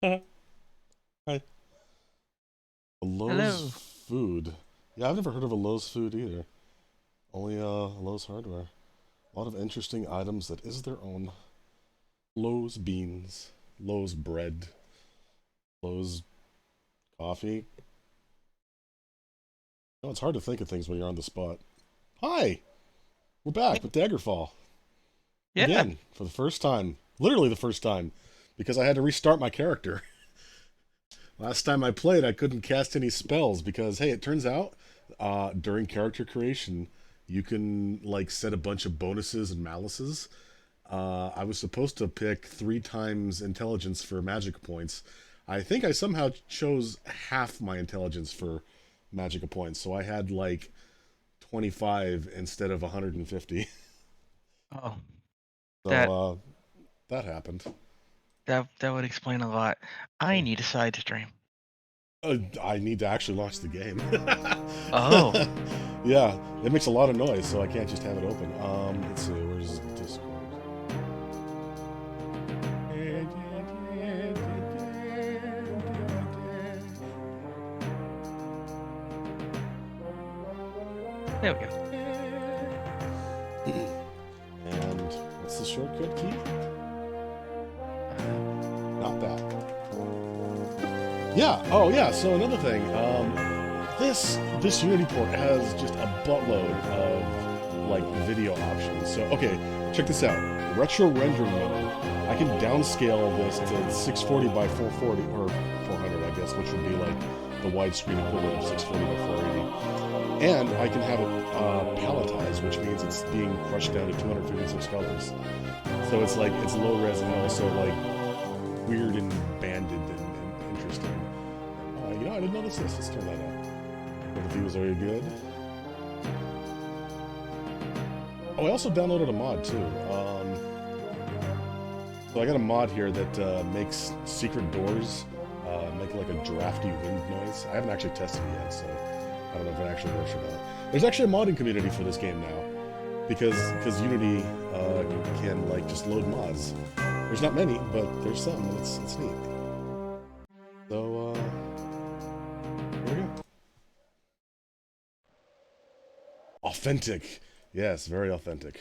Hi. A Lowe's Hello. food. Yeah, I've never heard of a Lowe's food either. Only Lowe's hardware. A lot of interesting items that is their own. Lowe's beans, Lowe's bread, Lowe's coffee. No, it's hard to think of things when you're on the spot. Hi, we're back with Daggerfall Yeah. again for the first time, literally the first time, because I had to restart my character. Last time I played, I couldn't cast any spells because, hey, it turns out during character creation, you can like set a bunch of bonuses and malices. I was supposed to pick 3 times intelligence for magic points. I think I somehow chose half my intelligence for magic points, so I had like 25 instead of 150. Oh, So that that happened. that would explain a lot. I Yeah. need a side stream. I need to actually launch the game. Oh. Yeah, it makes a lot of noise, so I can't just have it open. Let's see, where's Discord? There we go. And what's the shortcut key? Not that. Yeah. Oh, yeah. So another thing, this Unity port has just a buttload of like video options. So okay, check this out. Retro rendering mode. I can downscale this to 640 by 440 or 400, I guess, which would be like the widescreen equivalent of 640 by 480. And I can have it palletized, which means it's being crushed down to 256 colors. So it's like it's low res and also like weird and banded and interesting. I didn't notice this. Let's turn that up. Well, the view is very good. Oh, I also downloaded a mod too. So I got a mod here that makes secret doors make like a drafty wind noise. I haven't actually tested it yet, so I don't know if it actually works or not. There's actually a modding community for this game now because Unity can like just load mods. There's not many, but there's some. And it's neat. So here we go. Authentic. Yes, very authentic.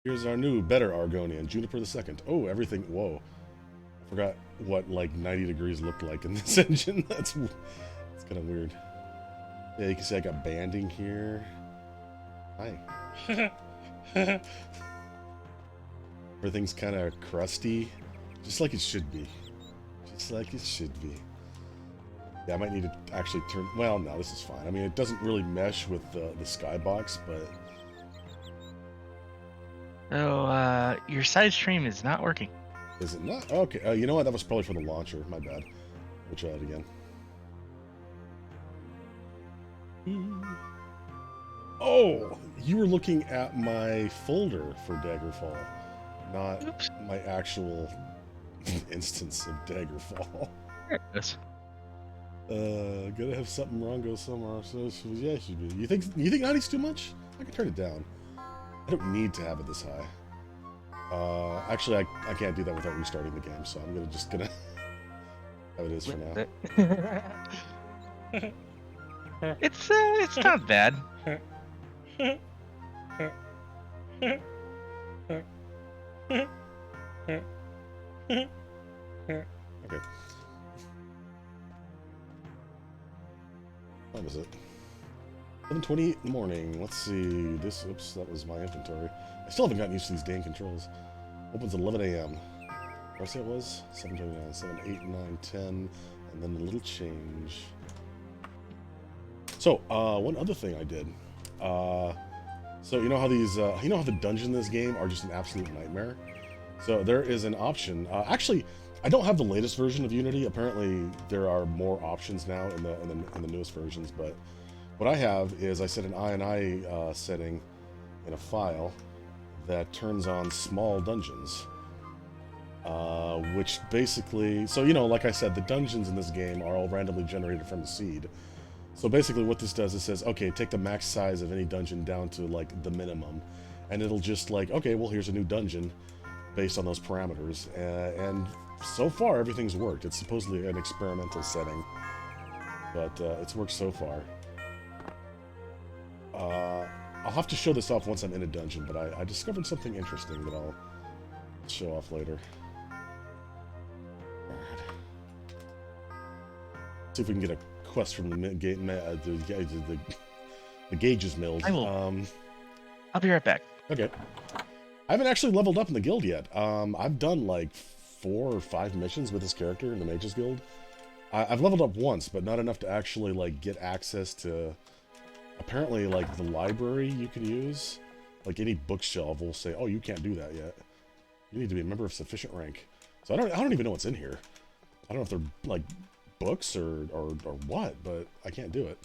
Here's our new, better Argonian, Juniper the Second. Oh, everything. Whoa. I forgot what, like, 90 degrees looked like in this engine. That's kind of weird. Yeah, you can see I got banding here. Hi. Everything's kind of crusty. Just like it should be. Just like it should be. Yeah, I might need to actually turn... Well, no, this is fine. I mean, it doesn't really mesh with the skybox, but... So your side stream is not working. Is it not? Okay, you know what? That was probably for the launcher. My bad. We'll try it again. Oh! You were looking at my folder for Daggerfall, not Oops. my actual instance of Daggerfall. There it is. Gotta have something wrong go somewhere. So yeah, it should be. You think 90's too much? I can turn it down. I don't need to have it this high. Actually, I can't do that without restarting the game, so I'm just gonna have it is for now. It's not bad. Okay. What was it? 7:28 in the morning. Let's see. Oops, that was my inventory. I still haven't gotten used to these dang controls. Opens at 11 a.m. What say it was? 7:29, 7, 8, 9, 10, and then a little change. So, one other thing I did. So you know how the dungeons in this game are just an absolute nightmare. So there is an option. Actually, I don't have the latest version of Unity. Apparently, there are more options now in the newest versions. But what I have is I set an INI setting in a file that turns on small dungeons. Which basically, so like I said, the dungeons in this game are all randomly generated from the seed. So basically what this does, it says, okay, take the max size of any dungeon down to like the minimum, and it'll just like, okay, well here's a new dungeon based on those parameters. And so far, everything's worked. It's supposedly an experimental setting, but it's worked so far. I'll have to show this off once I'm in a dungeon, but I discovered something interesting that I'll show off later. Alright. See if we can get a quest from the gauges milled. I will. I'll be right back. Okay. I haven't actually leveled up in the guild yet. I've done like 4 or 5 missions with this character in the Mages Guild. I've leveled up once, but not enough to actually like get access to. Apparently, like the library you can use, like any bookshelf will say, "Oh, you can't do that yet. You need to be a member of sufficient rank." So I don't even know what's in here. I don't know if they're like books or what, but I can't do it.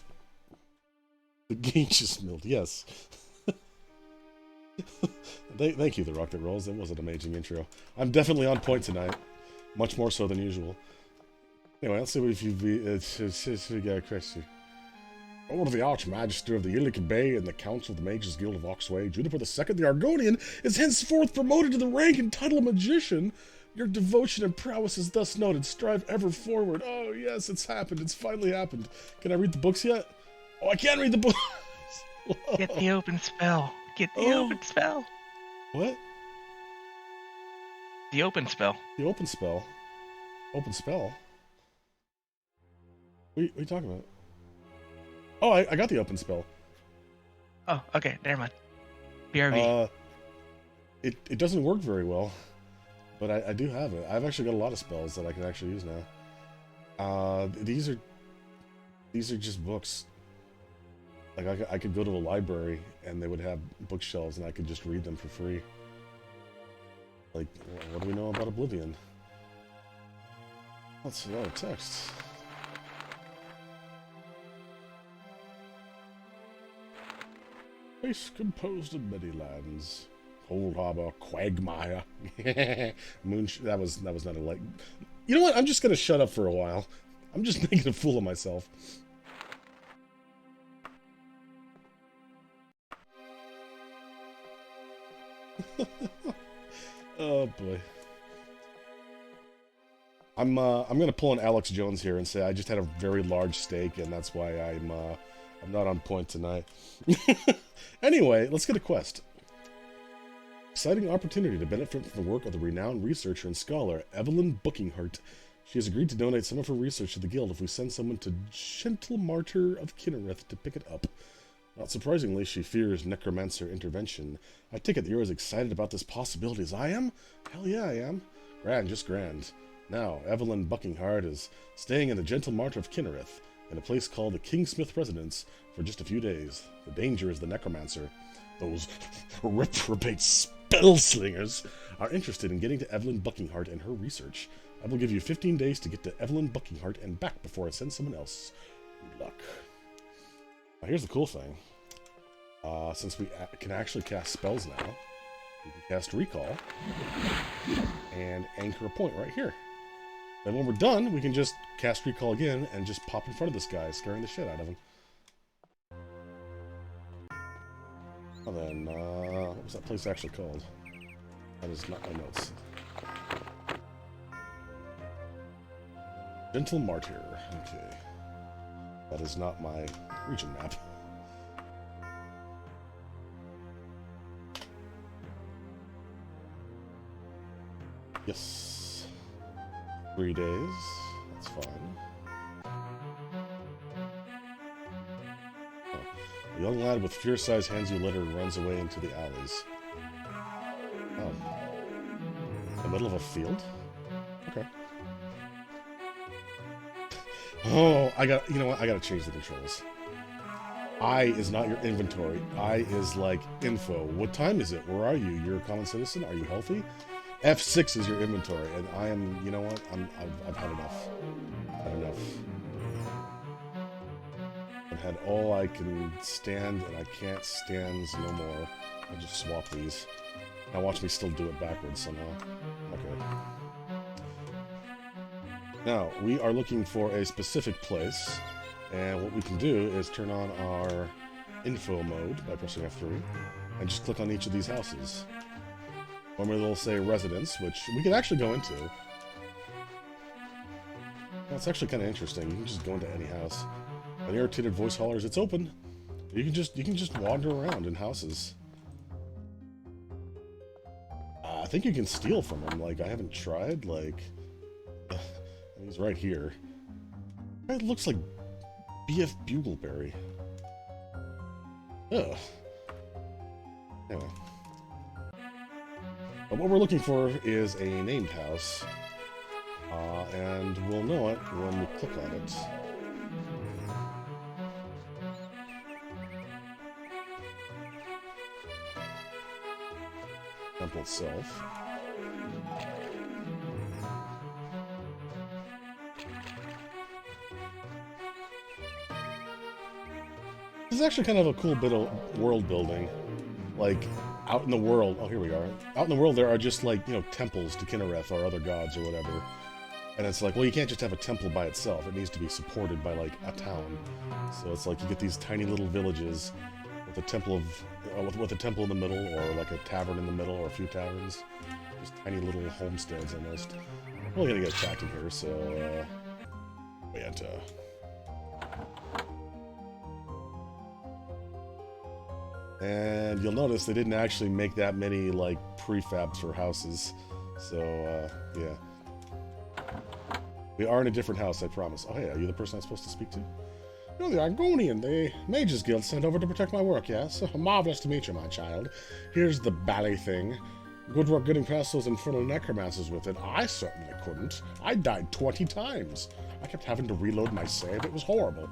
The gauge is milled. Yes. Thank you, The Rock That Rolls. That was an amazing intro. I'm definitely on point tonight. Much more so than usual. Anyway, let's see if we got a question. Order the Archmagister of the Illic Bay and the Council of the Mages Guild of Oxway, Juniper II, the Argonian, is henceforth promoted to the rank and title of Magician. Your devotion and prowess is thus noted. Strive ever forward. Oh, yes, it's happened. It's finally happened. Can I read the books yet? Oh, I can't read the books. Get the open spell. Get the open spell. What? The open spell. The open spell? Open spell? What are you talking about? Oh, I got the open spell. Oh, okay, never mind. BRB. It doesn't work very well, but I do have it. I've actually got a lot of spells that I can actually use now. These are just books. Like I could go to a library and they would have bookshelves and I could just read them for free. Like, what do we know about Oblivion? Let's see, text. Place composed of many lands. Cold Harbor, Quagmire. Moon. That was not a light. You know what? I'm just gonna shut up for a while. I'm just making a fool of myself. Oh boy. I'm gonna pull an Alex Jones here and say I just had a very large steak and that's why I'm not on point tonight. Anyway, let's get a quest. Exciting opportunity to benefit from the work of the renowned researcher and scholar Evelyn Bookinghart. She has agreed to donate some of her research to the guild if we send someone to Gentle Martyr of Kinnereth to pick it up. Not surprisingly, she fears necromancer intervention. I take it that you're as excited about this possibility as I am? Hell yeah, I am. Grand, just grand. Now, Evelyn Bookinghart is staying in the Gentle Martyr of Kinnereth, in a place called the Kingsmith Residence, for just a few days. The danger is the necromancer. Those reprobate spellslingers are interested in getting to Evelyn Bookinghart and her research. I will give you 15 days to get to Evelyn Bookinghart and back before I send someone else. Good luck. Now here's the cool thing. Since we can actually cast spells now, we can cast Recall and anchor a point right here. Then when we're done, we can just cast Recall again and just pop in front of this guy, scaring the shit out of him. And then, what was that place actually called? That is not my notes. Gentle Martyr. Okay. That is not my region map. Yes. 3 days. That's fine. Oh. A young lad with fierce eyes hands you a letter and runs away into the alleys. Oh. The middle of a field? Okay. Oh, you know what? I gotta change the controls. I is not your inventory. I is like info. What time is it? Where are you? You're a common citizen? Are you healthy? F6 is your inventory, and I am, you know what? I've had enough. I've had enough. I've had all I can stand, and I can't stand no more. I'll just swap these. Now watch me still do it backwards somehow. Okay. Now, we are looking for a specific place, and what we can do is turn on our info mode by pressing F3, and just click on each of these houses. Normally they'll say residence, which we can actually go into. It's actually kind of interesting. You can just go into any house. An irritated voice hollers, "It's open." You can just wander around in houses. I think you can steal from him. Like, I haven't tried. Like, he's right here. It looks like B.F. Bugleberry. Ugh. Anyway. But what we're looking for is a named house. And we'll know it when we click on it. Temple itself. This is actually kind of a cool bit of world building. Like, out in the world... Oh, here we are. Out in the world, there are just, like, you know, temples to Kinnereth or other gods or whatever. And it's like, well, you can't just have a temple by itself. It needs to be supported by, like, a town. So it's like you get these tiny little villages with a temple of... with a temple in the middle, or, like, a tavern in the middle, or a few taverns. Just tiny little homesteads, almost. We're only gonna get attacked in here, so, wait, and you'll notice they didn't actually make that many, like, prefabs for houses. So, yeah. We are in a different house, I promise. Oh, hey, are you the person I'm supposed to speak to? You're the Argonian, the Mages Guild sent over to protect my work, yes? Marvelous to meet you, my child. Here's the bally thing. Good work getting past those infernal necromancers with it. I certainly couldn't. I died 20 times. I kept having to reload my save. It was horrible.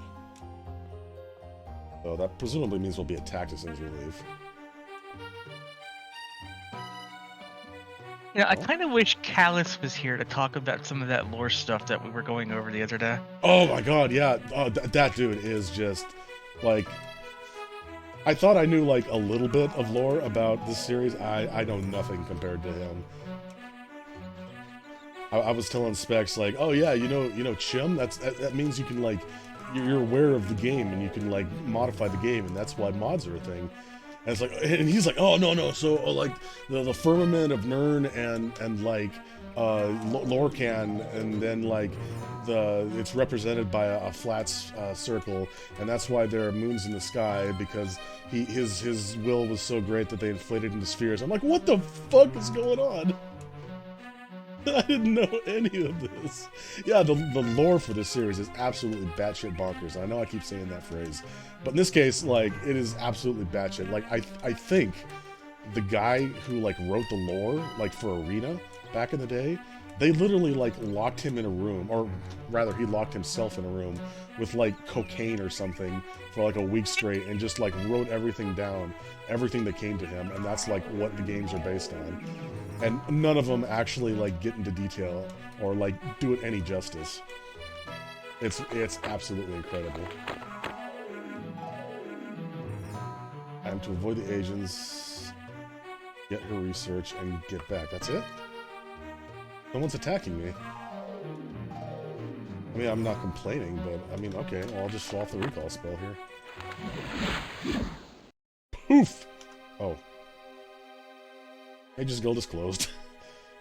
So that presumably means we'll be attacked as soon as we leave. You know, I kind of wish Callus was here to talk about some of that lore stuff that we were going over the other day. Oh my god, yeah. Oh, that dude is just, like... I thought I knew, like, a little bit of lore about this series. I know nothing compared to him. I was telling Specs, like, oh yeah, you know Chim? That means you can, like... You're aware of the game, and you can, like, modify the game, and that's why mods are a thing. And it's like, and he's like, oh no, so like the firmament of Nirn and like Lorcan, and then like it's represented by a flat circle, and that's why there are moons in the sky, because his will was so great that they inflated into spheres. I'm like, what the fuck is going on? I didn't know any of this. Yeah, the lore for this series is absolutely batshit bonkers. I know I keep saying that phrase, but in this case, like, it is absolutely batshit. Like, I think the guy who, like, wrote the lore, like, for Arena back in the day, they literally, like, locked him in a room, or rather, he locked himself in a room with, like, cocaine or something for, like, a week straight, and just, like, wrote everything down, everything that came to him, and that's, like, what the games are based on. And none of them actually, like, get into detail or, like, do it any justice. It's absolutely incredible. I'm to avoid the agents, get her research, and get back. That's it? No one's attacking me. I mean, I'm not complaining, but, I mean, okay, well, I'll just fall off the recall spell here. Poof! Oh. Mage's Guild is closed.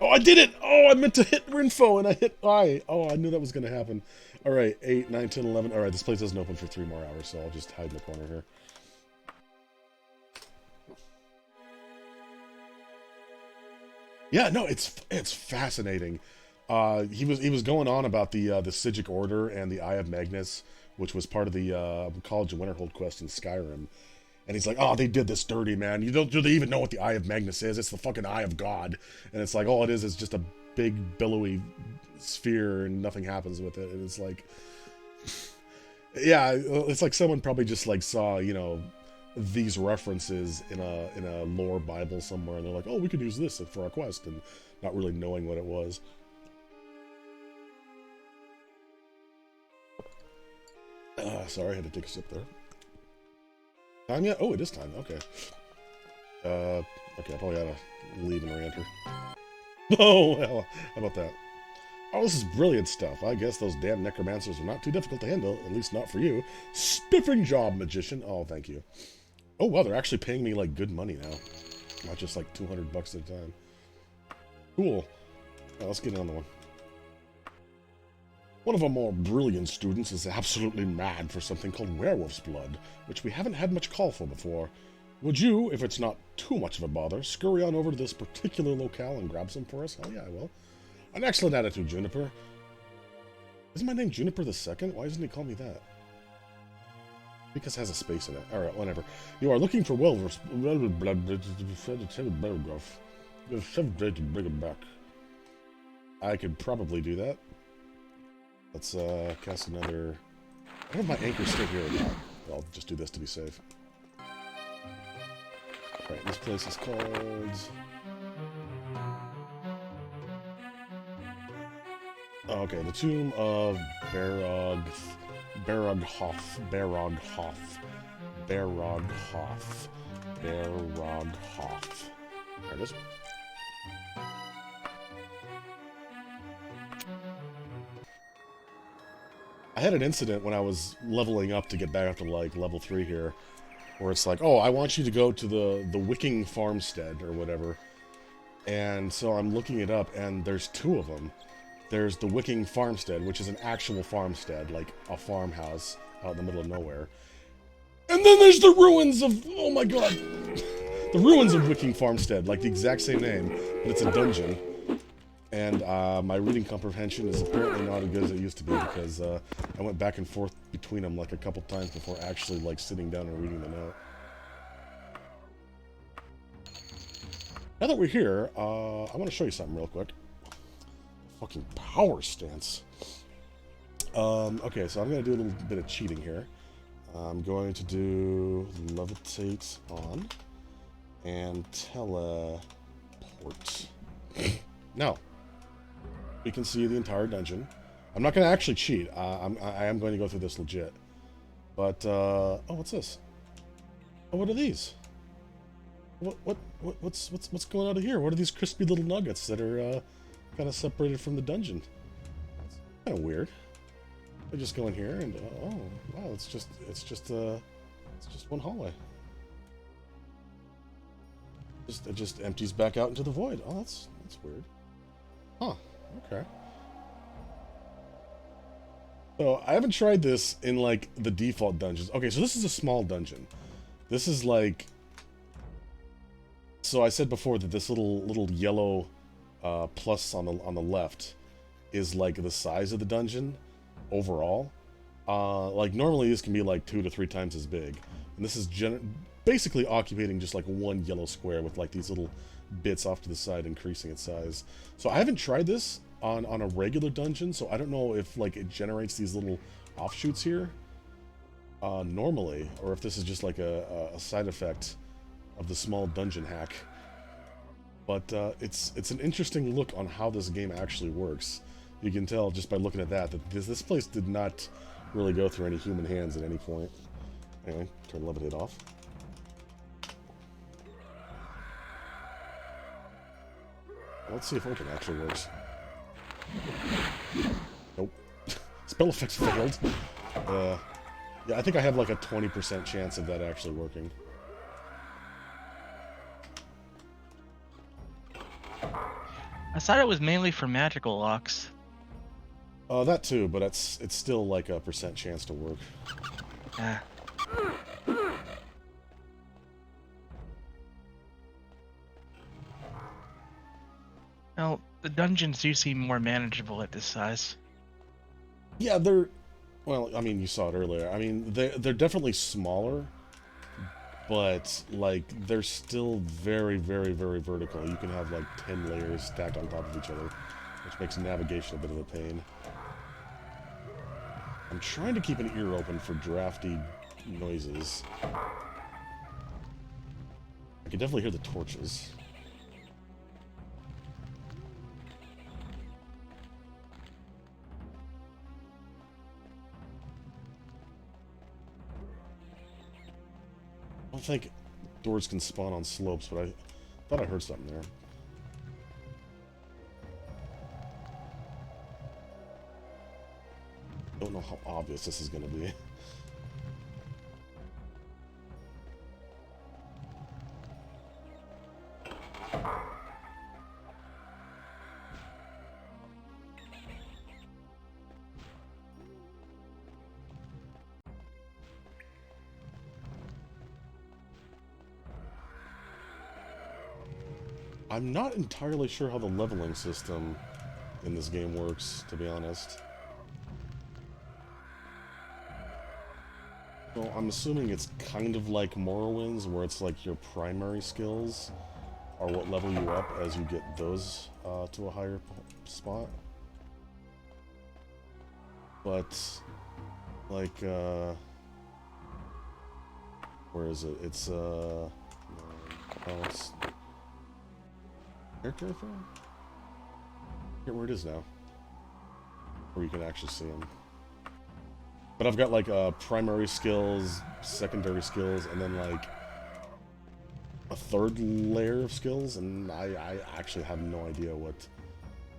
Oh, I did it! Oh, I meant to hit Rinfo, and I hit I. Oh, I knew that was going to happen. Alright, 8, 9, 10, 11. Alright, this place doesn't open for 3 more hours, so I'll just hide in the corner here. Yeah, no, it's fascinating. He was going on about the Sigic Order and the Eye of Magnus, which was part of the College of Winterhold quest in Skyrim. And he's like, oh, they did this dirty, man. Do they even know what the Eye of Magnus is? It's the fucking Eye of God. And it's like, all it is just a big, billowy sphere, and nothing happens with it. And it's like, yeah, it's like someone probably just, like, saw, you know, these references in a lore Bible somewhere, and they're like, oh, we could use this for our quest, and not really knowing what it was. Sorry, I had to take a sip there. Time yet? Oh, it is time. Okay. Okay, I probably ought to leave and re-enter. Oh, well, how about that? Oh, this is brilliant stuff. I guess those damn necromancers are not too difficult to handle, at least not for you. Spiffing job, magician. Oh, thank you. Oh, wow, they're actually paying me, like, good money now. Not just, like, 200 bucks at a time. Cool. Let's get in on the one. One of our more brilliant students is absolutely mad for something called werewolf's blood, which we haven't had much call for before. Would you, if it's not too much of a bother, scurry on over to this particular locale and grab some for us? Hell yeah, I will. An excellent attitude, Juniper. Isn't my name Juniper the Second? Why doesn't he call me that? Because it has a space in it. Alright, whatever. You are looking for werewolf's blood. To bring it back. I could probably do that. Let's cast another... I don't know if my anchor's still here or not. I'll just do this to be safe. Alright, this place is called... Oh, okay, the Tomb of Baroghoth. There it is. I had an incident when I was leveling up to get back up to, like, level 3 here, where it's like, oh, I want you to go to the Wicking Farmstead, or whatever. And so I'm looking it up, and there's 2 of them. There's the Wicking Farmstead, which is an actual farmstead, like a farmhouse out in the middle of nowhere. And then there's the ruins of, oh my god, the ruins of Wicking Farmstead, like the exact same name, but it's a dungeon. And my reading comprehension is apparently not as good as it used to be, because I went back and forth between them like a couple times before actually like sitting down and reading them out. Now that we're here, I want to show you something real quick. Fucking power stance. Okay, so I'm going to do a little bit of cheating here. I'm going to do levitate on and teleport. Now, we can see the entire dungeon. I'm not going to actually cheat. I am going to go through this legit. But, oh, what's this? Oh, what are these? What's going on here? What are these crispy little nuggets that are, kind of separated from the dungeon? That's kind of weird. I just go in here and, oh, wow, it's just one hallway. It just empties back out into the void. Oh, that's weird. Huh, okay. So, I haven't tried this in, like, the default dungeons. Okay, so this is a small dungeon. This is, like... So, I said before that this little yellow plus on the left is, like, the size of the dungeon overall. Like, normally this can be, like, 2 to 3 times as big. And this is basically occupying just, like, one yellow square with, like, these little bits off to the side increasing its size. So I haven't tried this on a regular dungeon, so I don't know if, like, it generates these little offshoots here normally, or if this is just like a side effect of the small dungeon hack. But it's an interesting look on how this game actually works. You can tell just by looking at that this place did not really go through any human hands at any point. Anyway, turn levitate off. Let's see if open actually works. Nope. Spell effects failed. Yeah, I think I have like a 20% chance of that actually working. I thought it was mainly for magical locks. That too, but it's still like a % chance to work. Ah. Well, the dungeons do seem more manageable at this size. Yeah, they're... Well, I mean, you saw it earlier. I mean, they're definitely smaller, but, like, they're still very, very, very vertical. You can have, like, 10 layers stacked on top of each other, which makes navigation a bit of a pain. I'm trying to keep an ear open for drafty noises. I can definitely hear the torches. I don't think doors can spawn on slopes, but I thought I heard something there. Don't know how obvious this is going to be. I'm not entirely sure how the leveling system in this game works, to be honest. Well, I'm assuming it's kind of like Morrowind's, where it's like your primary skills are what level you up as you get those to a higher spot. But, like, where is it? It's, oh, it's... Character thing? I forget where it is now. Where you can actually see them. But I've got, like, primary skills, secondary skills, and then, like, a third layer of skills, and I actually have no idea what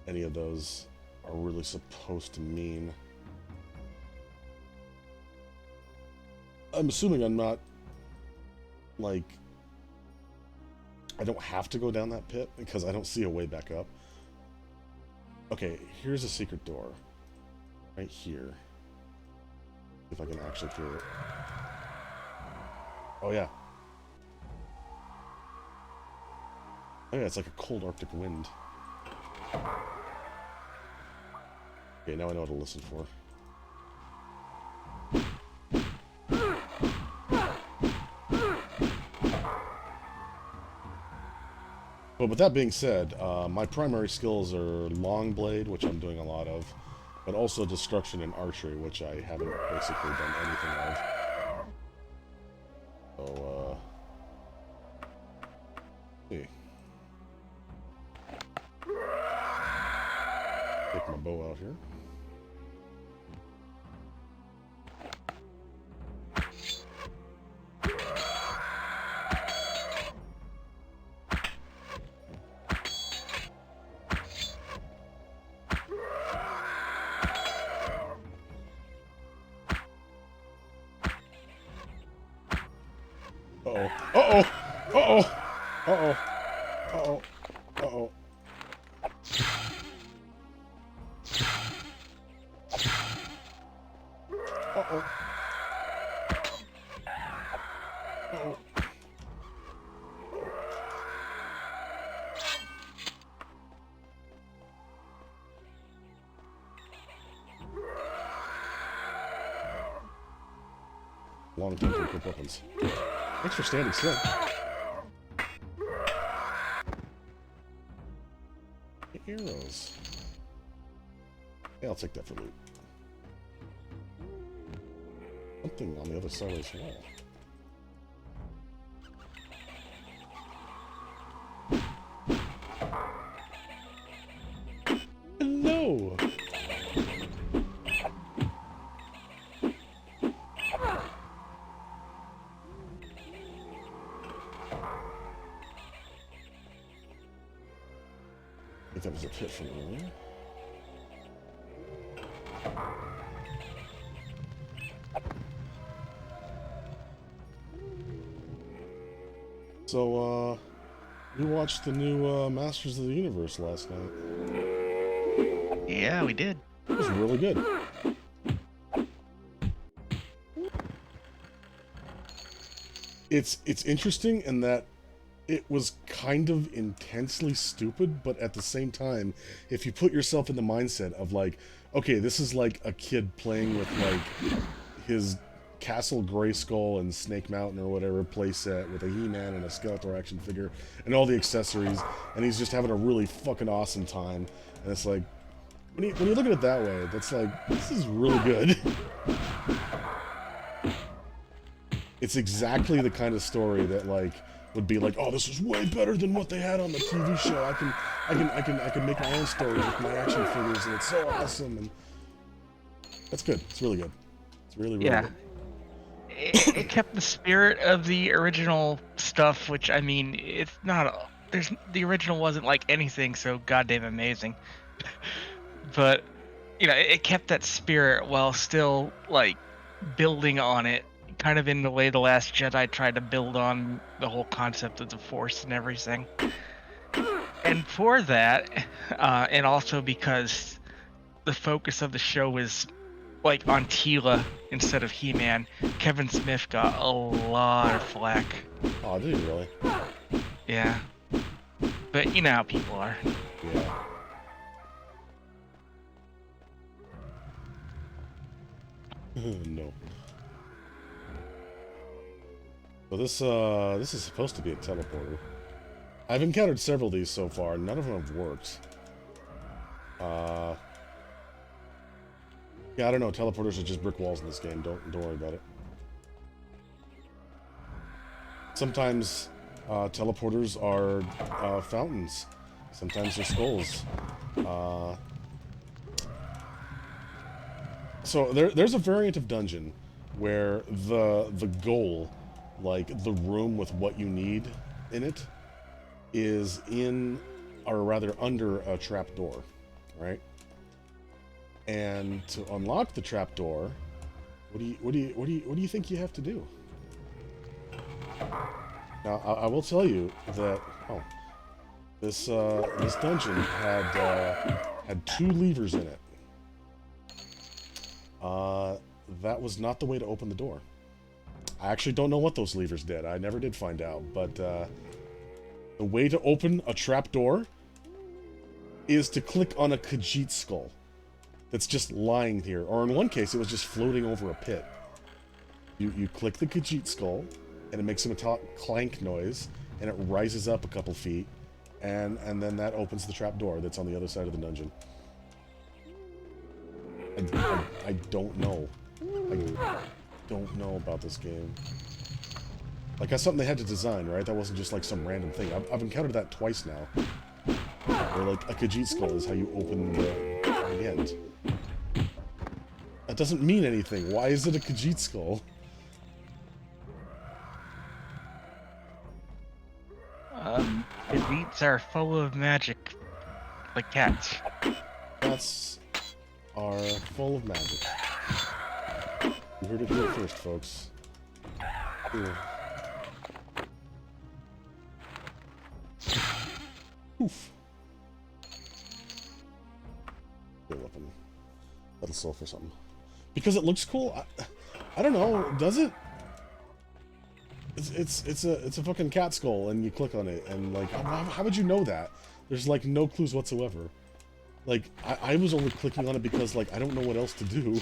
any of those are really supposed to mean. I'm assuming I'm not, like, I don't have to go down that pit, because I don't see a way back up. Okay, here's a secret door. Right here. If I can actually hear it. Oh, yeah. Oh, yeah, it's like a cold Arctic wind. Okay, now I know what to listen for. But with that being said, my primary skills are long blade, which I'm doing a lot of, but also destruction and archery, which I haven't basically done anything of. So, see. Take my bow out here. Uh-oh. Uh-oh. Uh-oh. Uh-oh. Uh-oh. Uh-oh. Uh-oh. Long time to equip weapons. Thanks for standing still. Arrows. Yeah, I'll take that for loot. Something on the other side of this wall. Hello! I think that was a pit from earlier. So, we watched the new Masters of the Universe last night. Yeah, we did. It was really good. It's interesting in that it was kind of intensely stupid, but at the same time, if you put yourself in the mindset of like, okay, this is like a kid playing with like his Castle Grayskull and Snake Mountain or whatever playset with a He-Man and a Skeletor action figure and all the accessories, and he's just having a really fucking awesome time. And it's like, when you look at it that way, that's like, this is really good. It's exactly the kind of story that like would be like, oh, this is way better than what they had on the TV show. I can make my own story with my action figures, and it's so awesome. And that's good. It's really good. It's really good. It kept the spirit of the original stuff, which I mean, it's not. The original wasn't like anything so goddamn amazing, but you know, it kept that spirit while still like building on it, kind of in the way The Last Jedi tried to build on the whole concept of the Force and everything. And for that, and also because the focus of the show was like on Tila instead of He-Man, Kevin Smith got a lot of flack. Oh, did he really? Yeah. but you know how people are. Yeah. No. So this is supposed to be a teleporter. I've encountered several of these so far. None of them have worked. Yeah, I don't know. Teleporters are just brick walls in this game. Don't worry about it. Sometimes teleporters are fountains. Sometimes they're skulls. So there's a variant of dungeon where the goal, like the room with what you need in it, is in, or rather under, a trapdoor, right? And to unlock the trapdoor, what do you think you have to do? Now I will tell you that this dungeon had 2 levers in it. That was not the way to open the door. I actually don't know what those levers did. I never did find out, but the way to open a trapdoor is to click on a Khajiit skull that's just lying here, or in one case it was just floating over a pit. You click the Khajiit skull, and it makes a metallic clank noise, and it rises up a couple feet, and then that opens the trapdoor that's on the other side of the dungeon. I don't know. I don't know about this game. Like, that's something they had to design, right? That wasn't just like some random thing. I've encountered that twice now. Where, like, a Khajiit skull is how you open the end. That doesn't mean anything. Why is it a Khajiit skull? Khajiits are full of magic, like cats. Cats are full of magic. You heard it here first, folks. Ooh. Oof. Good weapon. That'll sell for something. Because it looks cool. I don't know. Does it? It's a fucking cat skull, and you click on it, and like, how would you know that? There's like no clues whatsoever. Like, I was only clicking on it because, like, I don't know what else to do.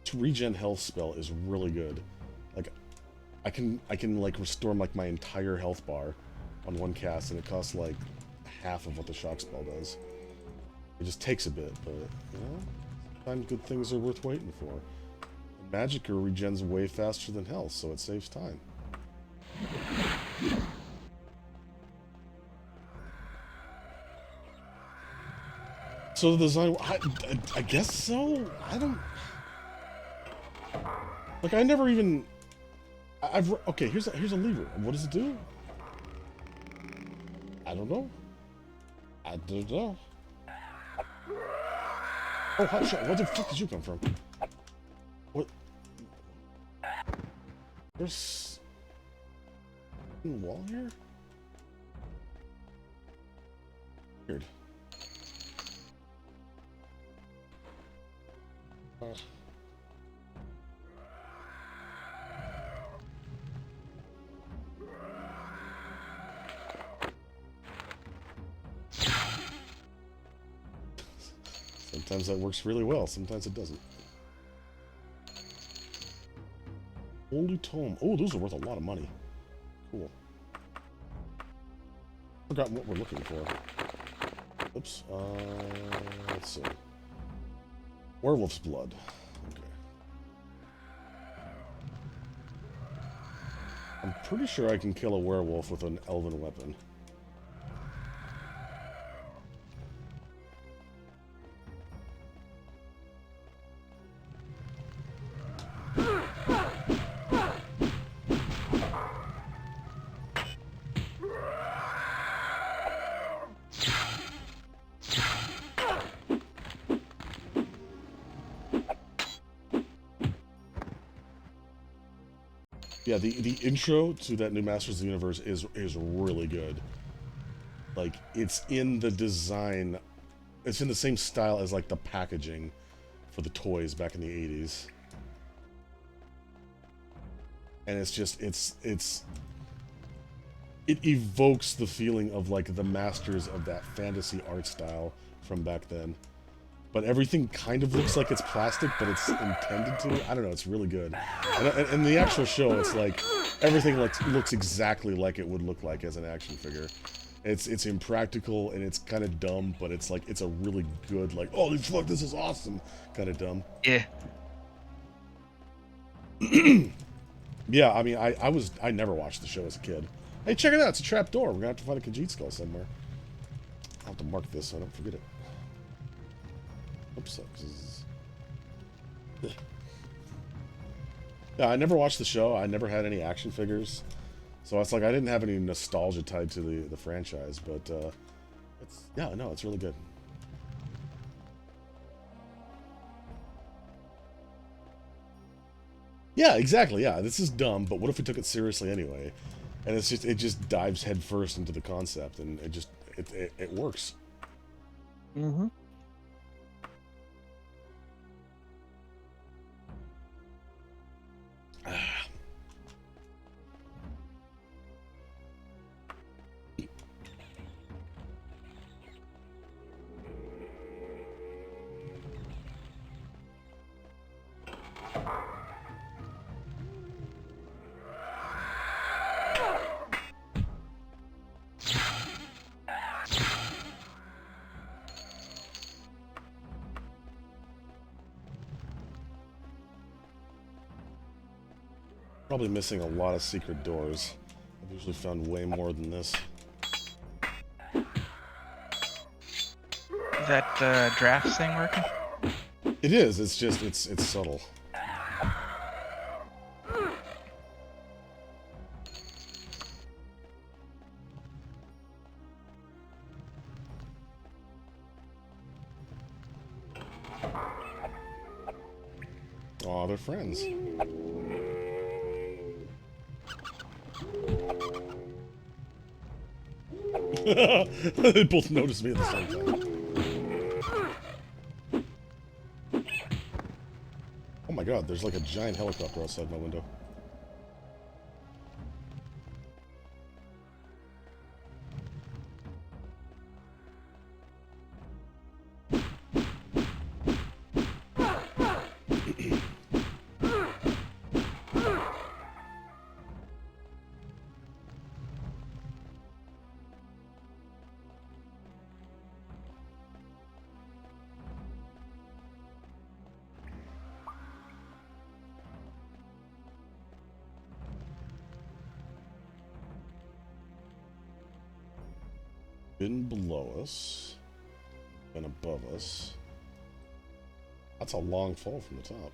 To regen health spell is really good. Like, I can like restore like my entire health bar on one cast, and it costs like half of what the shock spell does. It just takes a bit, but you know, sometimes good things are worth waiting for. And Magicka regens way faster than health, so it saves time. So the design, I guess so. I don't. Like, I never even. Okay. Here's a lever. What does it do? I don't know. I don't know. Oh, hot shot. Where the fuck did you come from? What? There's a wall here? Weird. Sometimes that works really well, sometimes it doesn't. Holy tome. Oh, those are worth a lot of money. Cool. Forgotten what we're looking for. Oops. Let's see. Werewolf's blood. Okay. I'm pretty sure I can kill a werewolf with an elven weapon. Yeah, the intro to that new Masters of the Universe is really good. Like, it's in the design. it's in the same style as like the packaging for the toys back in the 80s. And it's just it evokes the feeling of like the masters of that fantasy art style from back then. But everything kind of looks like it's plastic, but it's intended to. I don't know, it's really good. And the actual show, it's like everything looks exactly like it would look like as an action figure. It's impractical and it's kind of dumb, but it's like it's a really good, like, oh fuck, this is awesome kind of dumb. Yeah. Yeah, I mean, I never watched the show as a kid. Hey, check it out, it's a trap door. We're gonna have to find a Khajiit skull somewhere. I'll have to mark this so I don't forget it. Oops. Yeah, I never watched the show. I never had any action figures. So it's like I didn't have any nostalgia tied to the franchise, but it's really good. Yeah, exactly. Yeah, this is dumb, but what if we took it seriously anyway? And it just dives headfirst into the concept, and it works. Mm-hmm. Probably missing a lot of secret doors. I've usually found way more than this. Is that draft thing working? It is. It's just it's subtle. Aw, they're friends. They both noticed me at the same time. Oh my god, there's like a giant helicopter outside my window. Been below us, and above us. That's a long fall from the top.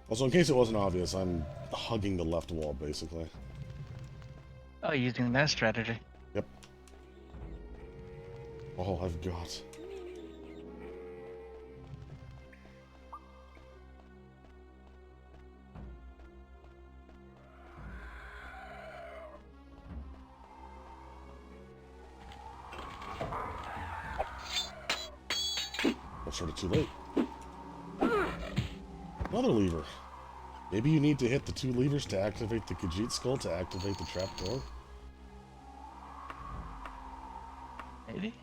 Also, in case it wasn't obvious, I'm hugging the left wall, basically. Oh, using that strategy. Yep. All I've got. That's sort of too late. Another lever. Maybe you need to hit the 2 levers to activate the Khajiit skull to activate the trapdoor. Maybe.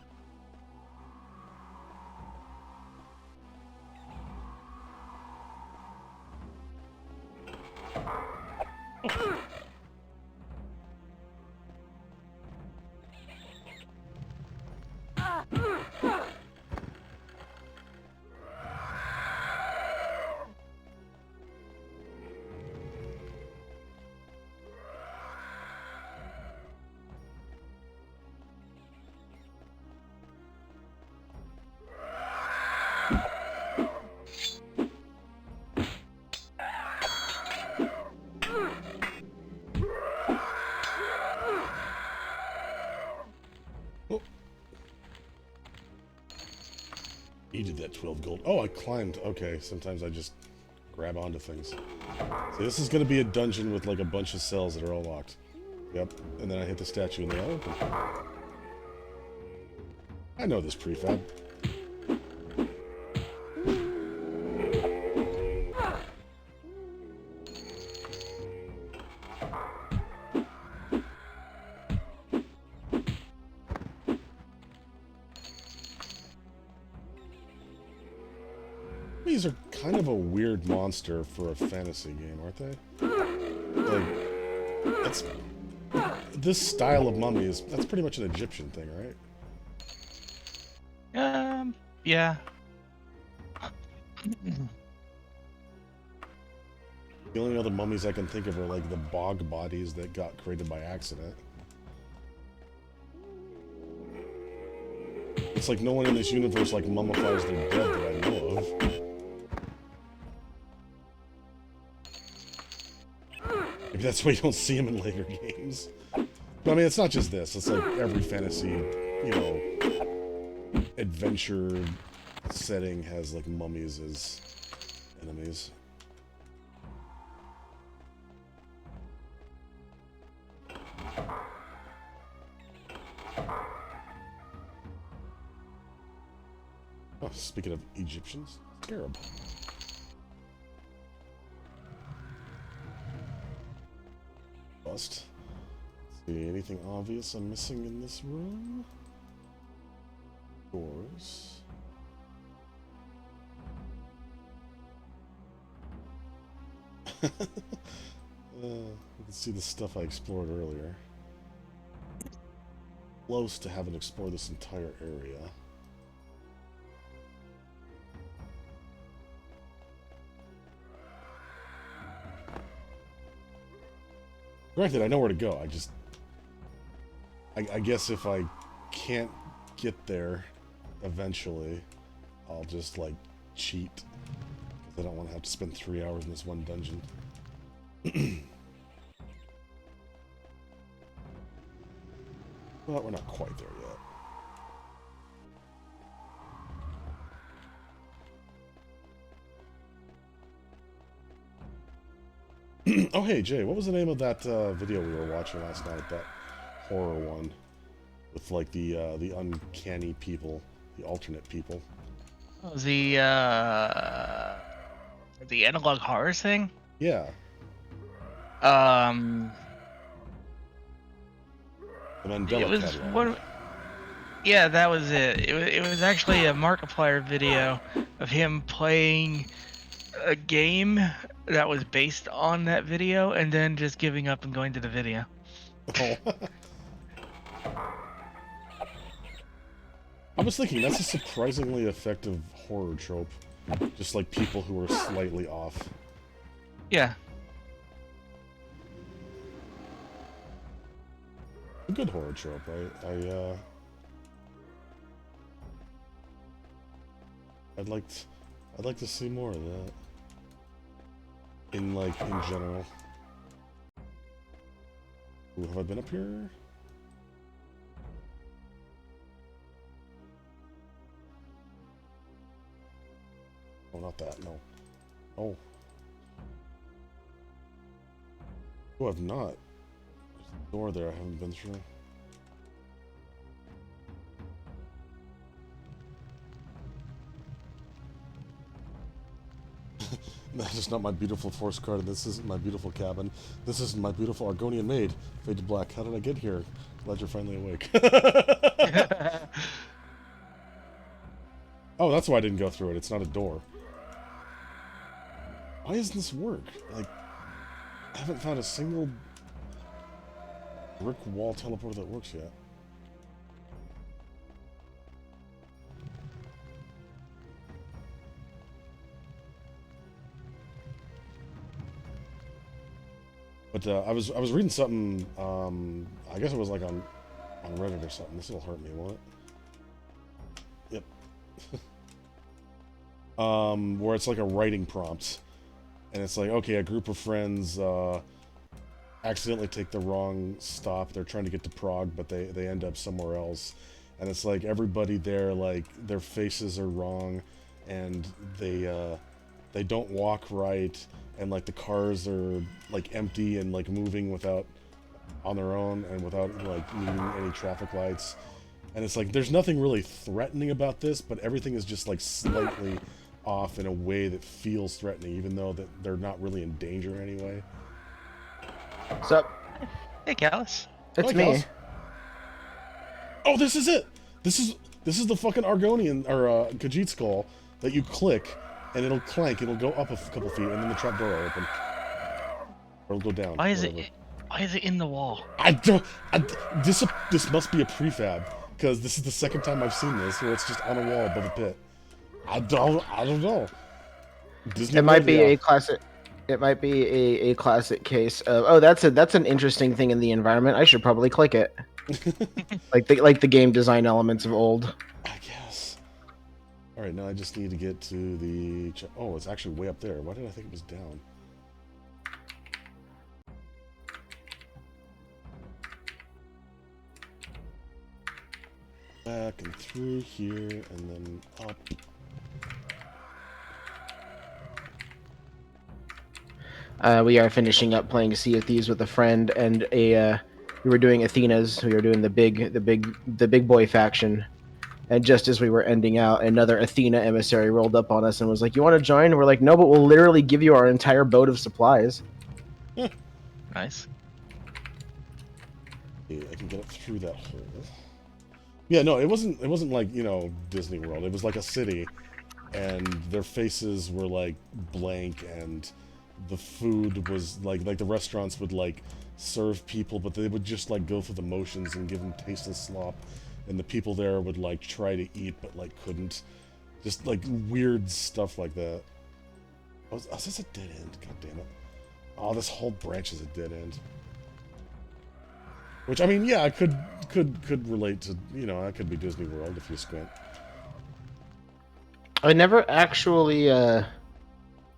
12 gold. Oh, I climbed. Okay, sometimes I just grab onto things. So this is going to be a dungeon with like a bunch of cells that are all locked. Yep, and then I hit the statue and they all open. I know this prefab. These are kind of a weird monster for a fantasy game, aren't they? Like, it's this style of mummy that's pretty much an Egyptian thing, right? Yeah. The only other mummies I can think of are like the bog bodies that got created by accident. It's like no one in this universe like mummifies their dead that I know of. Maybe that's why you don't see them in later games. But I mean, it's not just this. It's like every fantasy, you know, adventure setting has like mummies as enemies. Oh, speaking of Egyptians, scarab. Bust. Let's see, anything obvious I'm missing in this room? Doors. You can see the stuff I explored earlier. Close to having explored this entire area. Granted, I know where to go. I guess if I can't get there eventually, I'll just, like, cheat. Because I don't want to have to spend 3 hours in this one dungeon. But we're not quite there yet. Oh, hey, Jay, what was the name of that video we were watching last night? That horror one with like the uncanny people, the alternate people. The analog horror thing. Yeah. The Mandela it was Catalog. what? Yeah, that was it. It was actually a Markiplier video of him playing a game that was based on that video, and then just giving up and going to the video. Oh. I was thinking that's a surprisingly effective horror trope. Just like people who are slightly off. Yeah. A good horror trope, right? I'd like to see more of that. In general. Ooh, have I been up here? Oh, not that, no. Oh. Oh, I've not. There's a door there I haven't been through. That is not my beautiful force card. This isn't my beautiful cabin. This isn't my beautiful Argonian maid. Fade to black. How did I get here? Glad you're finally awake. Oh, that's why I didn't go through it. It's not a door. Why doesn't this work? Like, I haven't found a single brick wall teleporter that works yet. But I was reading something. I guess it was like on Reddit or something. This will hurt me, won't it? Yep. Where it's like a writing prompt, and it's like, okay, a group of friends accidentally take the wrong stop. They're trying to get to Prague, but they end up somewhere else, and it's like everybody there, like their faces are wrong, and they don't walk right, and like the cars are like empty and like moving without on their own and without like needing any traffic lights. And it's like there's nothing really threatening about this, but everything is just like slightly off in a way that feels threatening, even though that they're not really in danger anyway. What's up? Hey, Callus. It's Hi, me. Kels. Oh, this is it. This is the fucking argonian or Khajiit skull that you click, and it'll clank. It'll go up a couple feet, and then the trap door will open. Or it'll go down. Why is whatever. it? Why is it in the wall? This must be a prefab, because this is the second time I've seen this where it's just on a wall above a pit. I don't know. Disney It might be World, a classic. It might be a classic case of, oh, that's an interesting thing in the environment. I should probably click it. like the game design elements of old. I guess. All right, now I just need to get to the. Oh, it's actually way up there. Why did I think it was down? Back and through here, and then up. We are finishing up playing Sea of Thieves with a friend, and we were doing Athena's. We were doing the big boy faction, and just as we were ending out, another Athena emissary rolled up on us and was like, "You want to join?" And we're like, "No, but we'll literally give you our entire boat of supplies." Nice. Yeah, I can get up through that hole. Yeah, no, it wasn't like, you know, Disney World. It was like a city, and their faces were like blank, and the food was like the restaurants would like serve people, but they would just like go through the motions and give them tasteless slop, and the people there would like try to eat but like couldn't. Just like weird stuff like that. Oh, is this a dead end? God damn it. Oh, this whole branch is a dead end. Which, I mean, yeah, I could relate to, you know, that could be Disney World if you squint. I never actually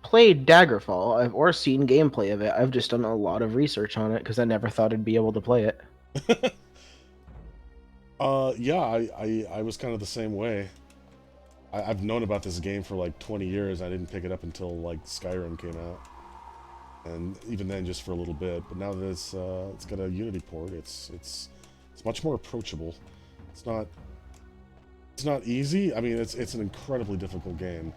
played Daggerfall or seen gameplay of it. I've just done a lot of research on it because I never thought I'd be able to play it. Yeah, I was kind of the same way. I've known about this game for like 20 years. I didn't pick it up until like Skyrim came out. And even then, just for a little bit. But now that it's got a Unity port, it's much more approachable. It's not easy. I mean, it's an incredibly difficult game.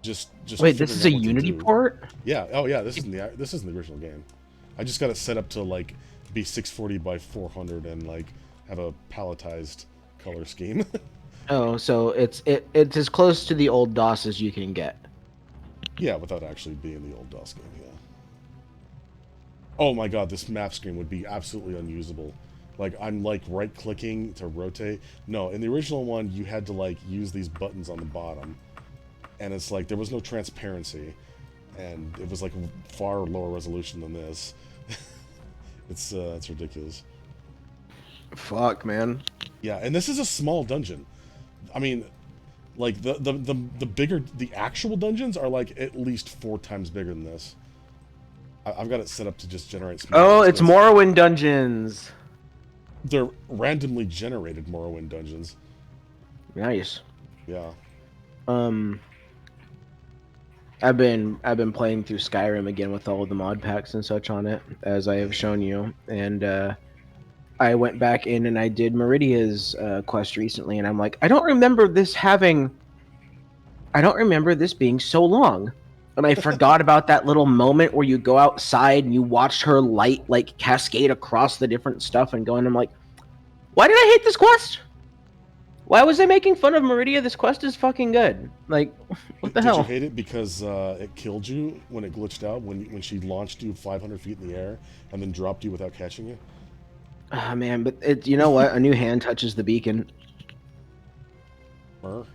Just Wait, this is a figuring out what to Unity do. port? Yeah. Oh yeah. This isn't the original game. I just got it set up to like be 640 by 400 and like have a palletized color scheme. Oh, so it's as close to the old DOS as you can get. Yeah, without actually being the old DOS game, yeah. Oh my god, this map screen would be absolutely unusable. Like, I'm like right-clicking to rotate. No, in the original one, you had to like use these buttons on the bottom. And it's like, there was no transparency. And it was like far lower resolution than this. It's ridiculous. Fuck, man. Yeah, and this is a small dungeon. I mean, like the bigger, the actual dungeons are like at least 4 times bigger than this. I've got it set up to just generate small. Oh, it's Morrowind dungeons. They're randomly generated Morrowind dungeons. Nice. Yeah. I've been playing through Skyrim again with all of the mod packs and such on it, as I have shown you, and I went back in and I did Meridia's quest recently, and I'm like, I don't remember this being so long. And I forgot about that little moment where you go outside and you watch her light like cascade across the different stuff and go, and I'm like, why did I hate this quest? Why was I making fun of Meridia? This quest is fucking good. Like, what the hell? Did you hate it because it killed you when it glitched out, when she launched you 500 feet in the air and then dropped you without catching you? Ah, man, but you know what? A new hand touches the beacon. Mer?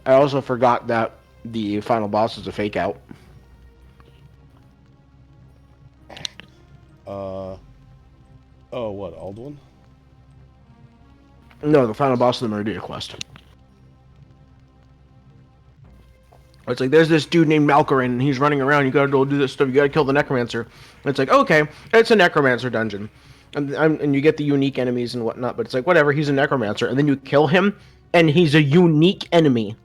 I also forgot that the final boss is a fake out. Oh, what, Alduin? No, the final boss of the Meridia quest. It's like, there's this dude named Malkorin, and he's running around, you gotta go do this stuff, you gotta kill the Necromancer. And it's like, okay, it's a Necromancer dungeon. And you get the unique enemies and whatnot, but it's like whatever. He's a necromancer, and then you kill him, and he's a unique enemy.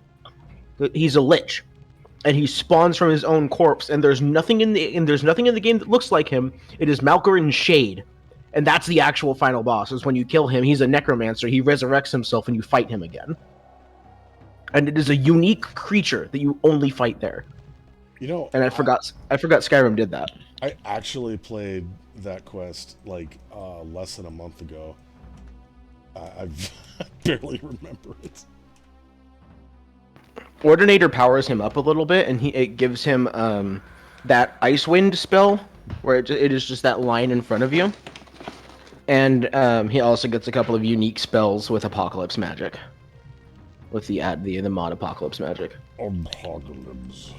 He's a lich, and he spawns from his own corpse. And there's nothing in the game that looks like him. It is Malkorin's Shade, and that's the actual final boss. Is when you kill him, he's a necromancer. He resurrects himself, and you fight him again. And it is a unique creature that you only fight there. You know, and I forgot Skyrim did that. I actually played that quest like less than a month ago. I barely remember it. Ordinator powers him up a little bit, and it gives him that Ice Wind spell, where it is just that line in front of you. And he also gets a couple of unique spells with Apocalypse Magic. With the mod Apocalypse Magic. Apocalypse.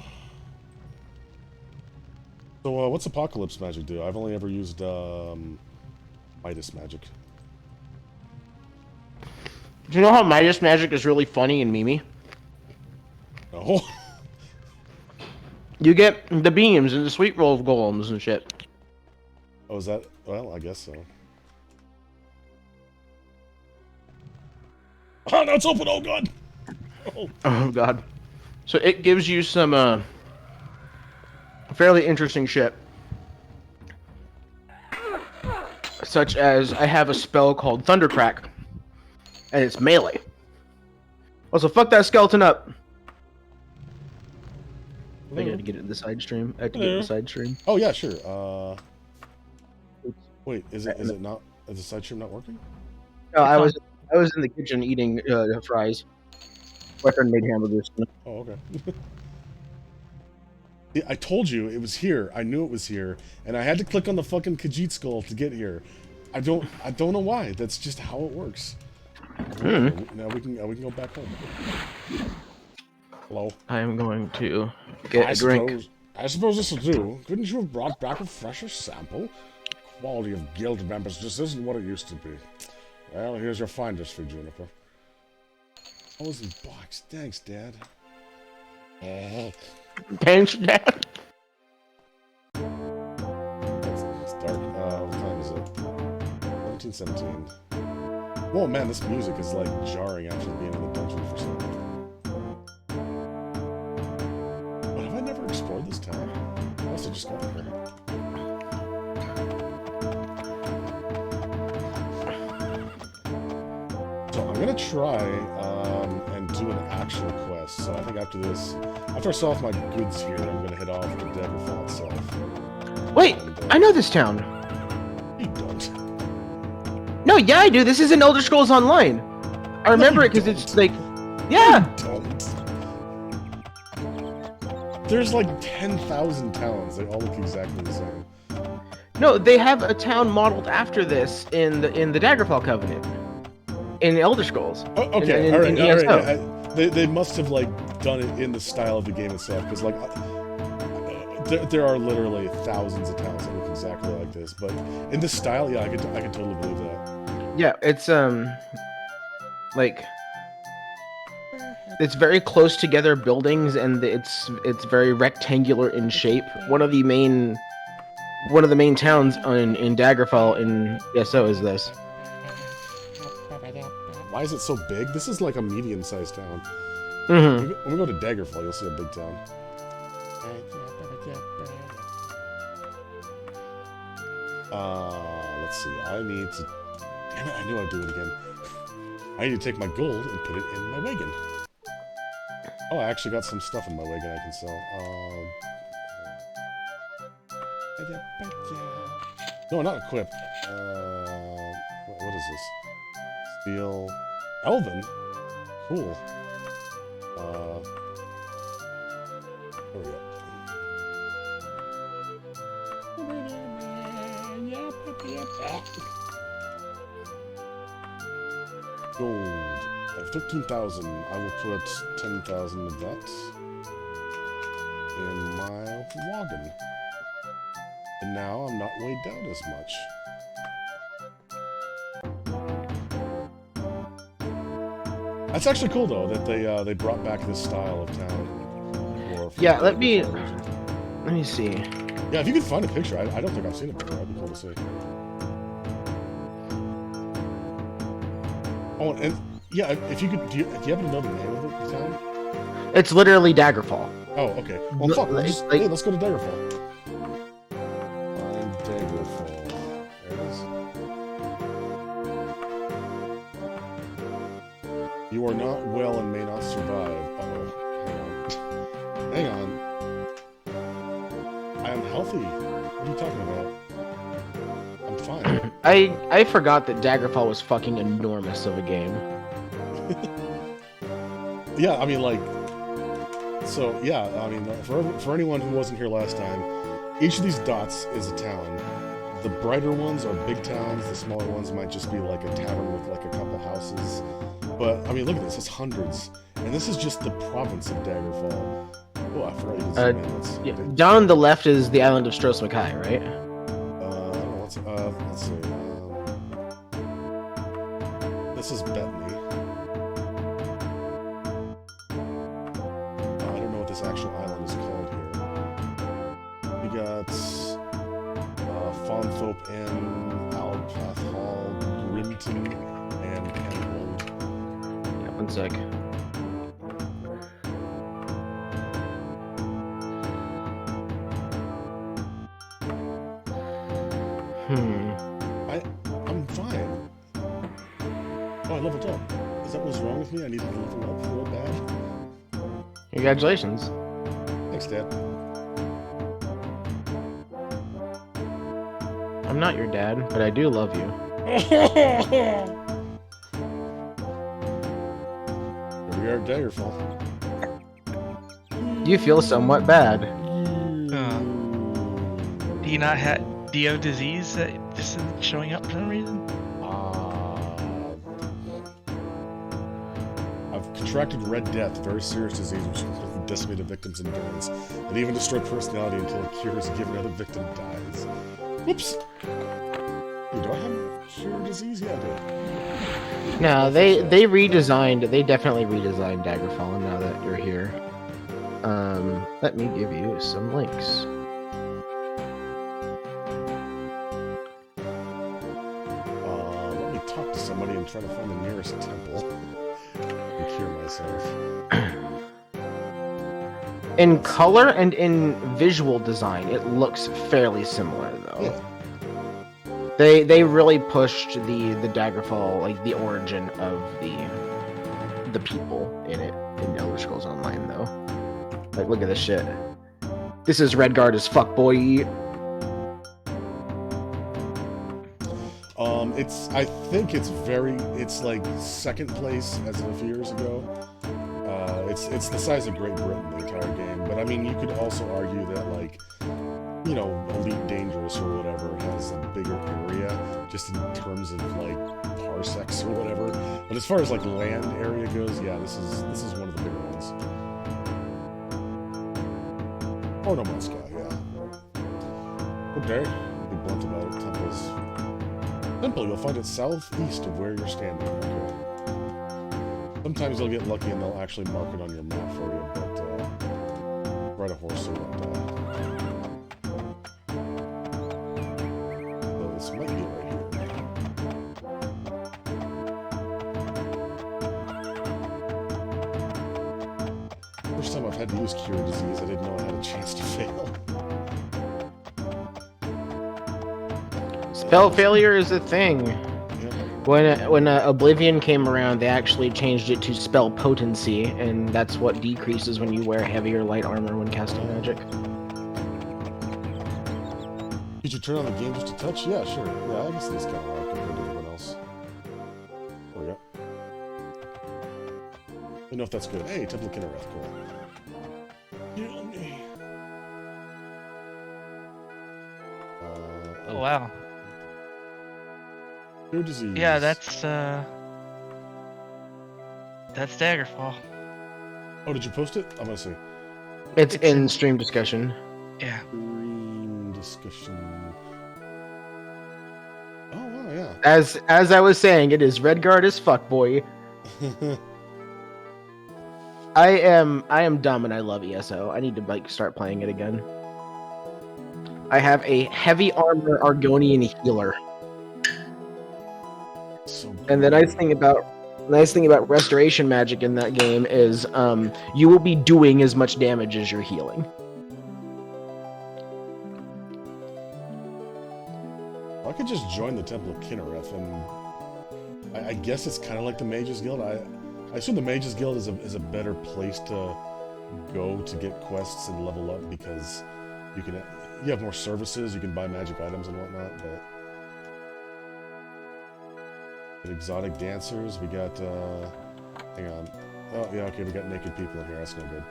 So what's Apocalypse Magic do? I've only ever used Midas Magic. Do you know how Midas Magic is really funny and memey? No. You get the beams and the sweet roll golems and shit. Oh, is that? Well, I guess so. Oh, no, it's open! Oh, God! Oh god. So it gives you some fairly interesting shit. Such as I have a spell called Thundercrack. And it's melee. Also, fuck that skeleton up. I gotta get it in the side stream. I have to get it in the side stream. Oh yeah, sure. Wait, is it not? Is the side stream not working? No, I was in the kitchen eating fries. My friend made hamburgers. Oh, okay. I told you it was here. I knew it was here, and I had to click on the fucking Khajiit skull to get here. I don't know why. That's just how it works. Now we can go back home. Hello. I am going to get a drink. I suppose this will do. Couldn't you have brought back a fresher sample? Quality of guild members just isn't what it used to be. Well, here's your finder's fee, Juniper. I was in box. Thanks, Dad. Thanks, Dad. It's dark. What time is it? 17:17. Whoa, man, this music is like jarring after being in the dungeon for some reason. But have I never explored this town? I must have just got here. So I'm gonna try and do an actual quest. So I think after this, after I sell off my goods here, I'm gonna head off to Daggerfall itself. Wait, I know this town. You don't. No, yeah, I do. This is in Elder Scrolls Online. I remember it because it's like, yeah. Don't. There's like 10,000 towns. They all look exactly the same. No, they have a town modeled after this in the Daggerfall Covenant. In Elder Scrolls. Oh, okay, all right. Yeah. They must have like done it in the style of the game itself, because like there are literally thousands of towns that look exactly like this. But in this style, yeah, I could totally believe that. Yeah, it's like it's very close together buildings, and it's very rectangular in shape. One of the main towns in Daggerfall in ESO is this. Why is it so big? This is like a medium-sized town. Mm-hmm. When we go to Daggerfall, you'll see a big town. Let's see. I need to... Damn it, I knew I'd do it again. I need to take my gold and put it in my wagon. Oh, I actually got some stuff in my wagon I can sell. No, not equip. What is this? Steel... Elven? Cool. Where we at? Gold. I have 13,000. I will put 10,000 of that in my wagon. And now I'm not weighed down as much. That's actually cool though that they brought back this style of town. Yeah, let me see. Yeah, if you could find a picture, I don't think I've seen it before. That'd be cool to see. Oh, and yeah, if you could, do you happen to know the name of the town? It's literally Daggerfall. Oh, okay. Well, fuck. We'll just, Like- hey, let's go to Daggerfall. Find Daggerfall. There it is. You are not well and may not survive. Uh-oh. Hang on. I am healthy. What are you talking about? I'm fine. I forgot that Daggerfall was fucking enormous of a game. Yeah, I mean, like... So, yeah, I mean, for anyone who wasn't here last time, each of these dots is a town. The brighter ones are big towns, the smaller ones might just be like a tavern with like a couple houses. But, I mean, look at this, it's hundreds. And this is just the province of Daggerfall. Oh, I forgot you could zoom in. Down on the left is the island of Stros Mackay, right? I don't know, let's see. This is Bethany. I don't know what this actual island is called here. We got Fawnthorpe Inn, Alpath Hall, Grimton, and Emerald. Yeah, one sec. I'm fine. Oh, I leveled up. Is that what's wrong with me? I need to level up real bad? Congratulations. Thanks, Dad. I'm not your dad, but I do love you. Here we are at Daggerfall. You feel somewhat bad. Do you not have DO disease that just isn't showing up for some reason? I've contracted Red Death, a very serious disease which completely decimated victims' endurance, and even destroyed personality until a cure is given, another victim dies. Whoops! Wait, do I have cure disease? Yeah, I do. No, they definitely redesigned Daggerfall now that you're here. Let me give you some links. Let me talk to somebody and try to find the nearest temple and cure myself. In color and in visual design, it looks fairly similar though. Yeah. They really pushed the Daggerfall, like the origin of the people in it in Elder Scrolls Online though. Like, look at this shit. This is Redguard as fuck, boy. I think it's like second place as of a few years ago. It's the size of Great Britain, the entire game. But I mean, you could also argue that, like, you know, Elite Dangerous or whatever has a bigger area, just in terms of like parsecs or whatever. But as far as like land area goes, yeah, this is one of the bigger ones. Oh, No Man's Sky, yeah. Okay, be blunt about it. Temple, you'll find it southeast of where you're standing. Okay. Sometimes you'll get lucky and they'll actually mark it on your map for you, but ride a horse so you won't die. So this might be right here. First time I've had to use Cure Disease, I didn't know I had a chance to fail. Spell failure is a thing. Yeah. When Oblivion came around, they actually changed it to spell potency, and that's what decreases when you wear heavy or light armor when casting magic. Did you turn on the game just a touch? Yeah, sure. Yeah, I guess this kind of loud compared to everyone else. There we go. I don't know if that's good. Hey, Temple of Kinnereth, cool. Heal me. Oh wow. Cure disease. Yeah, that's Daggerfall. Oh, did you post it? I'm gonna see. It's in stream discussion. Yeah. Stream discussion. Oh wow, yeah. As I was saying, it is Redguard as fuck, boy. I am dumb and I love ESO. I need to like start playing it again. I have a heavy armor Argonian healer. So And the nice thing about nice thing about restoration magic in that game is you will be doing as much damage as you're healing. I could just join the Temple of Kinnereth, and I guess it's kind of like the Mages Guild. I assume the Mages Guild is a better place to go to get quests and level up, because you have more services, you can buy magic items and whatnot. But exotic dancers, we got hang on. Oh yeah, okay, we got naked people in here. That's no good.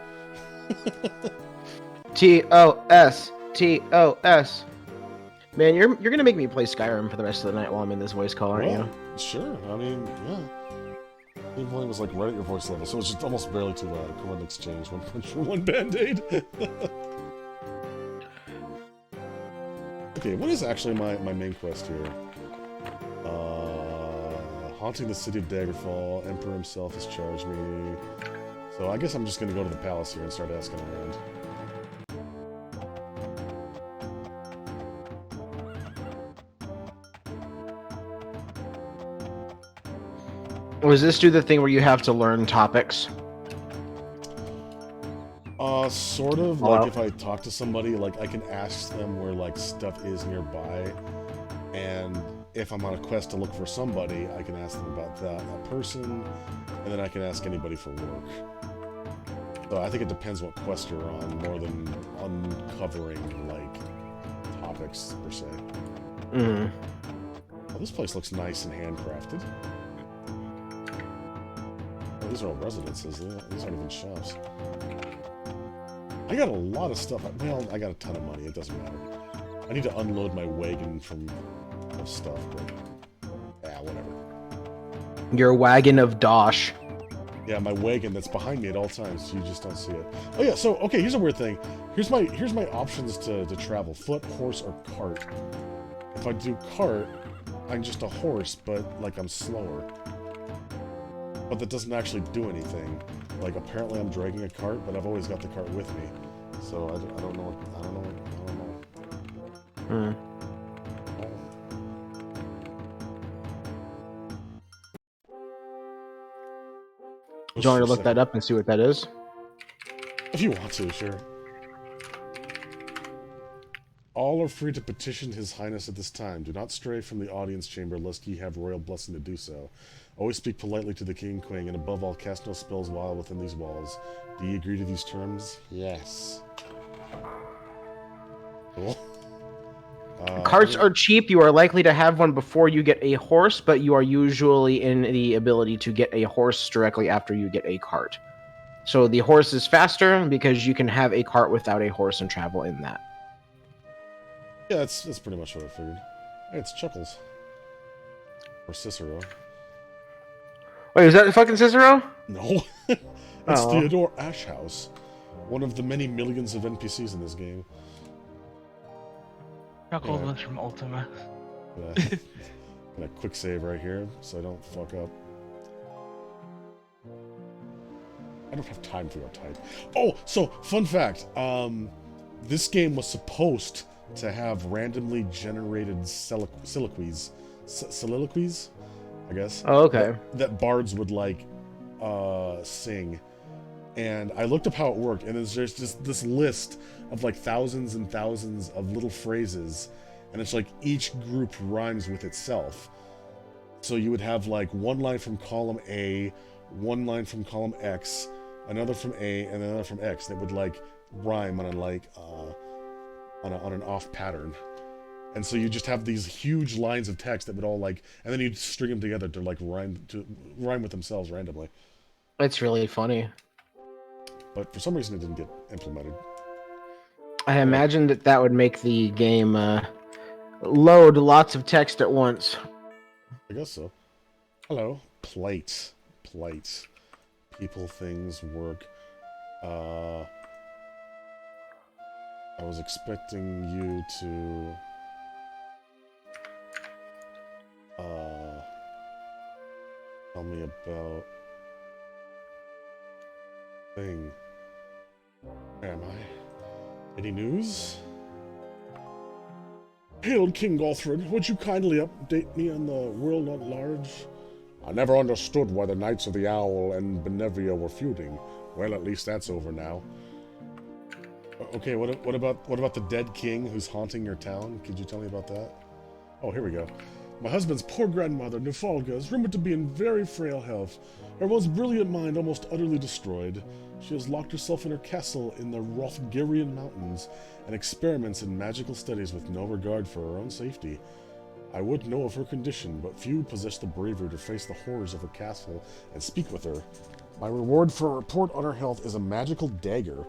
TOS. Man, you're gonna make me play Skyrim for the rest of the night while I'm in this voice call, aren't you? Sure. I mean, yeah. The volume was like right at your voice level, so it's just almost barely too loud. Come on, exchange one punch for one band-aid. Okay, what is actually my main quest here? Haunting the city of Daggerfall. Emperor himself has charged me. So I guess I'm just gonna go to the palace here and start asking around. Does this do the thing where you have to learn topics? Sort of. Like, if I talk to somebody, like, I can ask them where, like, stuff is nearby, and if I'm on a quest to look for somebody, I can ask them about that person, and then I can ask anybody for work. So I think it depends what quest you're on, more than uncovering, like, topics, per se. Mm. Well, this place looks nice and handcrafted. Oh, these are all residences. These aren't even shops. I got a lot of stuff. Well, I got a ton of money. It doesn't matter. I need to unload my wagon of stuff, but yeah, whatever. Your wagon of dosh. Yeah, my wagon that's behind me at all times, so you just don't see it. Oh yeah, so okay, here's a weird thing. Here's my options to travel: foot, horse, or cart. If I do cart, I'm just a horse, but like I'm slower. But that doesn't actually do anything. Like, apparently I'm dragging a cart, but I've always got the cart with me. So I don't know. Hmm. Do you want me to look that up and see what that is? If you want to, sure. All are free to petition His Highness at this time. Do not stray from the audience chamber, lest ye have royal blessing to do so. Always speak politely to the king and queen, and above all, cast no spells while within these walls. Do ye agree to these terms? Yes. Cool. Carts are cheap. You are likely to have one before you get a horse, but you are usually in the ability to get a horse directly after you get a cart. So the horse is faster because you can have a cart without a horse and travel in that. Yeah, that's pretty much what I figured. Hey, it's Chuckles. Or Cicero. Wait, is that fucking Cicero? No. It's Theodore Ashhouse. One of the many millions of NPCs in this game. Chuckles was from Ultima. Gonna quick save right here, so I don't fuck up. I don't have time for your type. Oh, so, fun fact. This game was supposed to have randomly generated soliloquies, I guess. Oh, okay. That bards would, like, sing. And I looked up how it worked, and there's just this list of, like, thousands and thousands of little phrases, and it's like each group rhymes with itself. So you would have, like, one line from column A, one line from column X, another from A, and another from X that would, like, rhyme on a, like, on an off pattern. And so you just have these huge lines of text that would all, like, and then you'd string them together to, like, rhyme with themselves randomly. It's really funny. But for some reason it didn't get implemented. I imagine that would make the game load lots of text at once. I guess so. Hello. Plates. People, things, work. I was expecting you to... tell me about... thing. Where am I? Any news? Hail, King Gothred. Would you kindly update me on the world at large? I never understood why the Knights of the Owl and Benevia were feuding. Well, at least that's over now. Okay, what about the dead king who's haunting your town? Could you tell me about that? Oh, here we go. My husband's poor grandmother, Nifalga, is rumored to be in very frail health. Her once brilliant mind almost utterly destroyed. She has locked herself in her castle in the Rothgarian Mountains and experiments in magical studies with no regard for her own safety. I would know of her condition, but few possess the bravery to face the horrors of her castle and speak with her. My reward for a report on her health is a magical dagger.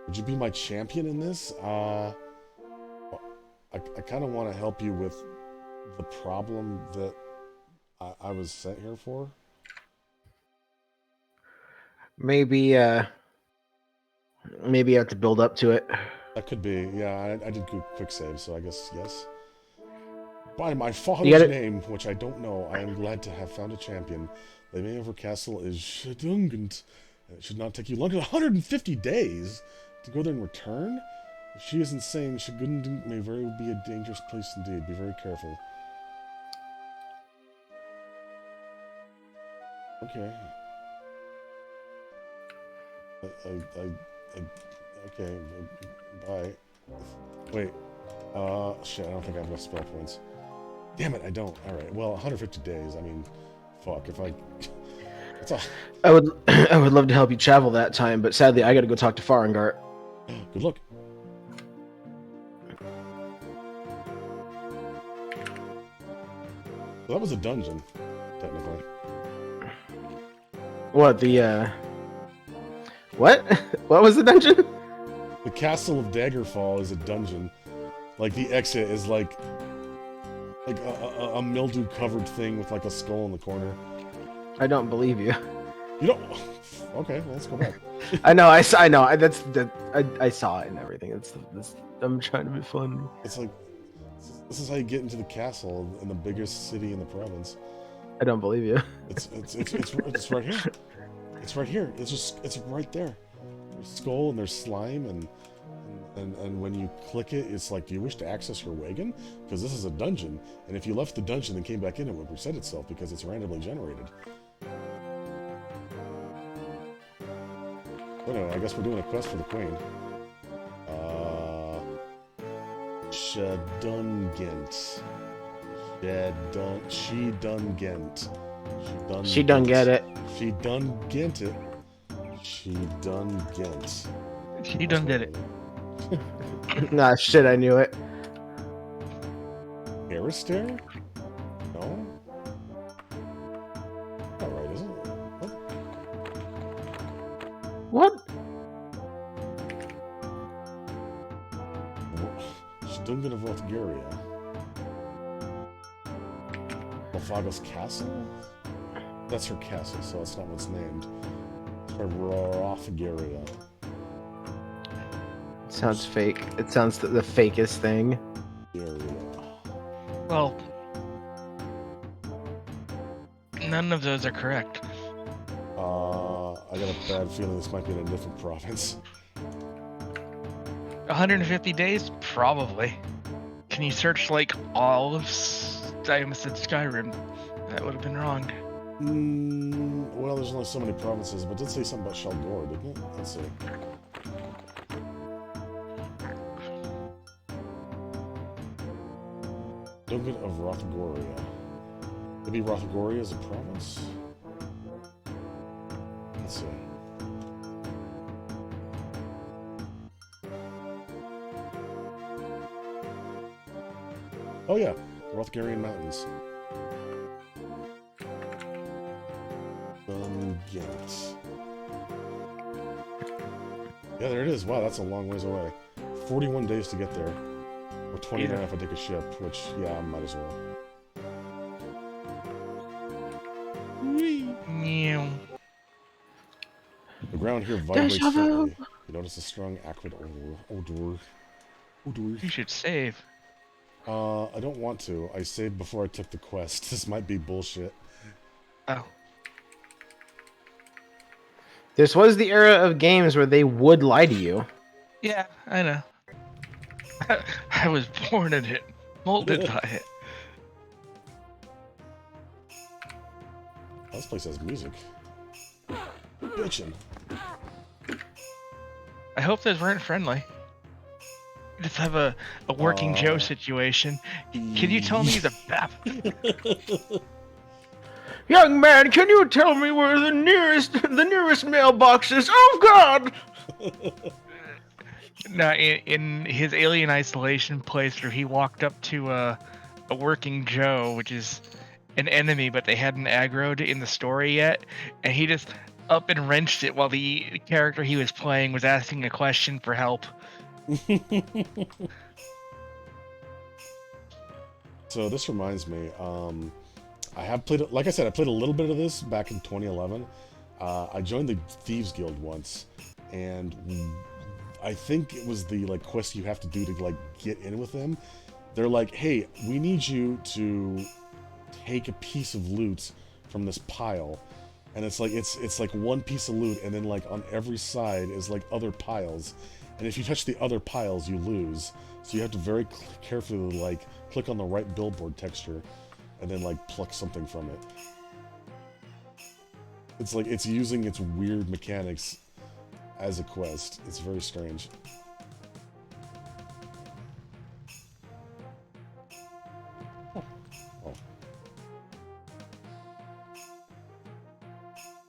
Would you be my champion in this? I kind of want to help you with the problem that I was sent here for. Maybe I have to build up to it. That could be. Yeah, I did quick save, so I guess yes. By my father's name, which I don't know, I am glad to have found a champion. The name of her castle is Shedungant. It should not take you longer than 150 days to go there and return. If she is insane, Shedungant may very well be a dangerous place indeed. Be very careful. Okay. Okay. Bye. Wait. Shit, I don't think I have enough spell points. Damn it, I don't. Alright, well, 150 days. I mean, fuck, if I... That's all. I would love to help you travel that time, but sadly I gotta go talk to Farangart. Good luck. Well, that was a dungeon, technically. What, what? What was the dungeon? The Castle of Daggerfall is a dungeon. Like, the exit is like a mildew-covered thing with, like, a skull in the corner. I don't believe you. You don't... Okay, well, let's go back. I know, I know. I saw it and everything. I'm trying to be funny. It's like... This is how you get into the castle in the biggest city in the province. I don't believe you. It's right here. It's right here. It's right there. There's skull and there's slime and when you click it, it's like, do you wish to access your wagon? Because this is a dungeon, and if you left the dungeon and came back in, it would reset itself because it's randomly generated. But anyway, I guess we're doing a quest for the queen. Shedungent. She done gent. She done get it. She done gent it. She done gent. She done did it. Nah, shit, I knew it. Aristair? No? Not right, is it? What? Shedungent of Rothgaria. Malfaga's castle? That's her castle, so that's not what's named. It's her Rothgaria. Sounds fake. It sounds the fakest thing. Well, none of those are correct. I got a bad feeling this might be in a different province. 150 days? Probably. Can you search, like, all of... I almost said Skyrim. That would have been wrong. Well, there's only so many provinces, but it did say something about Sheldor, didn't it? Let's see. Dungeon of Rothgoria. Maybe Rothgoria is a province? Let's see. Oh yeah, Rothgarian Mountains. Dungeons. Yeah, there it is. Wow, that's a long ways away. 41 days to get there. Or 29 if I take a ship, which, yeah, I might as well. Meow. The ground here vibrates faintly. You notice a strong acrid odor. You should save. I don't want to. I saved before I took the quest. This might be bullshit. Oh. This was the era of games where they would lie to you. Yeah, I know. I was born in it, molded by it. This place has music. Bitchin'. I hope those weren't friendly. Just have a working Joe situation. Can you tell me he's a bastard? Young man, can you tell me where the nearest mailbox is? Oh God! No, in his alien isolation playthrough, he walked up to a working Joe, which is an enemy, but they hadn't aggroed in the story yet, and he just up and wrenched it while the character he was playing was asking a question for help. So this reminds me, I have played, like I said, I played a little bit of this back in 2011. I joined the Thieves Guild once, and I think it was the like quest you have to do to like get in with them. They're like, hey, we need you to take a piece of loot from this pile, and it's like one piece of loot, and then like on every side is like other piles, and if you touch the other piles, you lose. So you have to very carefully like click on the right billboard texture, and then like pluck something from it. It's like it's using its weird mechanics as a quest. It's very strange. Oh.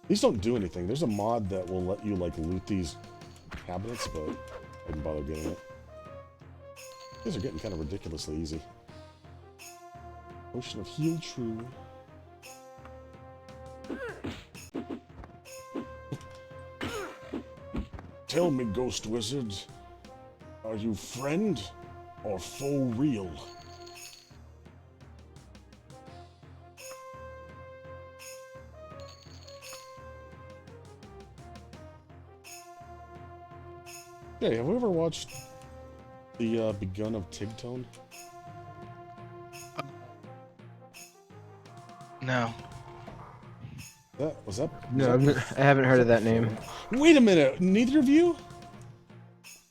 These don't do anything. There's a mod that will let you like loot these cabinets, but I didn't bother getting it. These are getting kind of ridiculously easy. Ocean of Heal True. Tell me, Ghost Wizard, are you friend or foe real? Hey, have we ever watched the Begun of Tigtone? No. Was that? No, I haven't heard of that name. Wait a minute, neither of you?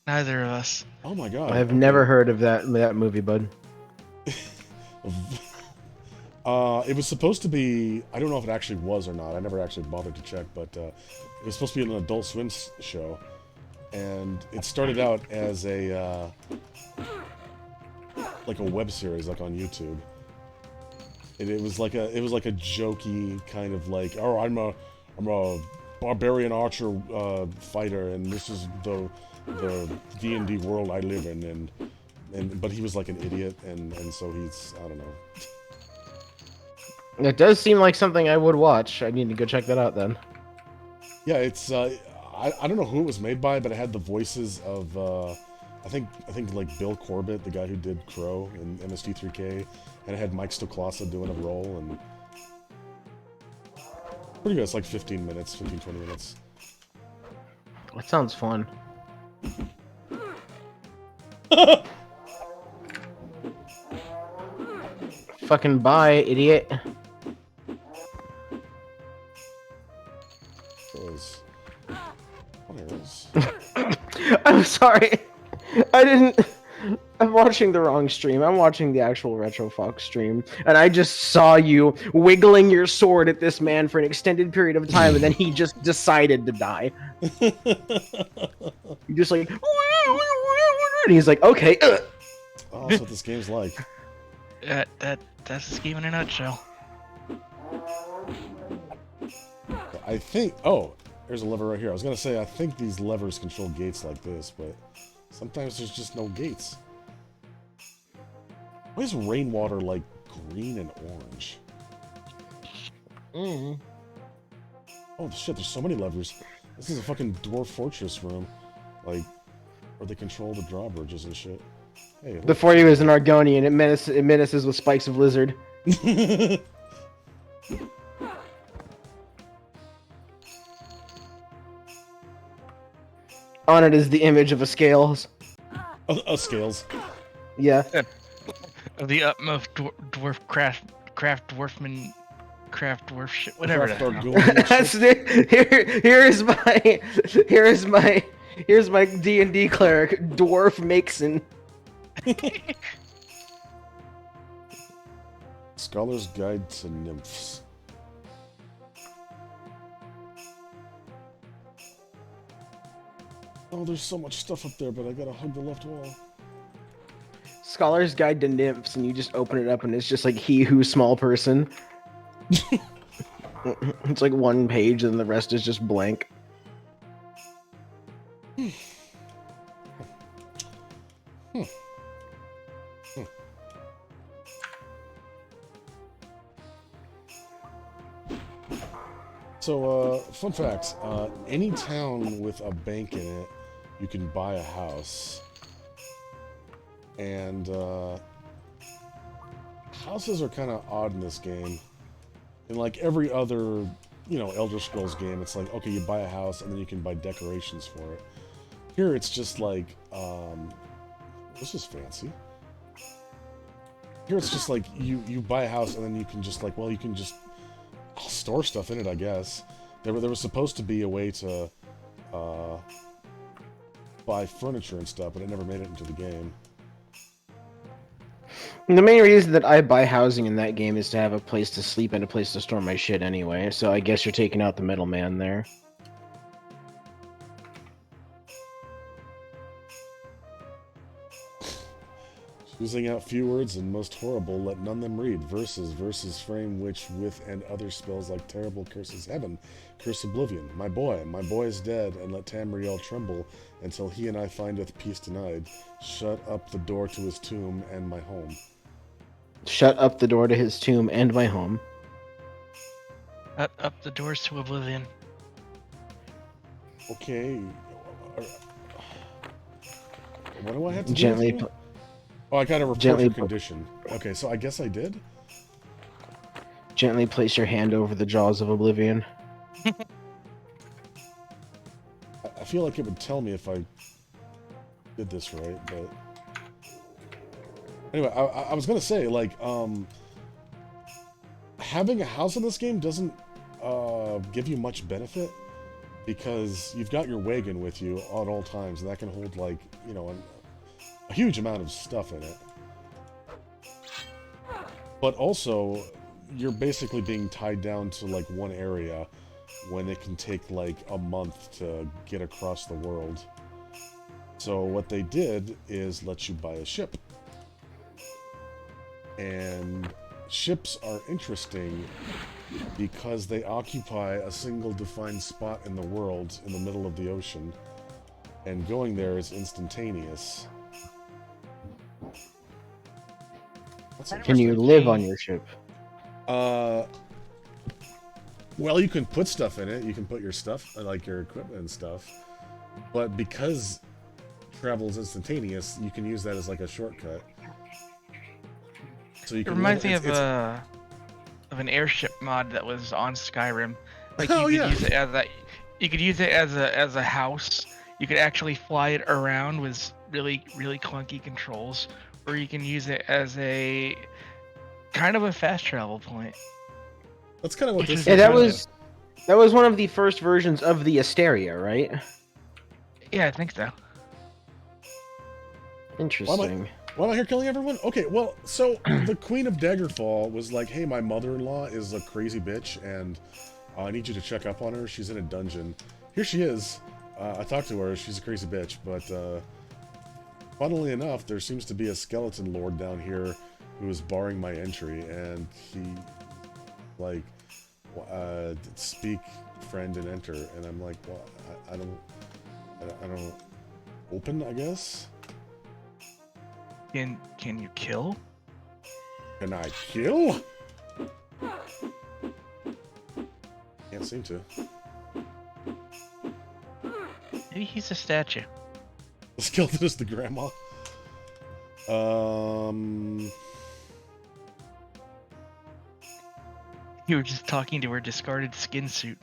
Neither of us. Oh my god. I have never heard of that movie, bud. It was supposed to be, I don't know if it actually was or not, I never actually bothered to check, but it was supposed to be an Adult Swim show, and it started out as a, like a web series, like on YouTube. It was like a jokey kind of like, oh, I'm a barbarian archer fighter, and this is the D&D world I live in, and but he was like an idiot, and so he's, I don't know. It does seem like something I would watch. I need to go check that out then. Yeah, it's I don't know who it was made by, but it had the voices of I think like Bill Corbett, the guy who did Crow in MST3K, and it had Mike Stoklasa doing a role, and pretty good. It's like 15 minutes, 15-20 minutes. That sounds fun. Fucking bye, idiot. I'm sorry. I'm watching the wrong stream. I'm watching the actual Retro Fox stream, and I just saw you wiggling your sword at this man for an extended period of time, and then he just decided to die. You're just like, and he's like, okay. Oh, that's what this game's like. That's the game in a nutshell. I think. Oh, there's a lever right here. I was gonna say I think these levers control gates like this, but sometimes there's just no gates. Why is rainwater like green and orange? Oh shit! There's so many levers. This is a fucking dwarf fortress room, like where they control the drawbridges and shit. Hey, look. Before he was an Argonian, it menaces with spikes of lizard. On it is the image of a scales. A scales. Yeah. The utmost dwarf craft dwarfman craft dwarf shit, whatever. That's it. Here's my D&D cleric, Dwarf Mason. Scholar's Guide to Nymphs. Oh, there's so much stuff up there, but I gotta hug the left wall. Scholar's Guide to Nymphs, and you just open it up, and it's just like he who small person. It's like one page, and the rest is just blank. So, fun fact, any town with a bank in it, you can buy a house. And, houses are kind of odd in this game. In like every other, Elder Scrolls game, it's like, okay, you buy a house and then you can buy decorations for it. Here it's just like, this is fancy. Here it's just like, you buy a house and then you can just like, well, you can just store stuff in it, I guess. There was supposed to be a way to, buy furniture and stuff, but it never made it into the game. The main reason that I buy housing in that game is to have a place to sleep and a place to store my shit anyway, so I guess you're taking out the middleman there. Choosing out few words and most horrible, let none them read. Verses frame which with and other spells like terrible curses heaven, curse oblivion. My boy is dead, and let Tamriel tremble until he and I findeth peace denied. Shut up the door to his tomb and my home. Shut up the door to his tomb and my home. Shut up the doors to oblivion. Okay. What do I have to Gently. do? Oh, I gotta report your condition. Okay, so I guess I did? Gently place your hand over the jaws of oblivion. I feel like it would tell me if I did this right, but... Anyway, I was gonna say, like, having a house in this game doesn't give you much benefit, because you've got your wagon with you at all times, and that can hold, like, a huge amount of stuff in it. But also, you're basically being tied down to, like, one area when it can take, like, a month to get across the world. So what they did is let you buy a ship. And ships are interesting because they occupy a single defined spot in the world in the middle of the ocean. And going there is instantaneous. Can you live on your ship? Well, you can put stuff in it. You can put your stuff, like your equipment and stuff. But because travel is instantaneous, you can use that as like a shortcut. So you can It reminds me of an airship mod that was on Skyrim. Like you could use it as that. You could use it as a house. You could actually fly it around with really clunky controls, or you can use it as a kind of a fast travel point. That's kind of what this is. Yeah, that was one of the first versions of the Asteria, right? Yeah, I think so. Interesting. Why am I here killing everyone? Okay, well, so the Queen of Daggerfall was like, hey, my mother-in-law is a crazy bitch, and I need you to check up on her. She's in a dungeon. Here she is. I talked to her. She's a crazy bitch, but funnily enough, there seems to be a skeleton lord down here who is barring my entry, and he, like, speak, friend, and enter, and I'm like, well, I don't open, I guess? Can you kill? Can I kill? Can't seem to. Maybe he's a statue. The skeleton is the grandma. You were just talking to her discarded skin suit.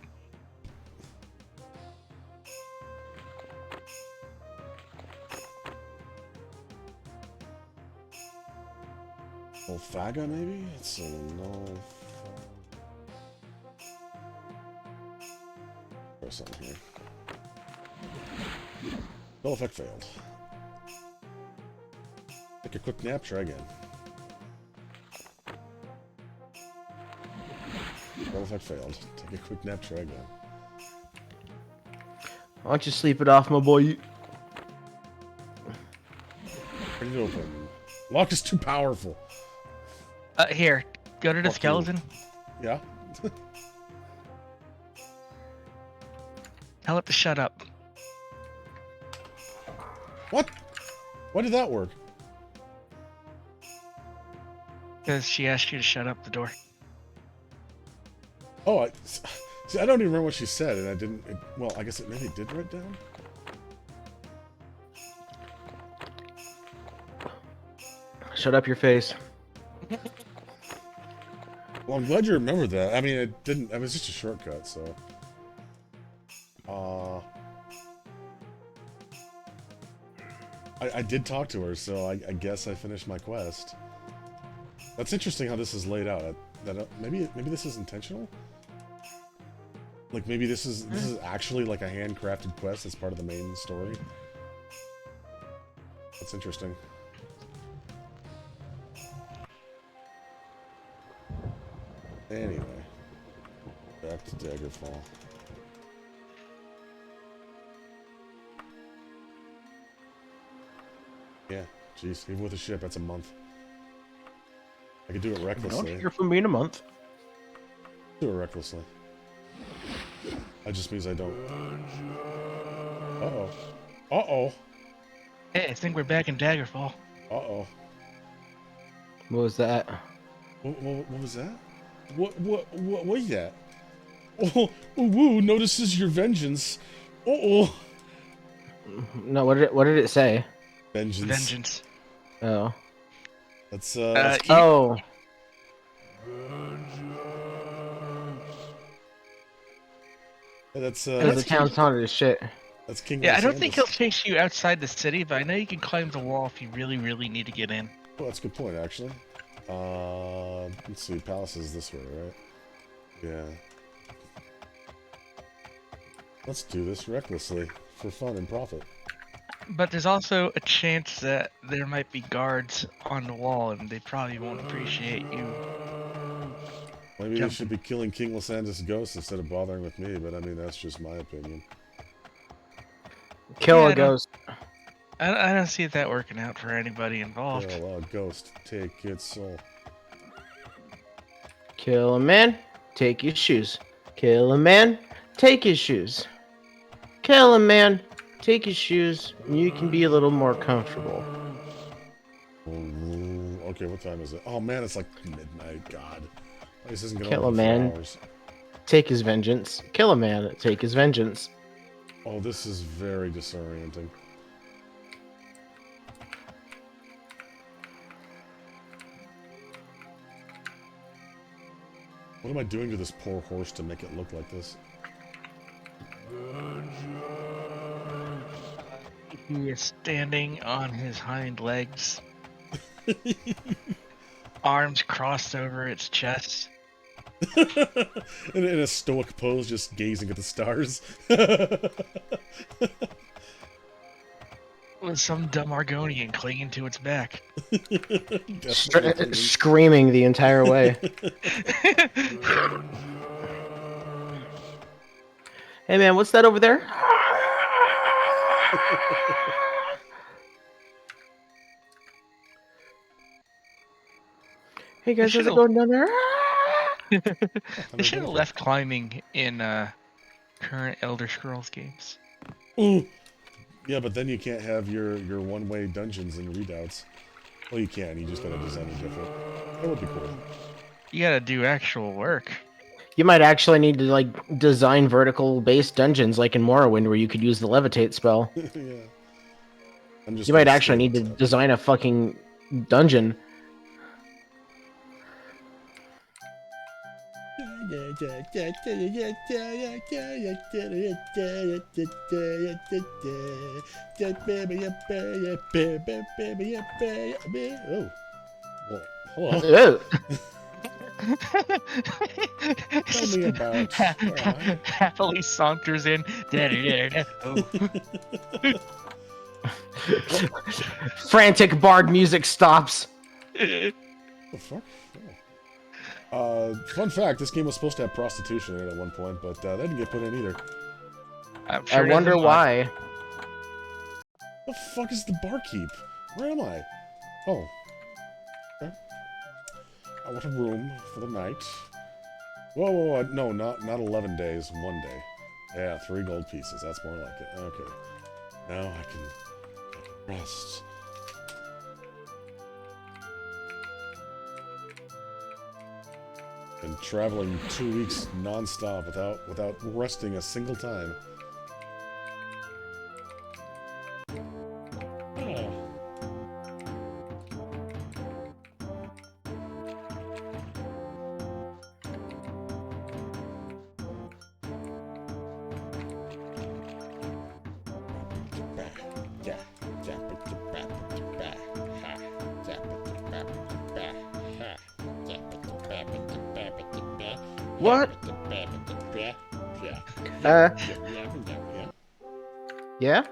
Nolfaga, maybe? It's a Nolfaga. There's something here. Spell effect failed. Take a quick nap, try again. Spell effect failed. Take a quick nap, try again. Why don't you sleep it off, my boy? Ready to open. Lock is too powerful. Here, go to the Fuck you. skeleton. Yeah? Tell it to shut up. What? Why did that work? Because she asked you to shut up the door. Oh, see, I don't even remember what she said, and I didn't... well, I guess maybe it did write down? Shut up your face. Well, I'm glad you remembered that. I mean, it didn't... I mean, it's just a shortcut, so... I did talk to her, so I guess I finished my quest. That's interesting how this is laid out. Maybe this is intentional? Like, maybe this is actually like a handcrafted quest that's part of the main story? That's interesting. Anyway. Back to Daggerfall. Yeah, jeez, even with a ship, that's a month. I could do it recklessly. Don't hear from me in a month. Do it recklessly. That just means I don't. Uh-oh. Uh-oh. Hey, I think we're back in Daggerfall. Uh-oh. What was that? What was that? What was that? Oh, woo, notices your vengeance. Uh-oh. No, what did it say? Vengeance. Vengeance. Oh. That's, Oh. That's, The town's haunted as shit. That's King Yeah, I don't Lysander. think he'll chase you outside the city, but I know you can climb the wall if you really, really need to get in. Oh, that's a good point, actually. Let's see. Palace is this way, right? Yeah. Let's do this recklessly for fun and profit. But there's also a chance that there might be guards on the wall, and they probably won't appreciate you. Maybe they should be killing King Lysander's ghost instead of bothering with me, but I mean, that's just my opinion. Kill Yeah, a ghost. I don't see that working out for anybody involved. Kill a ghost, take its soul. Kill a man, take his shoes. Kill a man, take his shoes. Kill a man, take his shoes, and you can be a little more comfortable. Okay, what time is it? Oh man, it's like midnight. God, this isn't gonna Kill a open man, for hours. take his vengeance. Kill a man, take his vengeance. Oh, this is very disorienting. What am I doing to this poor horse to make it look like this? He is standing on his hind legs, arms crossed over its chest. in a stoic pose, just gazing at the stars. With some dumb Argonian clinging to its back. Screaming the entire way. Hey man, what's that over there? Hey guys, how's it going down there? They should have left climbing in current Elder Scrolls games. Ooh. Yeah, but then you can't have your one-way dungeons and readouts. Well, you can. You just gotta design it different. That would be cool. You gotta do actual work. You might actually need to like design vertical-based dungeons, like in Morrowind, where you could use the levitate spell. Yeah. You might actually need to design a fucking dungeon. Oh. Well, hold on. Oh. Tell me about... Happily saunters in. Oh. Frantic bard music stops. The fuck? Fun fact, this game was supposed to have prostitution in it at one point, but that didn't get put in either. I'm sure I wonder why. The fuck is the barkeep? Where am I? Oh. Okay. I want a room for the night. Whoa, whoa, whoa. No, not 11 days, 1 day. Yeah, 3 gold pieces. That's more like it. Okay. Now I can rest. Been traveling 2 weeks non-stop without resting a single time. Oh. What? Yeah?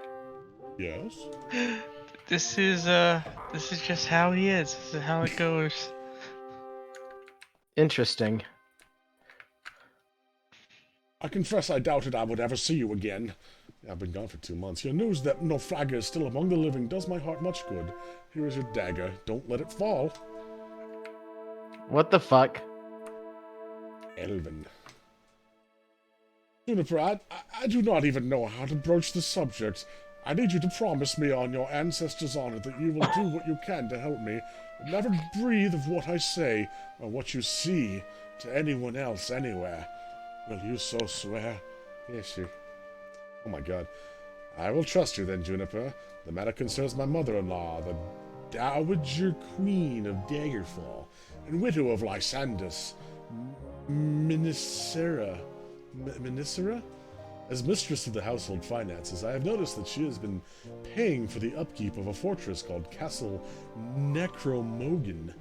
Yes? This is just how he is. This is how it goes. Interesting. I confess I doubted I would ever see you again. I've been gone for 2 months. Your news that Nofraga is still among the living does my heart much good. Here is your dagger. Don't let it fall. What the fuck? Elven. Juniper, I do not even know how to broach the subject. I need you to promise me on your ancestors' honor that you will do what you can to help me, but never breathe of what I say or what you see to anyone else anywhere. Will you so swear? Yes, sir. Oh my god. I will trust you then, Juniper. The matter concerns my mother-in-law, the Dowager Queen of Daggerfall, and widow of Lysandus, Minisera? As mistress of the household finances, I have noticed that she has been paying for the upkeep of a fortress called Castle Necromogan,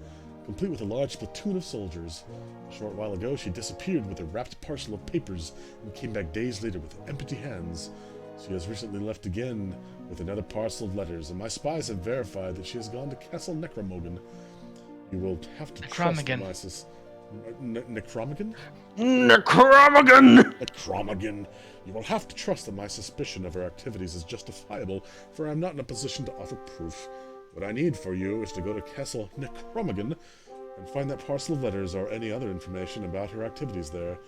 complete with a large platoon of soldiers. A short while ago, she disappeared with a wrapped parcel of papers and came back days later with empty hands. She has recently left again with another parcel of letters, and my spies have verified that she has gone to Castle Necromogan. You will have to trust my Necromogan? Necromogan! Necromogan. You will have to trust that my suspicion of her activities is justifiable, for I am not in a position to offer proof. What I need for you is to go to Castle Necromogan and find that parcel of letters or any other information about her activities there.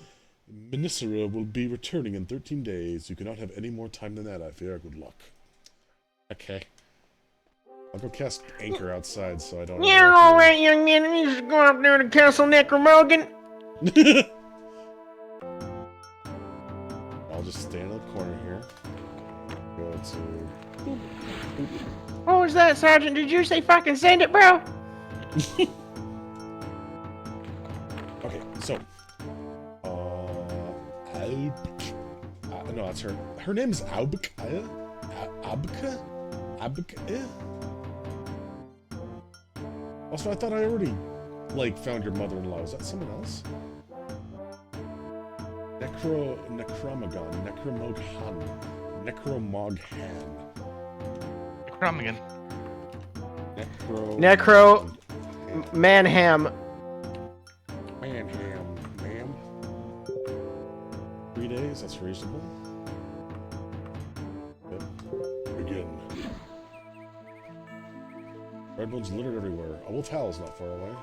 Minisera will be returning in 13 days. You cannot have any more time than that, I fear. Good luck. Okay. I'll go cast Anchor outside so I don't... You're alright, young man. You just go up there to Castle Necromogan. I'll just stand in the corner here. Go to... What was that, Sergeant? Did you say fucking send it, bro? Okay, so... no, that's her. Her name is Abka. Abka? Also, I thought I already, found your mother-in-law. Is that someone else? Necromogan. Necromogan. Necro... Manham. Manham, ma'am. 3 days, that's reasonable. Yep. Begin. Redwoods littered everywhere. A wolf howl's not far away.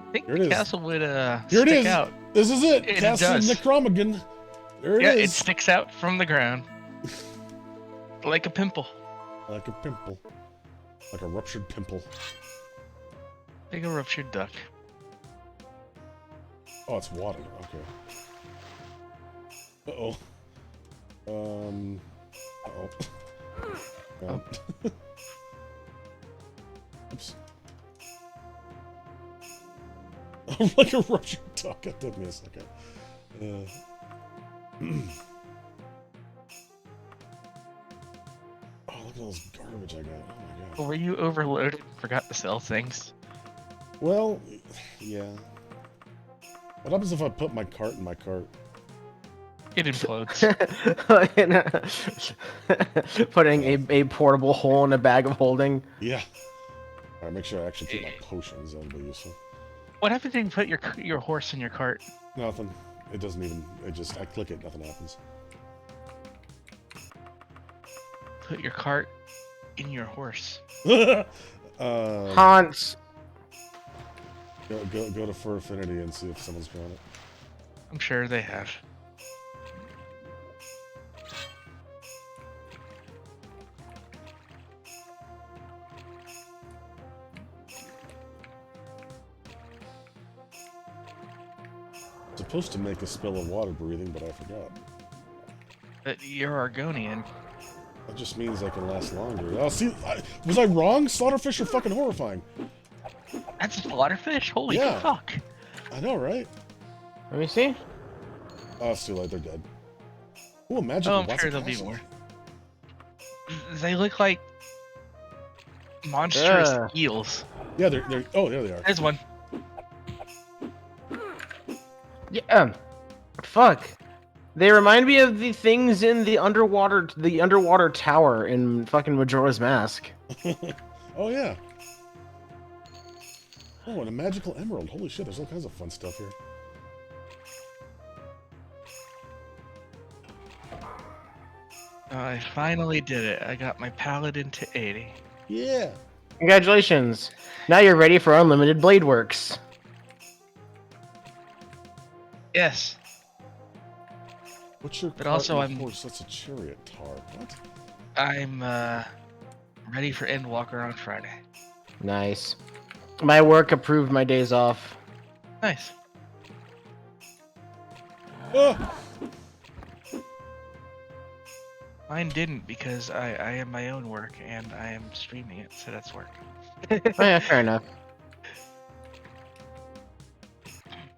I think Here the it is. castle would Here stick it is. out. This is it. It Castle does. Necromogan. There it Yeah, is. it sticks out from the ground. Like a pimple. Like a pimple. Like a ruptured pimple. Like a ruptured duck. Oh, it's water. Okay. Uh-oh. Uh-oh. Oh. Oops. I'm like a ruptured duck. That took me a second. Oh, look at all this garbage I got. Oh my god. Were you overloaded and forgot to sell things? Well, yeah. What happens if I put my cart in my cart? It implodes. Putting a portable hole in a bag of holding. Yeah. Alright, make sure I actually keep my potions. That'll be useful. What happens if you put your horse in your cart? Nothing. It doesn't even... I click it, nothing happens. Put your cart in your horse. Hans. Go to Fur Affinity and see if someone's drawn it. I'm sure they have. Supposed to make a spell of water breathing, but I forgot. But you're Argonian. That just means I can last longer. Oh, see, was I wrong? Slaughterfish are fucking horrifying. That's a slaughterfish? Holy Yeah. fuck. I know, right? Let me see. Oh, it's too late. They're dead. Ooh, magical. Oh, I'm sure there'll be more. They look like monstrous eels. Yeah, they're. Oh, there they are. There's one. Yeah. Fuck. They remind me of the things in the underwater tower in fucking Majora's Mask. Oh yeah. Oh, and a magical emerald. Holy shit! There's all kinds of fun stuff here. I finally did it. I got my paladin to 80. Yeah. Congratulations. Now you're ready for unlimited blade works. Yes. What's your But also cart and I'm- horse? That's a chariot tar. What? I'm ready for Endwalker on Friday. Nice. My work approved my days off. Nice. Ah! Mine didn't because I am my own work and I am streaming it, so that's work. Oh, yeah, fair enough.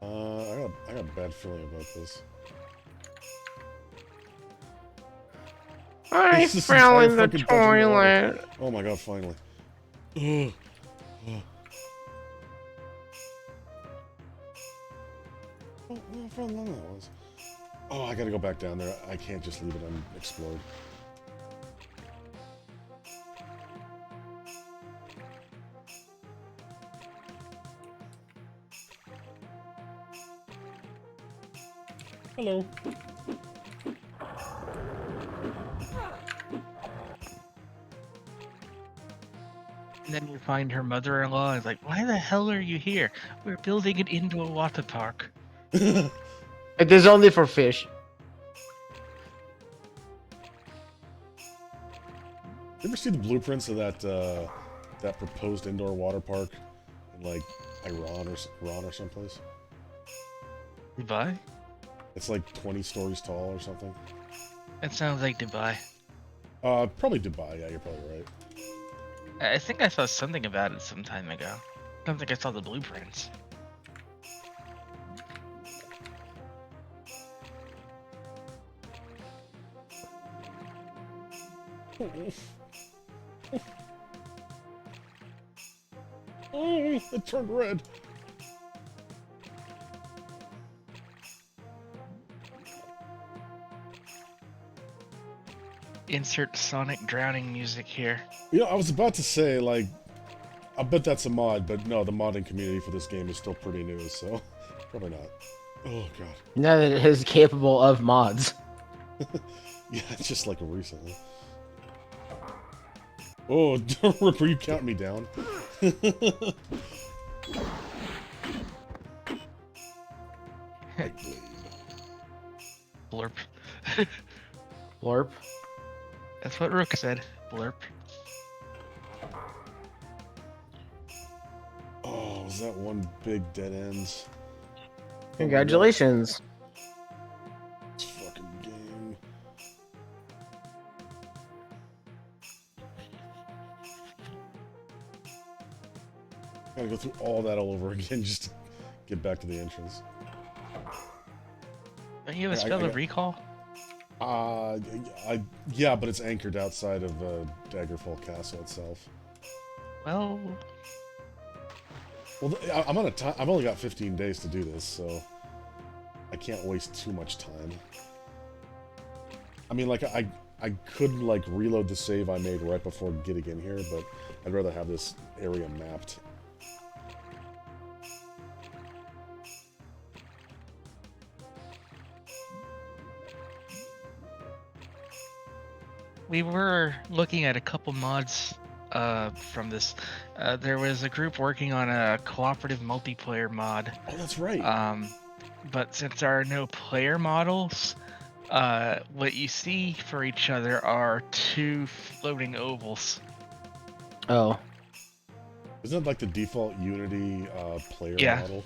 I got a bad feeling about this. I This is fell in entire the fucking dungeon of water. toilet. Oh my god! Finally. Ugh. Ugh. Oh, how long that was. Oh, I gotta go back down there. I can't just leave it unexplored. Hello. And then you find her mother-in-law and is like, why the hell are you here? We're building an indoor water park. It is only for fish. You ever see the blueprints of that that proposed indoor water park in like Iran or someplace? Dubai? It's like 20 stories tall or something. That sounds like Dubai. Probably Dubai. Yeah, you're probably right. I think I saw something about it some time ago. I don't think I saw the blueprints. Oh, it turned red. Insert Sonic drowning music here. You know, I was about to say, like, I bet that's a mod, but no, the modding community for this game is still pretty new, so probably not. Oh, God. Now that it is capable of mods. Yeah, it's just like recently. Oh, Ripper, you count me down. Blurp. Blorp. That's what Rook said. Blurp. Oh, was that one big dead end? Congratulations. This fucking game. Gotta go through all that all over again just to get back to the entrance. Don't you have a I spell got- of recall? Yeah, but it's anchored outside of Daggerfall Castle itself. Well, Well, I'm on a time. I've only got 15 days to do this, so I can't waste too much time. I mean, like I could like reload the save I made right before getting in here, but I'd rather have this area mapped. we were looking at a couple mods from this. There was a group working on a cooperative multiplayer mod. Oh, that's right. But since there are no player models, what you see for each other are two floating ovals. Oh, Isn't that like the default Unity player Yeah. model?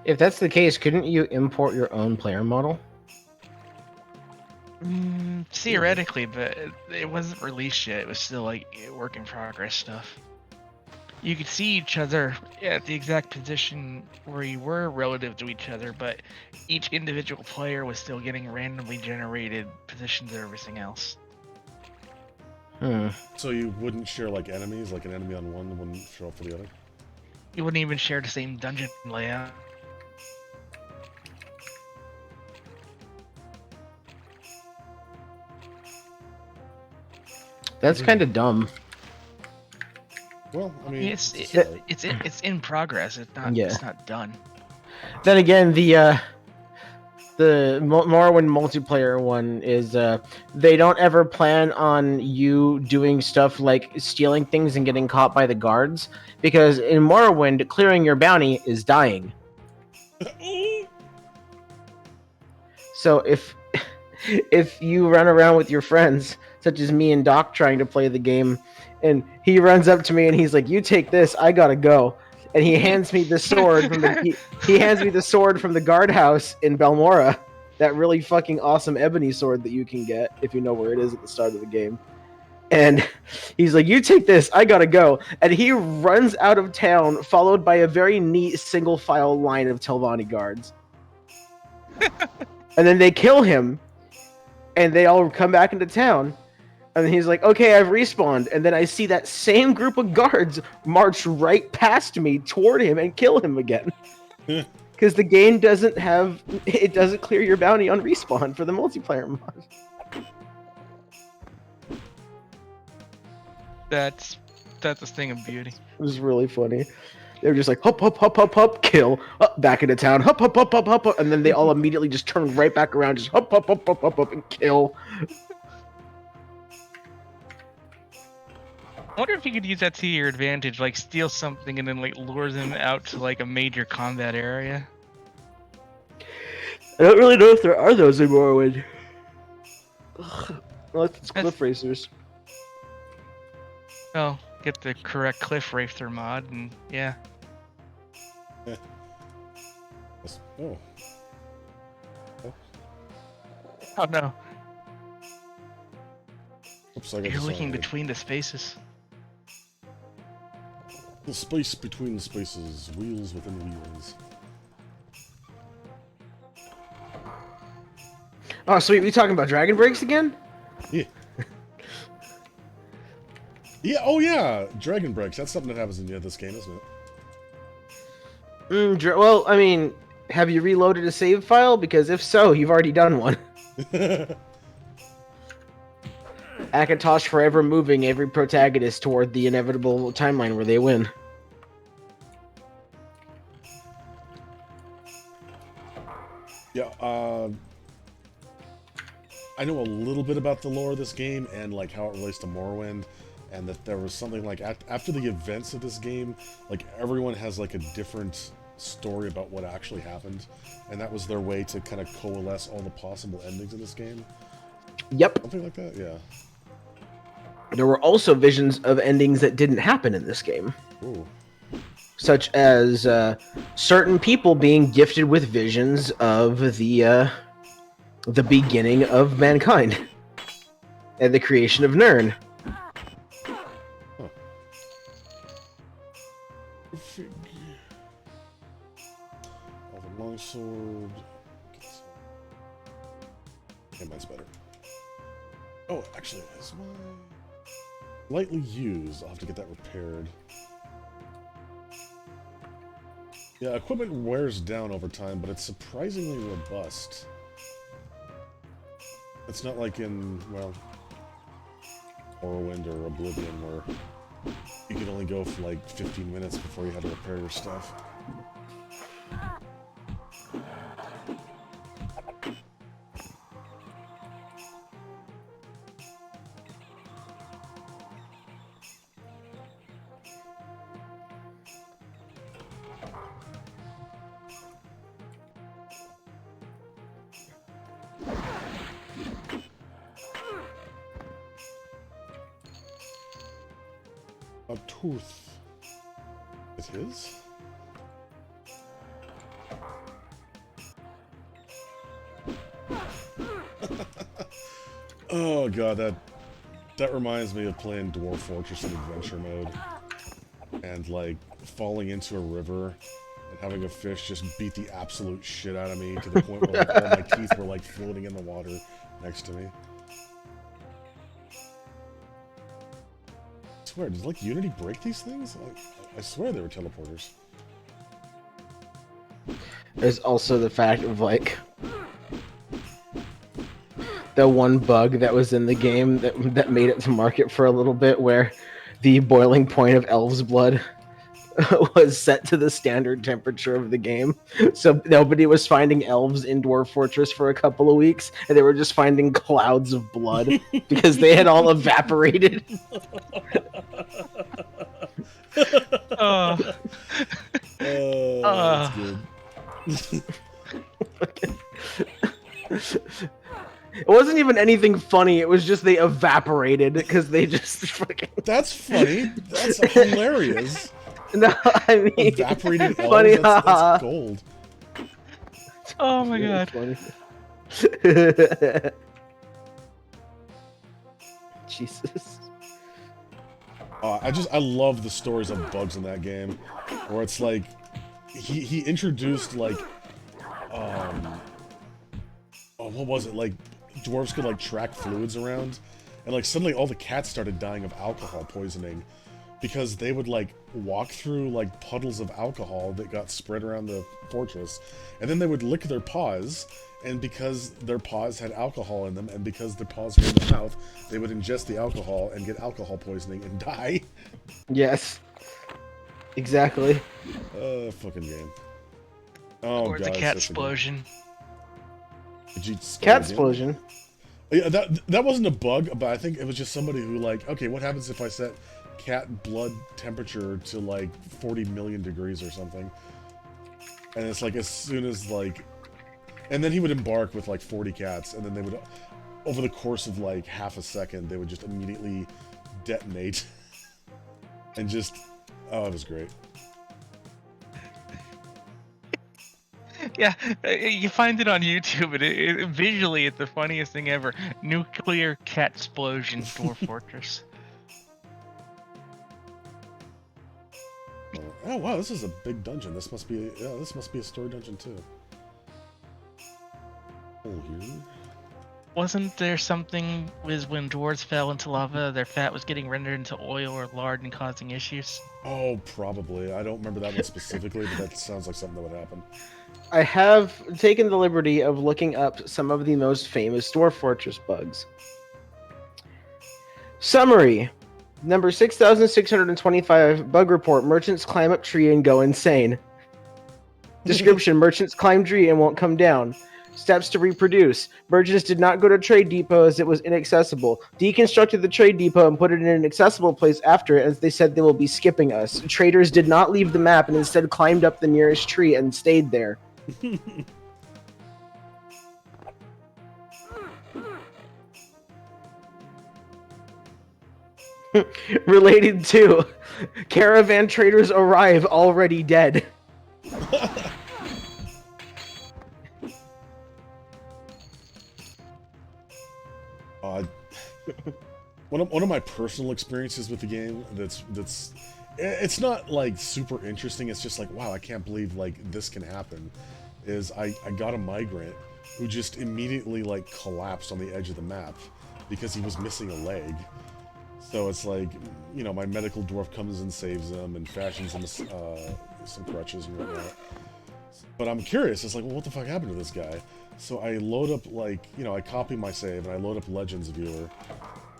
if that's the case, couldn't you import your own player model? Theoretically, but it wasn't released yet. It was still like work in progress stuff. You could see each other at the exact position where you were relative to each other, but each individual player was still getting randomly generated positions and everything else. So you wouldn't share like enemies, like an enemy on one wouldn't show up for the other? You wouldn't even share the same dungeon layout. That's kind of dumb. Well, I mean, It's in progress. It's not. Yeah. It's not done. Then again, the Morrowind multiplayer one is they don't ever plan on you doing stuff like stealing things and getting caught by the guards, because in Morrowind, clearing your bounty is dying. So if you run around with your friends, such as me and Doc trying to play the game, and he runs up to me and he's like, "You take this, I gotta go," and he hands me the sword from the he hands me the sword from the guardhouse in Balmora, that really fucking awesome ebony sword that you can get if you know where it is at the start of the game. And he's like, "You take this, I gotta go," and he runs out of town, followed by a very neat single file line of Telvanni guards. And then they kill him, and they all come back into town. And he's like, "Okay, I've respawned." And then I see that same group of guards march right past me toward him and kill him again. Because the game doesn't clear your bounty on respawn for the multiplayer mod. That's a thing of beauty. It was really funny. They were just like, "Hup, hup, hup, hup, hup, kill, up, back into town, hup, hup, hup, hup, hup, hup," and then they all immediately just turn right back around, just hup, hup, hup, hup, hup, hup, and kill. I wonder if you could use that to your advantage, like steal something and then like lure them out to like a major combat area. I don't really know if there are those in Morrowind. Well, it's cliff racers. Oh, get the correct cliff racer mod, and yeah. Oh. Oh no. Oops, I got You're the looking song. between the spaces. The space between the spaces, wheels within wheels. Oh, sweet. We talking about Dragon Breaks again? Yeah. Yeah, oh yeah, Dragon Breaks. That's something that happens in this game, isn't it? Well, I mean, have you reloaded a save file? Because if so, you've already done one. Akatosh forever moving every protagonist toward the inevitable timeline where they win. Yeah, I know a little bit about the lore of this game and like how it relates to Morrowind, and that there was something like after the events of this game, like everyone has like a different story about what actually happened, and that was their way to kind of coalesce all the possible endings in this game. Yep. Something like that, yeah. There were also visions of endings that didn't happen in this game. Ooh. Such as certain people being gifted with visions of the beginning of mankind and the creation of Nirn. Huh. Oh, the longsword. Okay, mine's better. Oh, actually, is mine lightly used? I'll have to get that repaired. Yeah, equipment wears down over time, but it's surprisingly robust. It's not like in, well, Morrowind or Oblivion, where you can only go for like 15 minutes before you have to repair your stuff. A tooth. Is his? Oh god, that reminds me of playing Dwarf Fortress in adventure mode. And like falling into a river and having a fish just beat the absolute shit out of me to the point where like, all my teeth were like floating in the water next to me. I swear, does like Unity break these things? I swear they were teleporters. There's also the fact of like the one bug that was in the game that made it to market for a little bit, where the boiling point of elves' blood was set to the standard temperature of the game. So nobody was finding elves in Dwarf Fortress for a couple of weeks, and they were just finding clouds of blood because they had all evaporated. That's good. It wasn't even anything funny. It was just they evaporated because they just fucking... That's funny. That's hilarious. No, I mean... Evaporated elves? Funny, that's gold. Oh my god. Funny. Jesus. I love the stories of bugs in that game, where it's like he introduced like what was it, like dwarves could like track fluids around, and like suddenly all the cats started dying of alcohol poisoning because they would like walk through like puddles of alcohol that got spread around the fortress, and then they would lick their paws, and because their paws had alcohol in them, and because their paws were in their mouth, they would ingest the alcohol and get alcohol poisoning and die. Yes. Exactly. Fucking game. Oh Or god. the cat explosion. Cat explosion. Yeah, that wasn't a bug, but I think it was just somebody who like, okay, what happens if I set cat blood temperature to like 40 million degrees or something? And it's like as soon as like, and then he would embark with like 40 cats, and then they would, over the course of like half a second, they would just immediately detonate. And just, oh, it was great. Yeah, you find it on YouTube, and visually it's the funniest thing ever. Nuclear cat explosion, Dwarf Fortress. Oh wow, this is a big dungeon. This must be, yeah, this must be a story dungeon too. Oh, here. Wasn't there something with when dwarves fell into lava, their fat was getting rendered into oil or lard and causing issues? Oh, probably. I don't remember that one specifically, but that sounds like something that would happen. I have taken the liberty of looking up some of the most famous Dwarf Fortress bugs. Summary. Number 6625 bug report. Merchants climb up tree and go insane. Description. Merchants climb tree and won't come down. Steps to reproduce. Merchants did not go to trade depot as it was inaccessible. Deconstructed the trade depot and put it in an accessible place after it, as they said they will be skipping us. Traders did not leave the map and instead climbed up the nearest tree and stayed there. Related to caravan traders arrive already dead. One of my personal experiences with the game that's it's not like super interesting, it's just like, wow, I can't believe like this can happen, is I got a migrant who just immediately like collapsed on the edge of the map because he was missing a leg. So it's like, you know, my medical dwarf comes and saves him and fashions him some crutches and whatnot. But I'm curious, it's like, well, what the fuck happened to this guy? So I load up, like, you know, I copy my save and I load up Legends Viewer,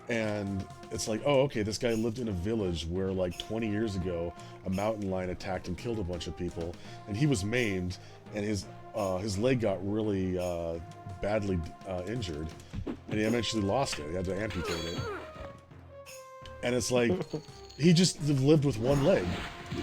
and it's like, oh, okay, this guy lived in a village where, like, 20 years ago, a mountain lion attacked and killed a bunch of people, and he was maimed, and his leg got really badly injured, and he eventually lost it. He had to amputate it. And it's like, he just lived with one leg,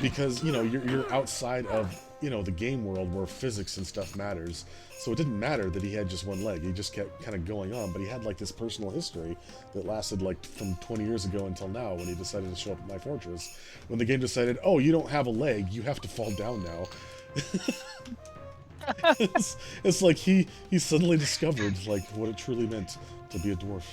because, you know, you're outside of the game world where physics and stuff matters. So it didn't matter that he had just one leg. He just kept kind of going on, but he had like this personal history that lasted like from 20 years ago until now when he decided to show up at my fortress. When the game decided, oh, you don't have a leg, you have to fall down now. It's like he suddenly discovered like what it truly meant to be a dwarf.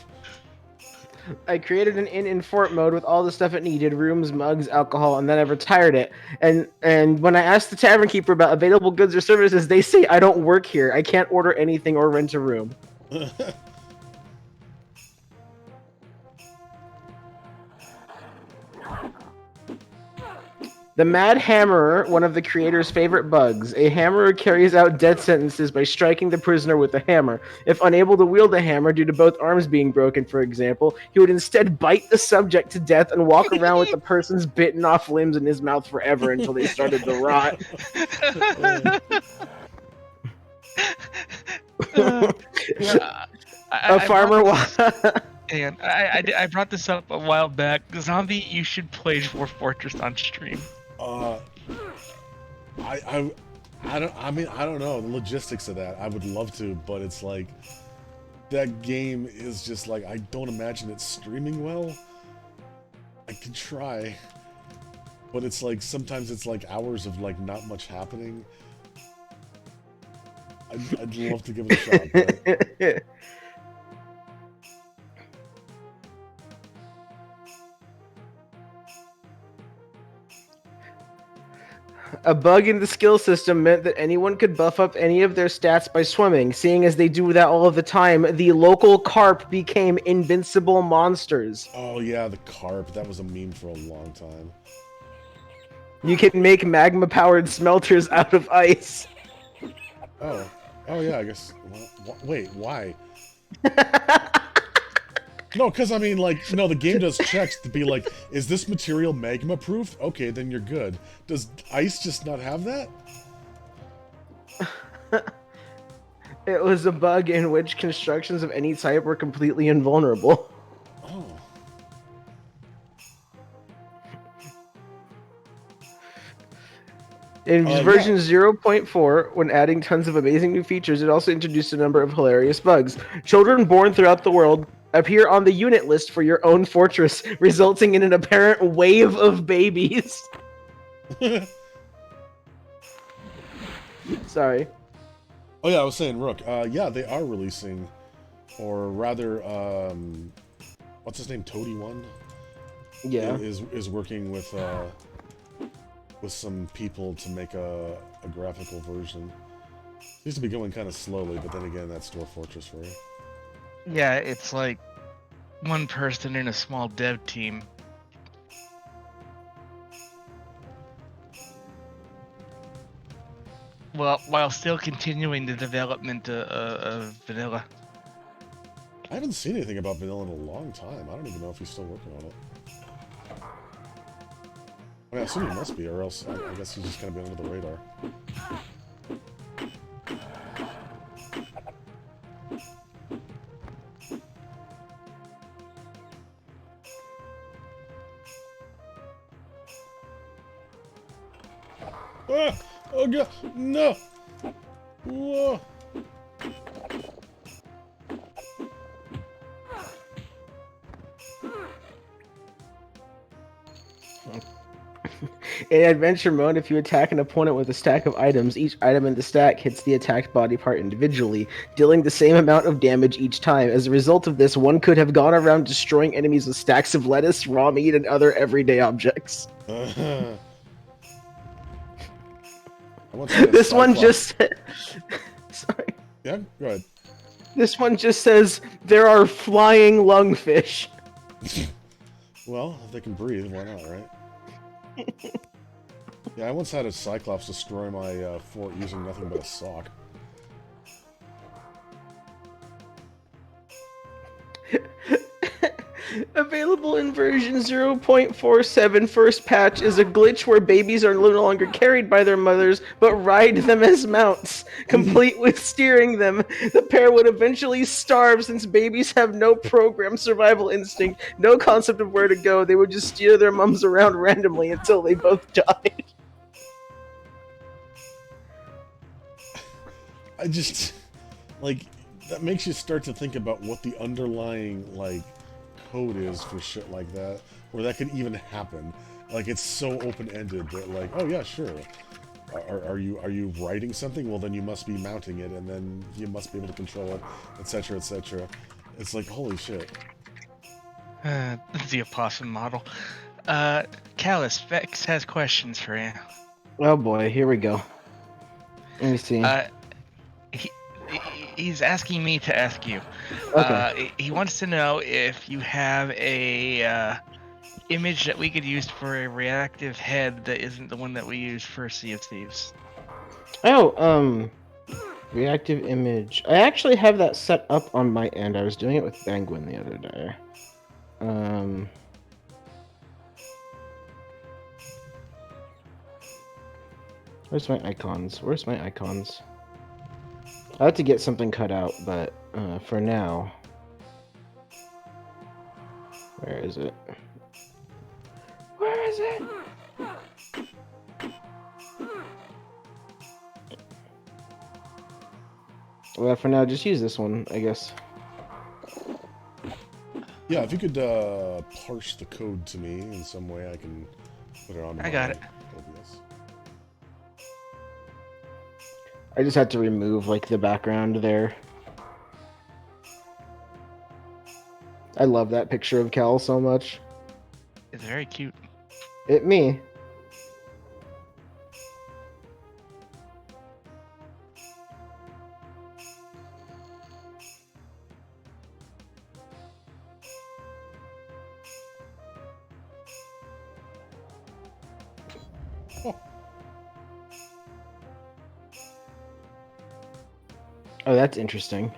I created an inn in fort mode with all the stuff it needed, rooms, mugs, alcohol, and then I retired it. And when I asked the tavern keeper about available goods or services, they say I don't work here. I can't order anything or rent a room. The Mad Hammerer, one of the creator's favorite bugs. A hammerer carries out death sentences by striking the prisoner with a hammer. If unable to wield a hammer due to both arms being broken, for example, he would instead bite the subject to death and walk around with the person's bitten off limbs in his mouth forever until they started to rot. A farmer... And I brought this up a while back. Zombie, you should play Dwarf Fortress on stream. I don't know the logistics of that. I would love to, but it's like that game is just like I don't imagine it streaming well. I could try, but it's like sometimes it's like hours of like not much happening. I'd love to give it a shot. But... A bug in the skill system meant that anyone could buff up any of their stats by swimming. Seeing as they do that all of the time, the local carp became invincible monsters. Oh yeah, the carp. That was a meme for a long time. You can make magma-powered smelters out of ice. Oh yeah, I guess. Well, wait, why? No, because I mean, like, the game does checks to be like, is this material magma proof? Okay, then you're good. Does ice just not have that? It was a bug in which constructions of any type were completely invulnerable. Oh. In version 0.4, when adding tons of amazing new features, it also introduced a number of hilarious bugs. Children born throughout the world appear on the unit list for your own fortress, resulting in an apparent wave of babies. Sorry. Oh yeah, I was saying, Rook. Yeah, they are releasing, or rather, what's his name? Toady One. Yeah. Is working with some people to make a graphical version. Seems to be going kind of slowly, but then again, that's Dwarf Fortress for you. Yeah, it's like one person in a small dev team. Well, while still continuing the development of vanilla. I haven't seen anything about vanilla in a long time. I don't even know if he's still working on it. I mean, I assume he must be, or else I guess he's just kind of been under the radar. Ah! Oh god! No! Whoa! In adventure mode, if you attack an opponent with a stack of items, each item in the stack hits the attacked body part individually, dealing the same amount of damage each time. As a result of this, one could have gone around destroying enemies with stacks of lettuce, raw meat, and other everyday objects. This one just... Sorry. Yeah, go ahead. This one just says, there are flying lungfish. Well, if they can breathe, why not, right? Yeah, I once had a Cyclops destroy my fort using nothing but a sock. Available in version 0.47 first patch is a glitch where babies are no longer carried by their mothers, but ride them as mounts. Complete with steering them, the pair would eventually starve since babies have no programmed survival instinct, no concept of where to go. They would just steer their mums around randomly until they both died. I just like that makes you start to think about what the underlying like code is for shit like that, where that could even happen. Like it's so open-ended that like, oh yeah, sure. Are you writing something? Well, then you must be mounting it, and then you must be able to control it, etc., etc. It's like holy shit. The opossum model. Callus, Vex has questions for you. Oh boy, here we go. Let me see. He, he's asking me to ask you. Okay. He wants to know if you have a image that we could use for a reactive head that isn't the one that we use for Sea of Thieves. Oh, reactive image. I actually have that set up on my end. I was doing it with Penguin the other day. Where's my icons? Where's my icons? I have to get something cut out, but for now, where is it? Where is it? Well, for now, just use this one, I guess. Yeah, if you could parse the code to me in some way, I can put it on. I got it. OBS. I just had to remove like the background there. I love that picture of Cal so much. It's very cute. Me. Oh, that's interesting.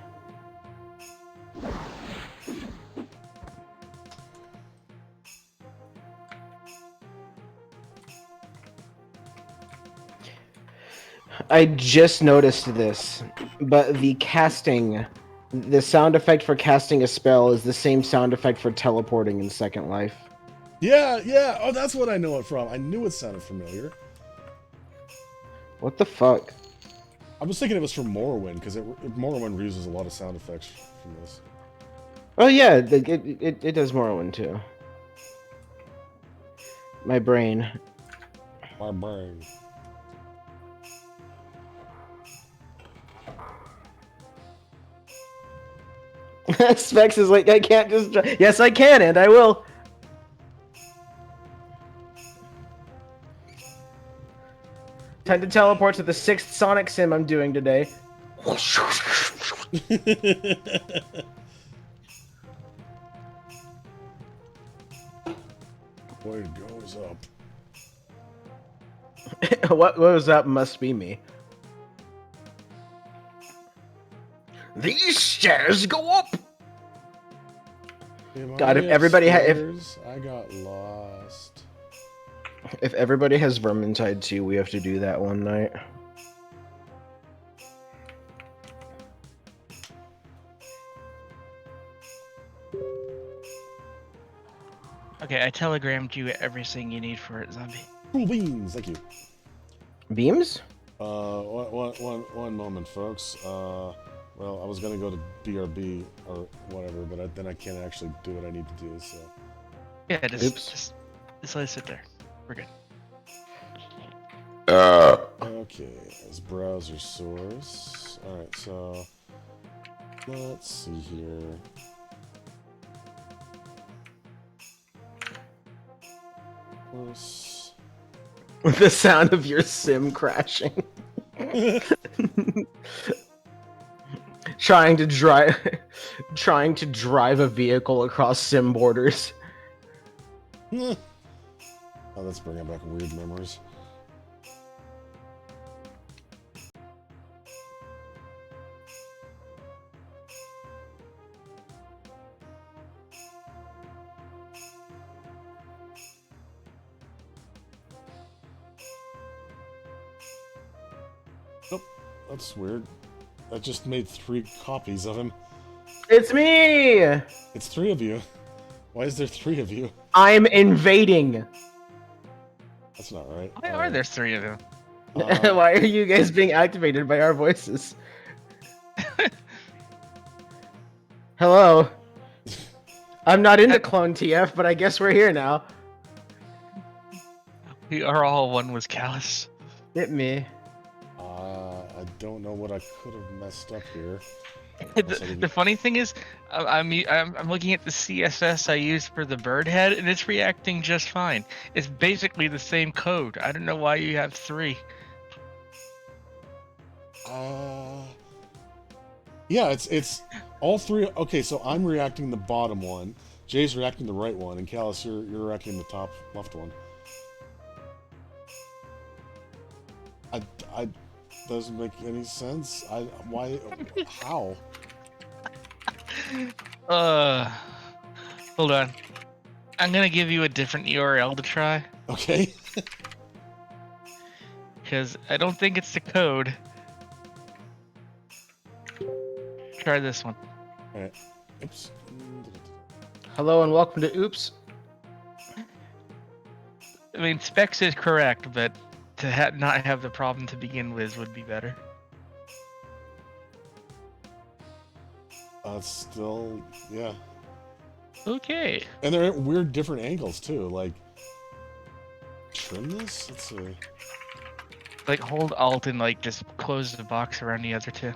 I just noticed this, but the sound effect for casting a spell is the same sound effect for teleporting in Second Life. Yeah, yeah. Oh, that's what I know it from. I knew it sounded familiar. What the fuck? I was thinking it was from Morrowind, because Morrowind uses a lot of sound effects from this. Oh yeah, it does Morrowind too. My brain. My brain. Specs is like, I can't just... Yes, I can, and I will. Time to teleport to the 6th Sonic Sim I'm doing today. Boy, it goes up. What was that? Must be me. These stairs go up. God, if everybody had... I got lost. If everybody has Vermintide 2, we have to do that one night. Okay, I telegrammed you everything you need for it, Zombie. Cool beans, thank you. Beams? One moment, folks. Well, I was gonna go to BRB or whatever, but then I can't actually do what I need to do, so... Yeah, just let it sit there. We're good. Okay, as browser source. Alright, so... Let's see here. The sound of your sim crashing. trying to drive a vehicle across sim borders. Oh, that's bringing back weird memories. Oh, that's weird. I just made 3 copies of him. It's me! It's 3 of you. Why is there 3 of you? I'm invading. That's not right. Why are there 3 of them? Why are you guys being activated by our voices? Hello. I'm not into clone TF, but I guess we're here now. We are all one with Callus. Hit me. I don't know what I could have messed up here. The funny thing is, I'm looking at the CSS I used for the bird head, and it's reacting just fine. It's basically the same code. I don't know why you have 3. Yeah, it's all 3. Okay, so I'm reacting the bottom one, Jay's reacting the right one, and Callus, you're reacting the top left one. I doesn't make any sense. Why? How? Hold on. I'm gonna give you a different URL to try, Okay. because I don't think it's the code. Try this one. All right. Oops. Hello and welcome to Oops. I mean, specs is correct, but to not have the problem to begin with would be better. Still, yeah. Okay. And they're at weird different angles too. Like, trim this? Let's see. Like, hold Alt and, like, just close the box around the other 2.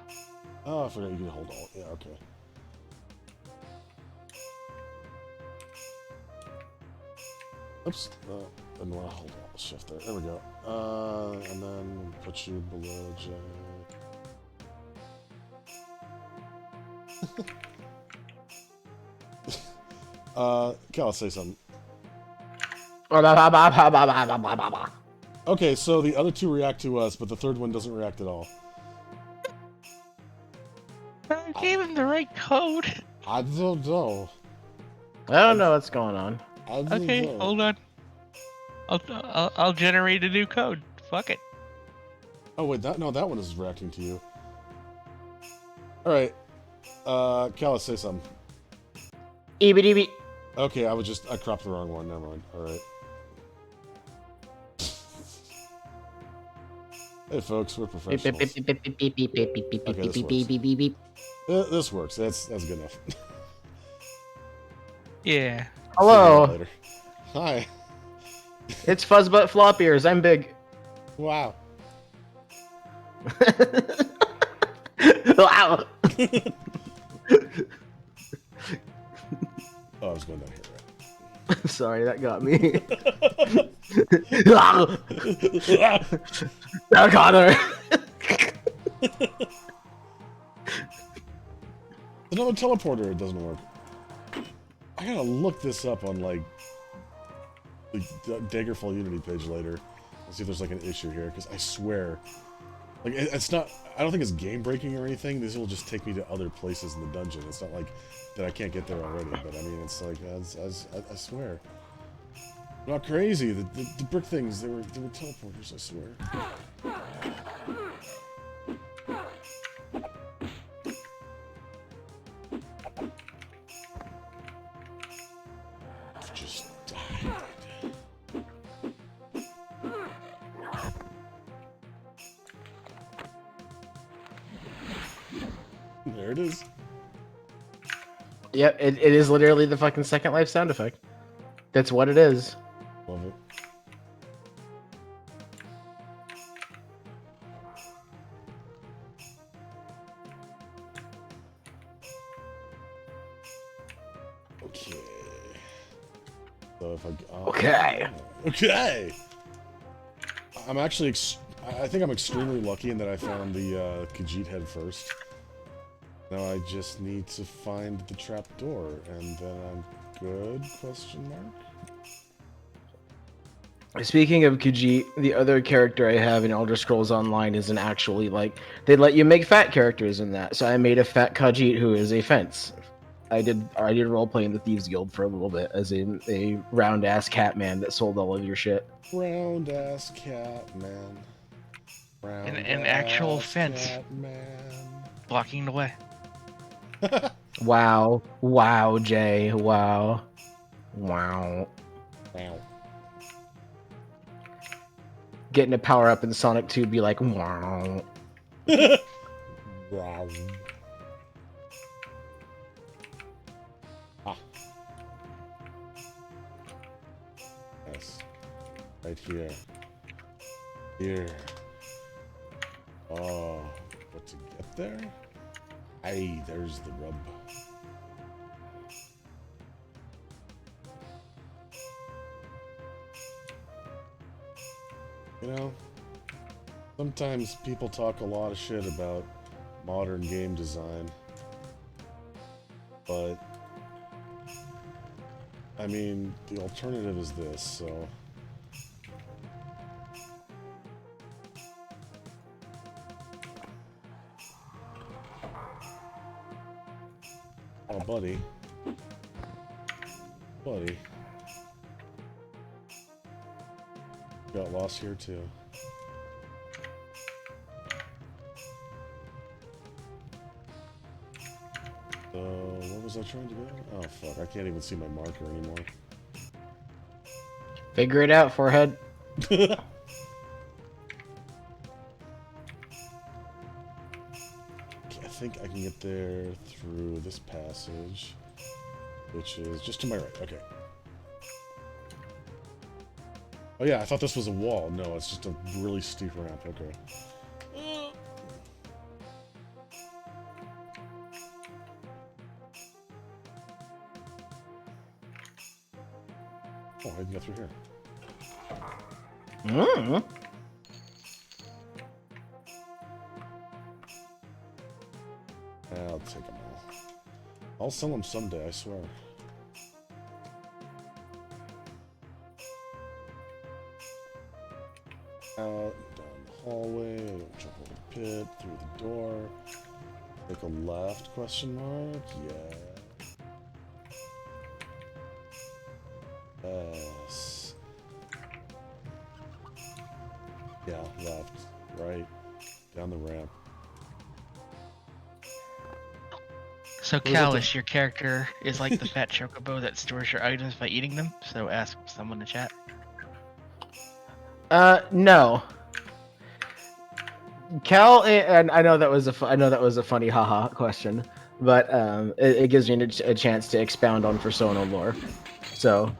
Oh, I forgot you can hold Alt. Yeah, okay. Oops. Didn't want to hold Alt Shift there. There we go. And then put you below J. Cal, say something. Okay, so the other 2 react to us, but the third one doesn't react at all. I gave him the right code. I don't know. I don't know what's going on. I don't Okay, know. hold on. I'll generate a new code. Fuck it. Oh wait, that one is reacting to you. All right, Cal, say something. EBDB. Okay, I cropped the wrong one. Never mind. All right. Hey folks, we're professionals. This works. That's good enough. Yeah. Hello. Later. Hi. It's Fuzzbutt Flop Ears. I'm big. Wow. Wow. Oh, I was going down here, Sorry, that got me. Oh, Connor. Another teleporter, it doesn't work. I gotta look this up on, like, the Daggerfall Unity page later and see if there's, like, an issue here, because I swear, like, it's not, I don't think it's game-breaking or anything. These will just take me to other places in the dungeon. It's not like that I can't get there already, but, I mean, it's like, I swear. I'm not crazy. The brick things, they were teleporters, I swear. Just died. There it is. Yep, it is literally the fucking Second Life sound effect. That's what it is. Love it. Okay. So if I Okay. Okay. I'm actually I think I'm extremely lucky in that I found the Khajiit head first. Now I just need to find the trap door, and then I'm good? Question mark. Speaking of Khajiit, the other character I have in Elder Scrolls Online isn't actually, like, they let you make fat characters in that, so I made a fat Khajiit who is a fence. I did roleplay in the Thieves Guild for a little bit as a round ass cat man that sold all of your shit. Round ass cat man. Round An actual ass fence. cat man. Blocking the way. Wow. Wow, Jay. Wow. Wow. Wow. Getting to power up in Sonic 2 be like, wow. Wow. Yes. Right here. Here. Oh, what to get there? Hey, there's the rub. You know, sometimes people talk a lot of shit about modern game design, but I mean, the alternative is this, so. Oh, buddy. Buddy. Got lost here, too. So, what was I trying to do? Oh, fuck. I can't even see my marker anymore. Figure it out, forehead. Okay, I think I can get there through this passage, which is just to my right. Okay. Oh yeah, I thought this was a wall. No, it's just a really steep ramp. Okay. Oh, I can get through here. Mm. I'll take them all. I'll sell them someday, I swear. Out, down the hallway, jump over the pit, through the door. Take a left, question mark? Yeah. Yes. Yeah, left, right, down the ramp. So Was it Callus, your character is like the fat chocobo that stores your items by eating them. So ask someone to chat. No. Cal, and I know that was a funny haha question, but it gives me a chance to expound on Persona lore. So,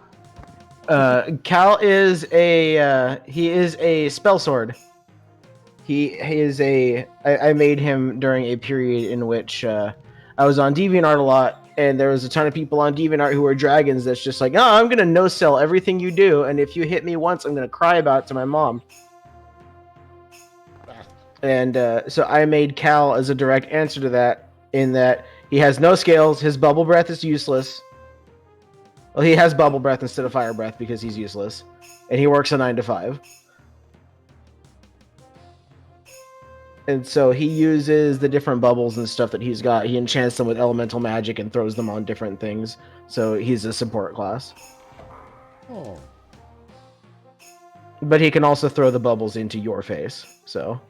Cal is he is a spell sword. He is I made him during a period in which I was on DeviantArt a lot, and there was a ton of people on DeviantArt who were dragons. That's just like, oh, I'm gonna no sell everything you do, and if you hit me once, I'm gonna cry about it to my mom. And so I made Cal as a direct answer to that, in that he has no scales, his bubble breath is useless. Well, he has bubble breath instead of fire breath because he's useless, and he works a 9 to 5. And so he uses the different bubbles and stuff that he's got. He enchants them with elemental magic and throws them on different things. So he's a support class. Oh. But he can also throw the bubbles into your face. So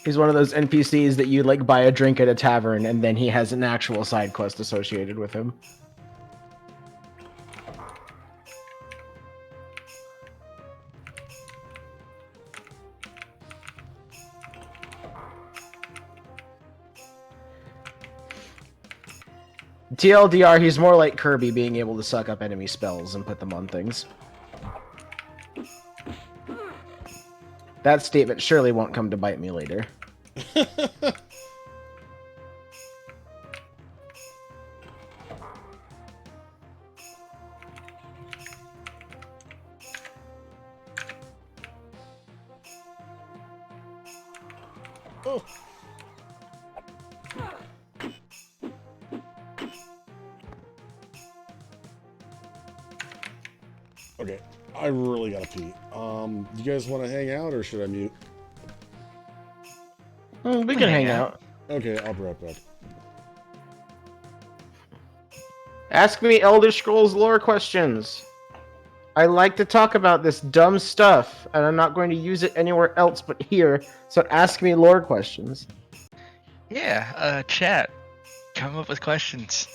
he's one of those NPCs that you like buy a drink at a tavern, and then he has an actual side quest associated with him. TLDR, he's more like Kirby, being able to suck up enemy spells and put them on things. That statement surely won't come to bite me later. Oh. Okay, I really gotta pee. You guys want to hang out, or should I mute? We can hang out. Okay, I'll be right back. Ask me Elder Scrolls lore questions. I like to talk about this dumb stuff, and I'm not going to use it anywhere else but here, so ask me lore questions. Yeah, chat. Come up with questions.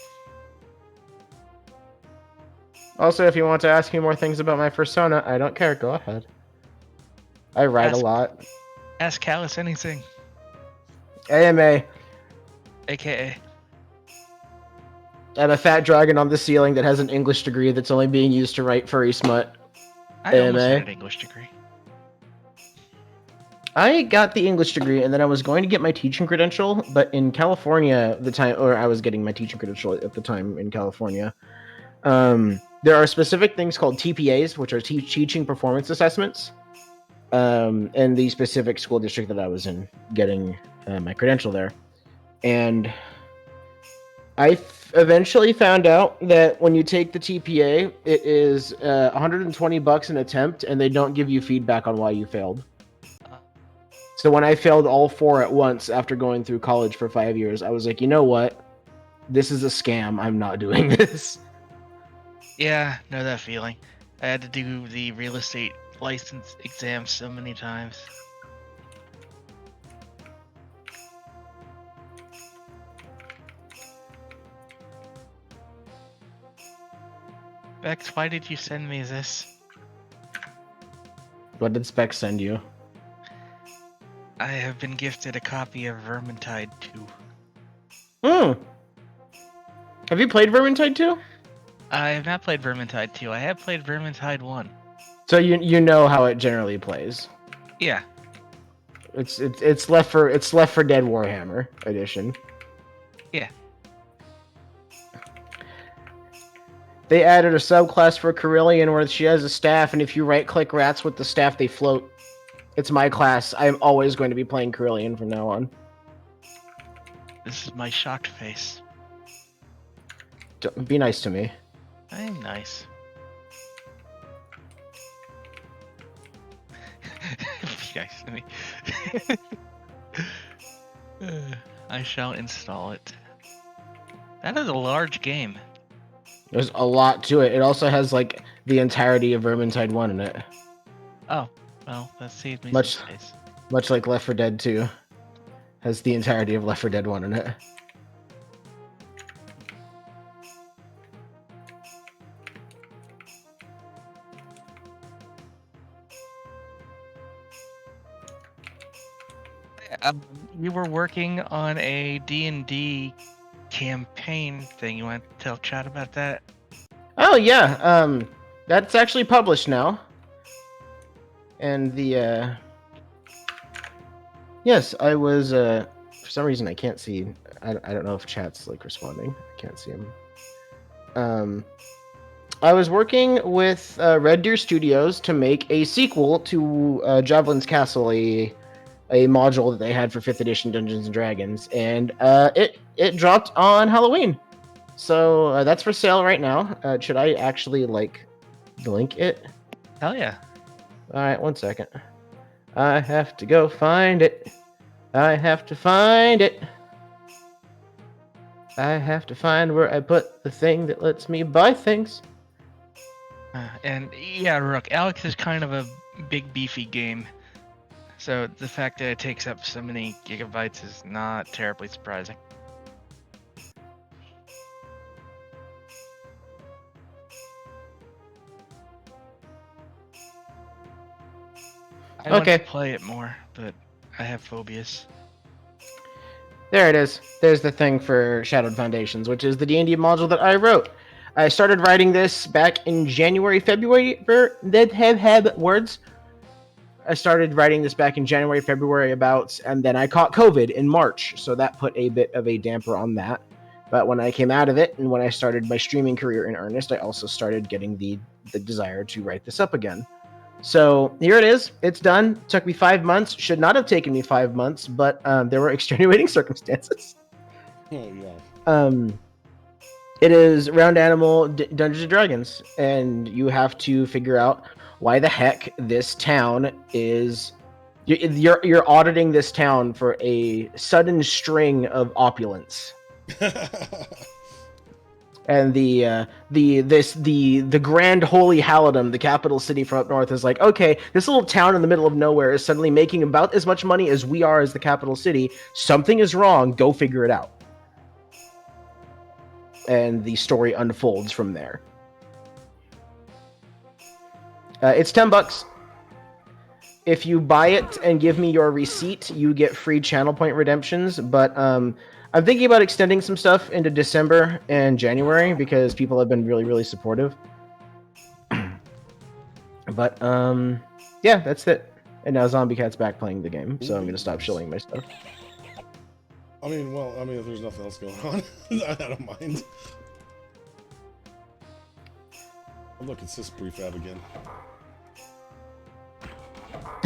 Also, if you want to ask me more things about my persona, I don't care. Go ahead. I write a lot. Ask Callus anything. AMA. AKA. I'm a fat dragon on the ceiling that has an English degree that's only being used to write furry smut. I almost had AMA. an English degree. I got the English degree, and then I was going to get my teaching credential, but in California, I was getting my teaching credential at the time in California. There are specific things called TPAs, which are teaching performance assessments, in the specific school district that I was in, getting my credential there. And I eventually found out that when you take the TPA, it is $120 an attempt, and they don't give you feedback on why you failed. So when I failed all 4 at once after going through college for 5 years, I was like, you know what? This is a scam. I'm not doing this. Yeah, know that feeling. I had to do the real estate license exam so many times. Bex, why did you send me this? What did Spec send you? I have been gifted a copy of Vermintide 2. Have you played Vermintide 2? I have not played Vermintide 2. I have played Vermintide 1. So you know how it generally plays. Yeah. It's Left 4 Dead Warhammer edition. Yeah. They added a subclass for Carillion where she has a staff, and if you right-click rats with the staff, they float. It's my class. I'm always going to be playing Carillion from now on. This is my shocked face. Be nice to me. I'm nice. Be nice to me. I shall install it. That is a large game. There's a lot to it. It also has like the entirety of Vermintide 1 in it. Oh, well, that saved me Much- some space. Much like Left 4 Dead 2 has the entirety of Left 4 Dead 1 in it. You were working on a D&D campaign thing. You want to tell chat about that? Oh yeah, that's actually published now. And the yes, I was for some reason I can't see. I don't know if chat's like responding. I can't see him. I was working with Red Deer Studios to make a sequel to Javelin's Castle, a module that they had for 5th edition Dungeons and Dragons, and it dropped on Halloween. So that's for sale right now. Should I actually like link it? Hell yeah. All right, 1 second. I have to go find it. I have to find it. I have to find where I put the thing that lets me buy things. And yeah, Rook, Alex is kind of a big beefy game. So the fact that it takes up so many gigabytes is not terribly surprising. I want to play it more, but I have phobias. There it is. There's the thing for Shadowed Foundations, which is the D&D module that I wrote. I started writing this back in January, February. I started writing this back in January, February and then I caught COVID in March, so that put a bit of a damper on that. But when I came out of it, and when I started my streaming career in earnest, I also started getting the desire to write this up again. So here it is. It's done. Took me 5 months. Should not have taken me 5 months, but there were extenuating circumstances. Oh, yeah. It is Round Animal Dungeons and Dragons, and you have to figure out why the heck this town is. You're auditing this town for a sudden string of opulence. And the grand holy Halidom, the capital city from up north, is like, okay, this little town in the middle of nowhere is suddenly making about as much money as we are as the capital city. Something is wrong. Go figure it out. And the story unfolds from there. It's $10, if you buy it and give me your receipt, you get free channel point redemptions. But I'm thinking about extending some stuff into December and January because people have been really, really supportive. But yeah, that's it. And now ZombieCat's back playing the game, so I'm gonna stop shilling my stuff. I mean, well, if there's nothing else going on, I don't mind. Oh, look, it's this prefab again.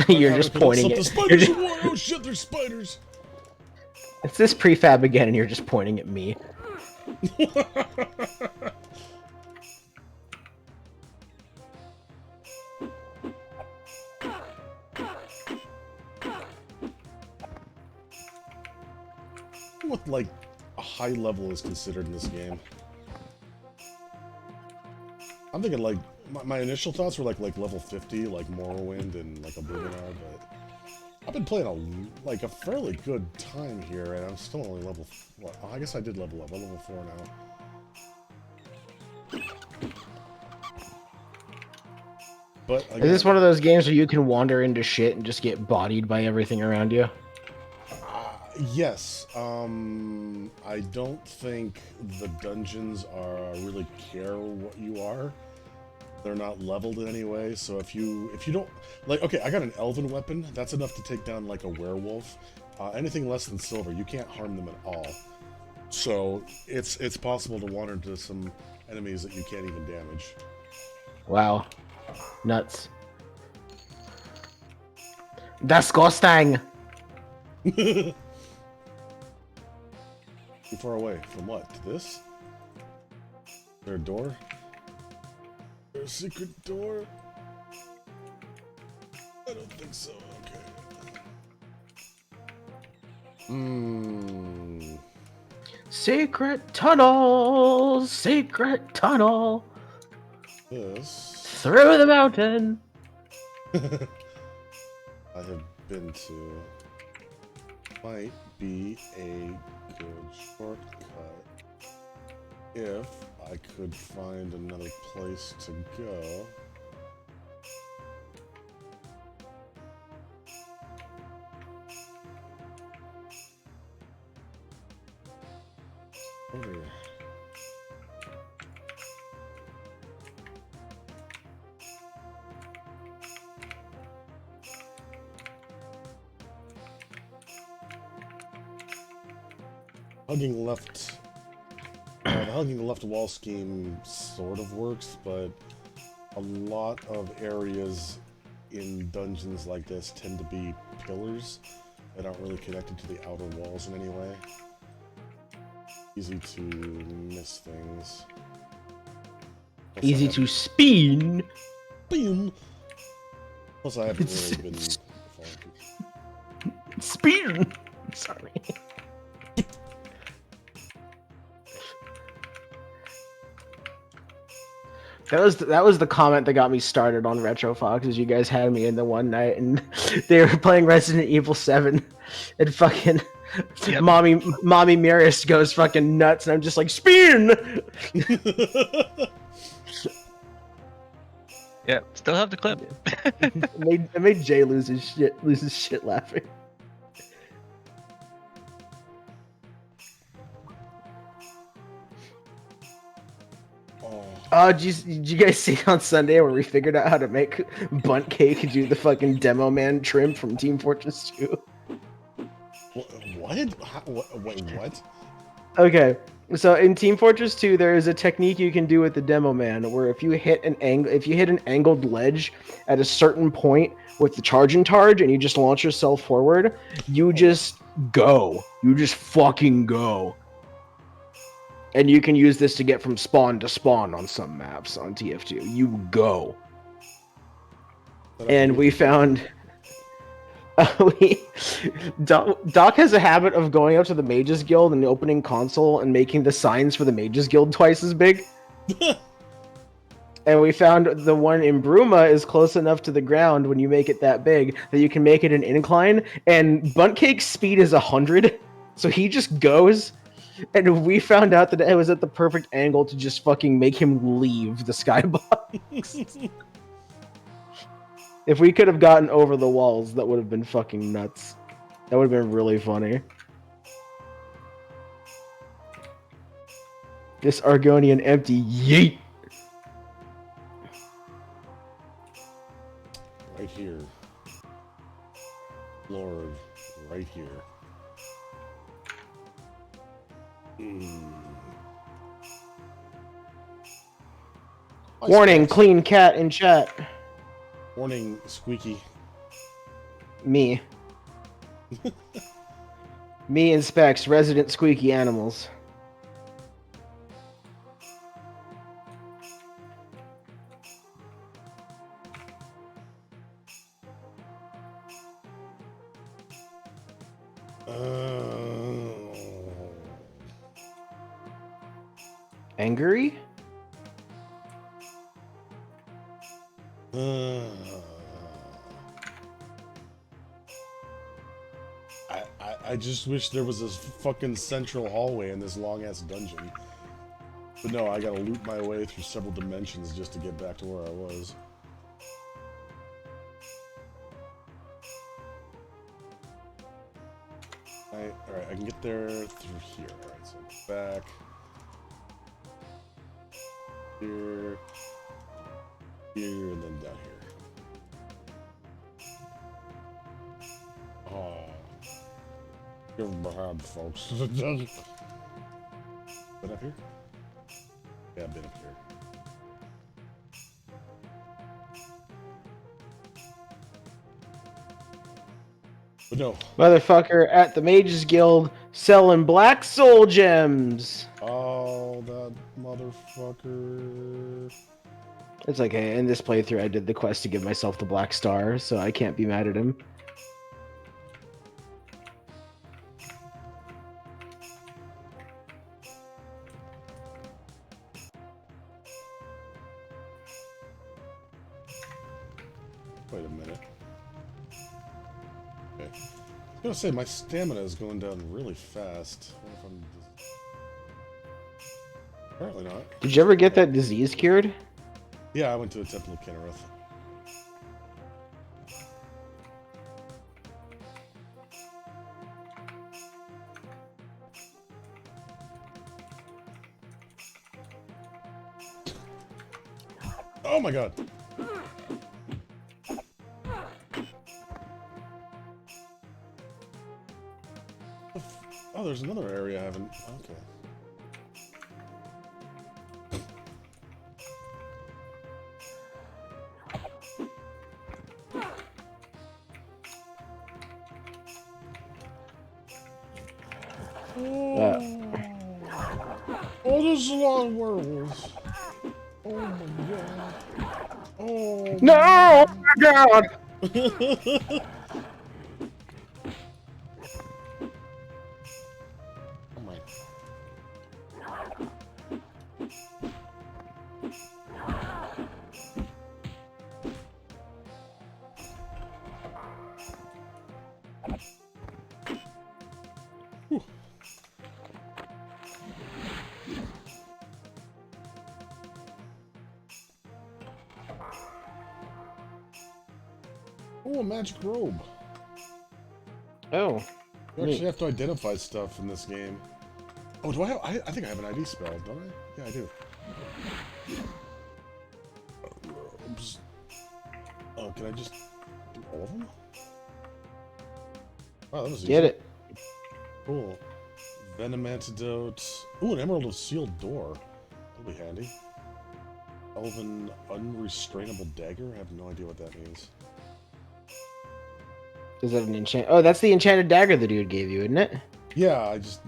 You're just pointing it. Spiders! Oh shit, there's spiders! It's this prefab again, and you're just pointing at me. What, like, a high level is considered in this game? I'm thinking, like, my initial thoughts were, like level 50, like Morrowind and, like, Oblivion are, but I've been playing a fairly good time here, and I'm still only level... Well, I guess I did level up. I'm level 4 now. But, again, is this one of those games where you can wander into shit and just get bodied by everything around you? Yes. I don't think the dungeons really care what you are. They're not leveled in any way, so if you don't... Like, okay, I got an elven weapon. That's enough to take down, like, a werewolf. Anything less than silver, you can't harm them at all. So, it's possible to wander into some enemies that you can't even damage. Wow. Nuts. Disgusting! Too far away. From what? This? Is there a door? Is there a secret door? I don't think so. Okay. Secret tunnel! Secret tunnel! This... Through the mountain! I have been to... Might be a good shortcut if I could find another place to go. Over here. Hugging left, the hugging left wall scheme sort of works, but a lot of areas in dungeons like this tend to be pillars that aren't really connected to the outer walls in any way. Easy to miss things. Plus Easy to spin! Boom! Plus I haven't really been following. Spin! Sorry. That was the comment that got me started on Retro Fox, is you guys had me in the one night and they were playing Resident Evil 7 and fucking yep. Mommy Mirist goes fucking nuts and I'm just like, spin! Yeah, still have the clip. it made Jay lose his shit laughing. Oh, did you guys see on Sunday where we figured out how to make Bunt Cake do the fucking Demo Man trim from Team Fortress 2? What? Wait, what? Okay, so in Team Fortress 2, there is a technique you can do with the Demo Man where if you hit an angled ledge at a certain point with the charging targe and you just launch yourself forward, you just go. You just fucking go. And you can use this to get from spawn to spawn on some maps on TF2. You go. And we found... Doc has a habit of going up to the Mages Guild and opening console and making the signs for the Mages Guild twice as big. And we found the one in Bruma is close enough to the ground when you make it that big that you can make it an incline. And Bunt Cake's speed is 100. So he just goes... And we found out that it was at the perfect angle to just fucking make him leave the skybox. If we could have gotten over the walls, that would have been fucking nuts. That would have been really funny. This Argonian empty. Yeet! Right here. Lord, right here. Warning, clean cat in chat. Warning, Squeaky. Me. Me and Specs, resident squeaky animals. Angry? I just wish there was this fucking central hallway in this long-ass dungeon. But no, I gotta loop my way through several dimensions just to get back to where I was. Alright, I can get there through here. Alright, so back. Here. Here, and then down here. Oh. You're behind, folks. Been up here? Yeah, I've been up here. But no. Motherfucker at the Mages Guild selling black soul gems. Oh, that motherfucker. It's okay. In this playthrough, I did the quest to give myself the black star, so I can't be mad at him. Wait a minute. Okay. I was gonna say, my stamina is going down really fast. What if I'm just... Apparently not. Did you ever get that disease cured? Yeah, I went to the Temple of Kinnereth. Oh my god! Oh, there's another area I haven't... Okay. Oh, there's a lot of werewolves. Oh my god. Oh. No! Oh my god! Oh my. Whew. Oh, a magic robe. Oh. You actually have to identify stuff in this game. Oh, do I have... I think I have an ID spell, don't I? Yeah, I do. Robes. Oh, can I just do all of them? Wow, that was easy. Get it. Cool. Venom antidote. Ooh, an emerald of sealed door. That'll be handy. Elven unrestrainable dagger? I have no idea what that means. Is that an enchant? Oh, that's the enchanted dagger the dude gave you, isn't it? Yeah, I just...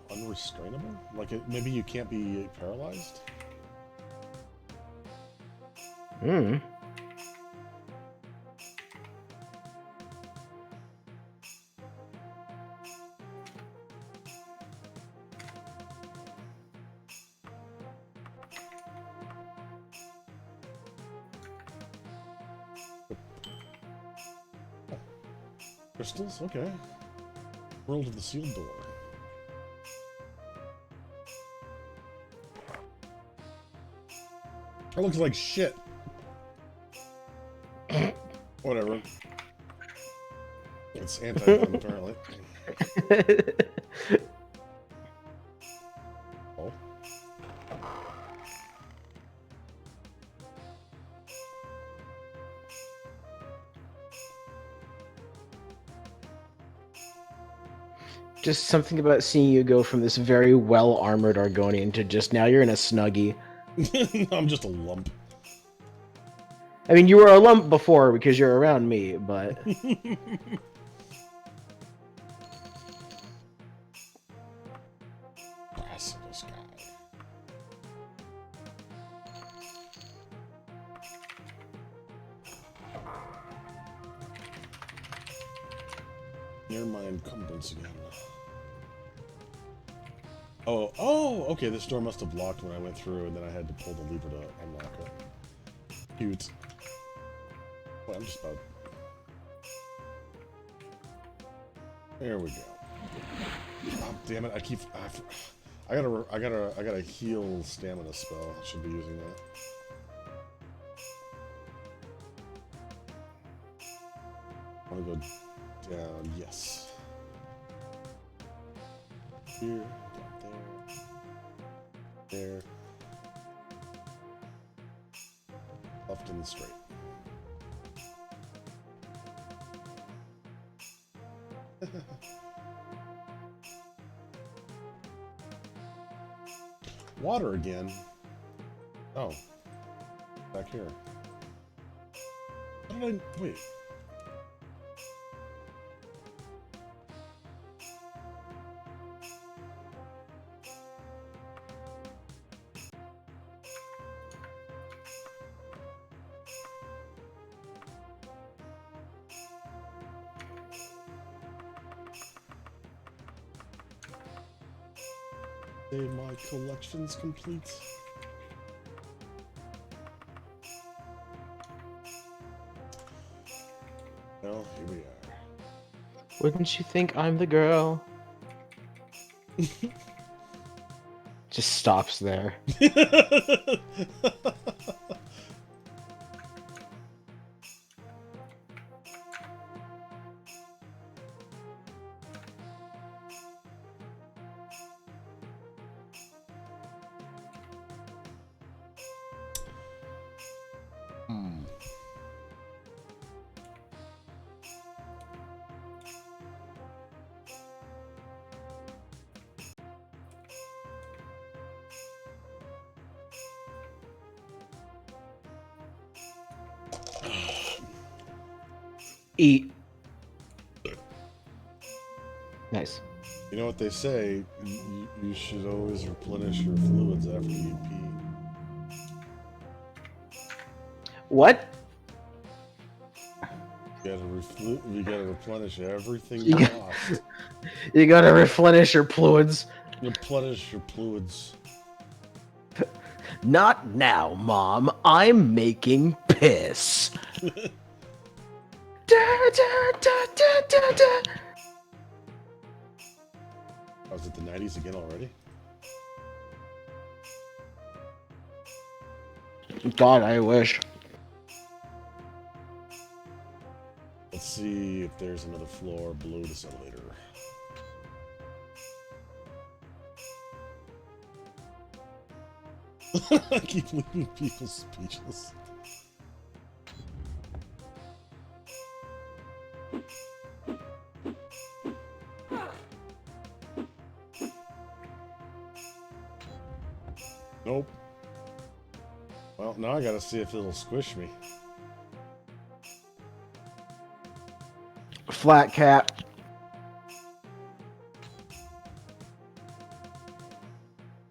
Unrestrainable? Like, maybe you can't be paralyzed? Hmm. Crystals? Okay. World of the sealed door. That looks like shit. Whatever. It's anti-venom, apparently. Oh. Just something about seeing you go from this very well-armored Argonian to just now you're in a Snuggie. I'm just a lump. I mean, you were a lump before because you're around me, but... Basilisk guy. Near my encumbrance again. Oh, okay, this door must have locked when I went through, and then I had to pull the lever to unlock it. Cute. Well, I'm just about... There we go. Oh, damn it, I gotta heal stamina spell. I should be using that. I wanna go down, yes. Here, down there. There. Left and straight. Water again. Oh. Back here. How did I... Wait. My collection's complete. Well, here we are. Wouldn't you think I'm the girl? Just stops there. Eat. Nice. You know what they say, you should always replenish your fluids after you pee. What? You gotta replenish everything you lost. You gotta replenish your fluids. Replenish your fluids. Not now, Mom. I'm making piss. Da, da, da, da, da, da. Oh, is it the 90s again already? God, I wish. Let's see if there's another floor below this elevator. I keep leaving people speechless. Nope. Well, now I gotta see if it'll squish me. Flat cat.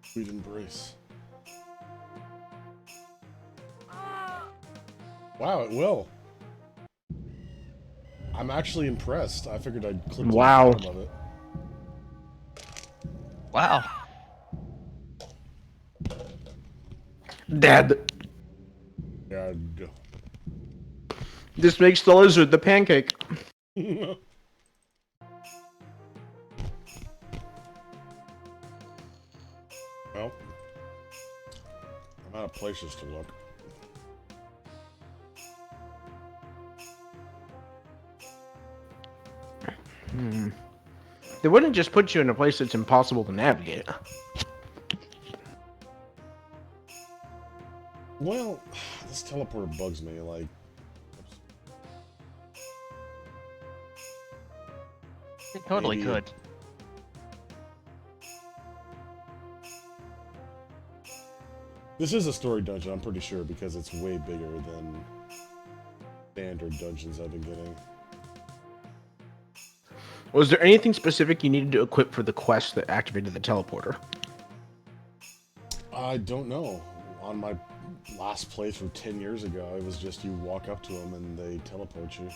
Sweet embrace. Wow, it will. I'm actually impressed. I figured I'd clip to the bottom of it. Wow. Dead. Dead. This makes the lizard the pancake. Well, I'm out of places to look. They wouldn't just put you in a place that's impossible to navigate. Well, this teleporter bugs me. Like, They totally maybe- could. This is a story dungeon, I'm pretty sure, because it's way bigger than standard dungeons I've been getting. Was there anything specific you needed to equip for the quest that activated the teleporter? I don't know. On my last playthrough 10 years ago, it was just you walk up to them and they teleport you.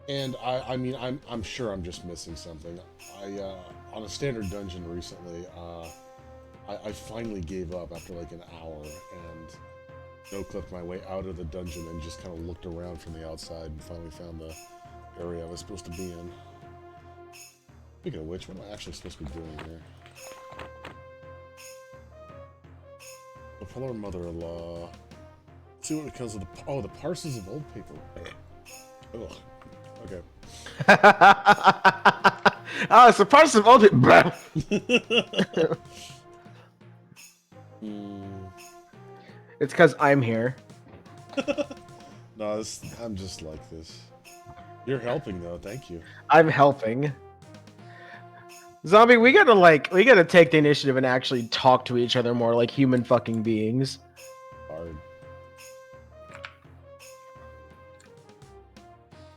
And I mean, I'm sure I'm just missing something. On a standard dungeon recently, I finally gave up after like an hour and no-clipped my way out of the dungeon and just kind of looked around from the outside and finally found the area I was supposed to be in. Speaking of which, what am I actually supposed to be doing here? The polar mother-in-law. See what becomes of the... Oh, the parcels of old paper. Ugh. Okay. Oh, it's a parcel of old. It's because I'm here. No, I'm just like this. You're helping though, thank you. I'm helping. Zombie, we gotta take the initiative and actually talk to each other more like human fucking beings. Hard.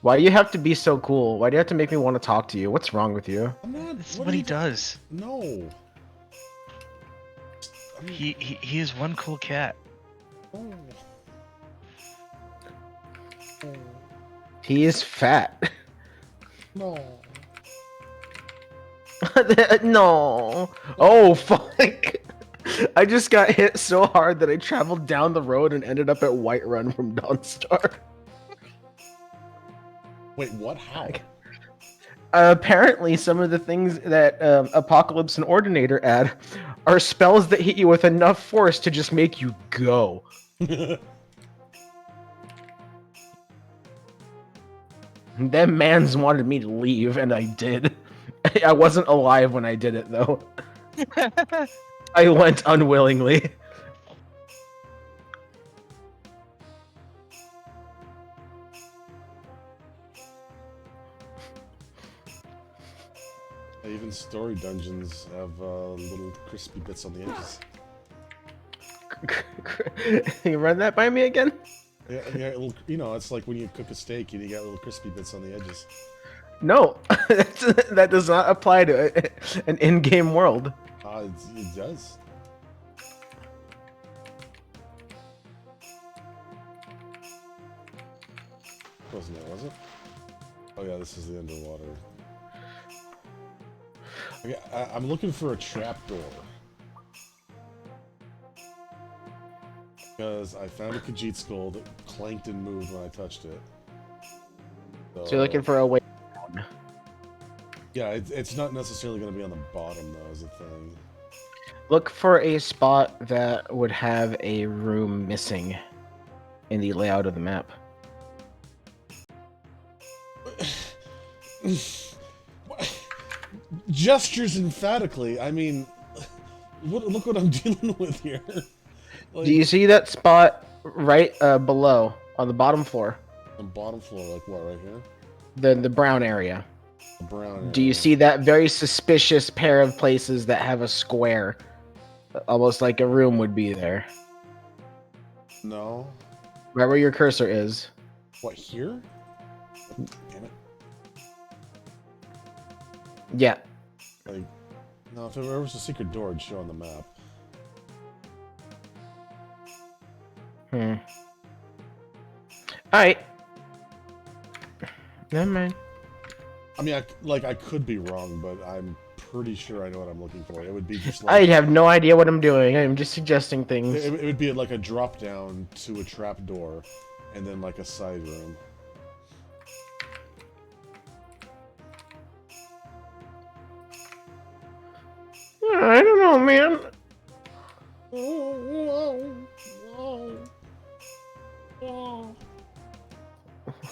Why do you have to be so cool? Why do you have to make me want to talk to you? What's wrong with you? I'm not. That's What what are he you does. No. He is one cool cat. Oh. Oh. He is fat. No. No. Oh, fuck. I just got hit so hard that I traveled down the road and ended up at Whiterun from Dawnstar. Wait, what? How? Apparently, some of the things that Apocalypse and Ordinator add are spells that hit you with enough force to just make you go. Them mans wanted me to leave, and I did. I wasn't alive when I did it, though. I went unwillingly. Even story dungeons have little crispy bits on the edges. You run that by me again? Yeah, you know, it's like when you cook a steak and you got little crispy bits on the edges. No, that does not apply to an in-game world. It does. Wasn't it, was it? Oh yeah, this is the underwater. Okay, I'm looking for a trapdoor. Because I found a Khajiit skull that clanked and moved when I touched it. So you're looking for a way down. Yeah, it's not necessarily going to be on the bottom, though, is the thing. Look for a spot that would have a room missing in the layout of the map. Gestures emphatically. I mean, look what I'm dealing with here. Like, Do you see that spot right below on the bottom floor? the bottom floor, like what, right here? The brown area. The brown area. Do you see that very suspicious pair of places that have a square? Almost like a room would be there. No. Right where your cursor is. What, here? Damn it. Yeah. Like, no, if there was a secret door, it'd show on the map. Alright. Never mind. I mean, I could be wrong, but I'm pretty sure I know what I'm looking for. It would be just like... I have no idea what I'm doing. I'm just suggesting things. It would be like a drop down to a trap door, and then like a side room. I don't know, man.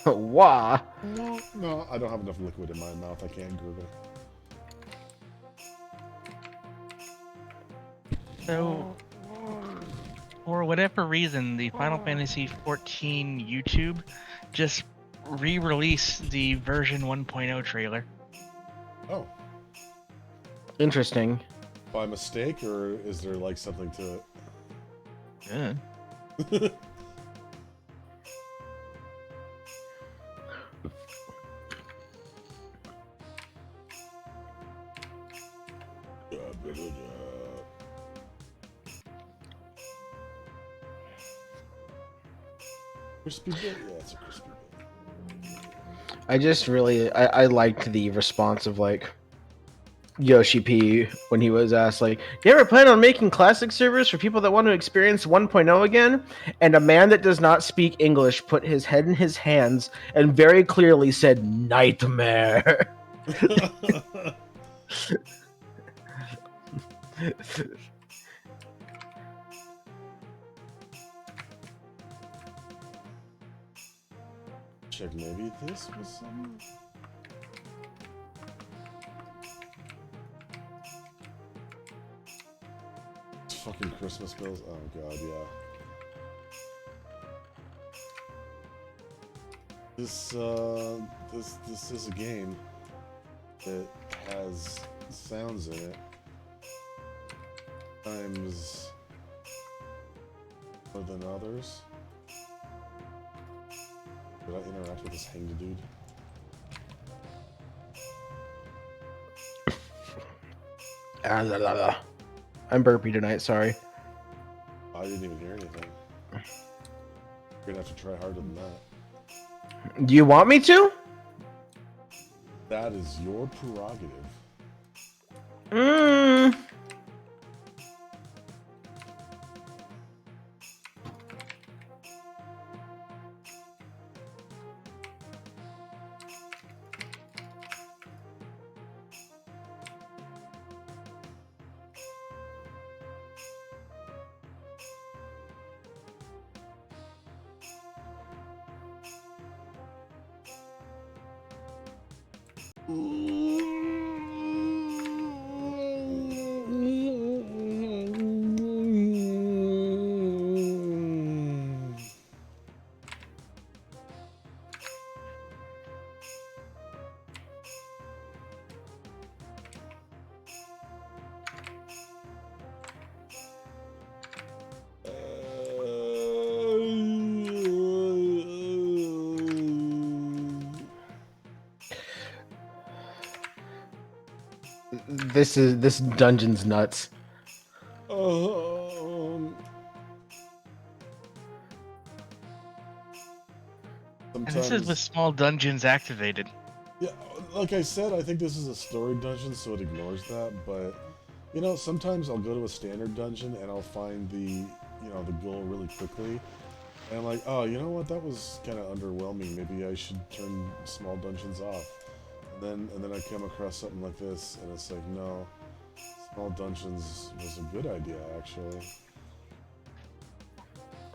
Wah. No, no, I don't have enough liquid in my mouth. I can't gurgle. So, for whatever reason, the Final Fantasy XIV YouTube just re-released the version 1.0 trailer. Oh, Interesting. by mistake, or is there like something to Yeah. it? Crispy bit? Yeah, it's a crispy bit. I just really I liked the response of like Yoshi P when he was asked like, "You ever plan on making classic servers for people that want to experience 1.0 again?" And a man that does not speak English put his head in his hands and very clearly said, "Nightmare." Check, maybe this was some. It's fucking Christmas bills. Oh god, yeah. This is a game that has sounds in it. Times more than others. Did I interact with this hanged dude? I'm burpy tonight. Sorry. I didn't even hear anything. You're gonna have to try harder than that. Do you want me to? That is your prerogative. Mm. This dungeon's nuts. And this is with small dungeons activated. Yeah, like I said, I think this is a story dungeon, so it ignores that. But you know, sometimes I'll go to a standard dungeon and I'll find the the goal really quickly, and I'm like, oh, you know what? That was kind of underwhelming. Maybe I should turn small dungeons off. And then I come across something like this, and it's like, no, small dungeons was a good idea, actually.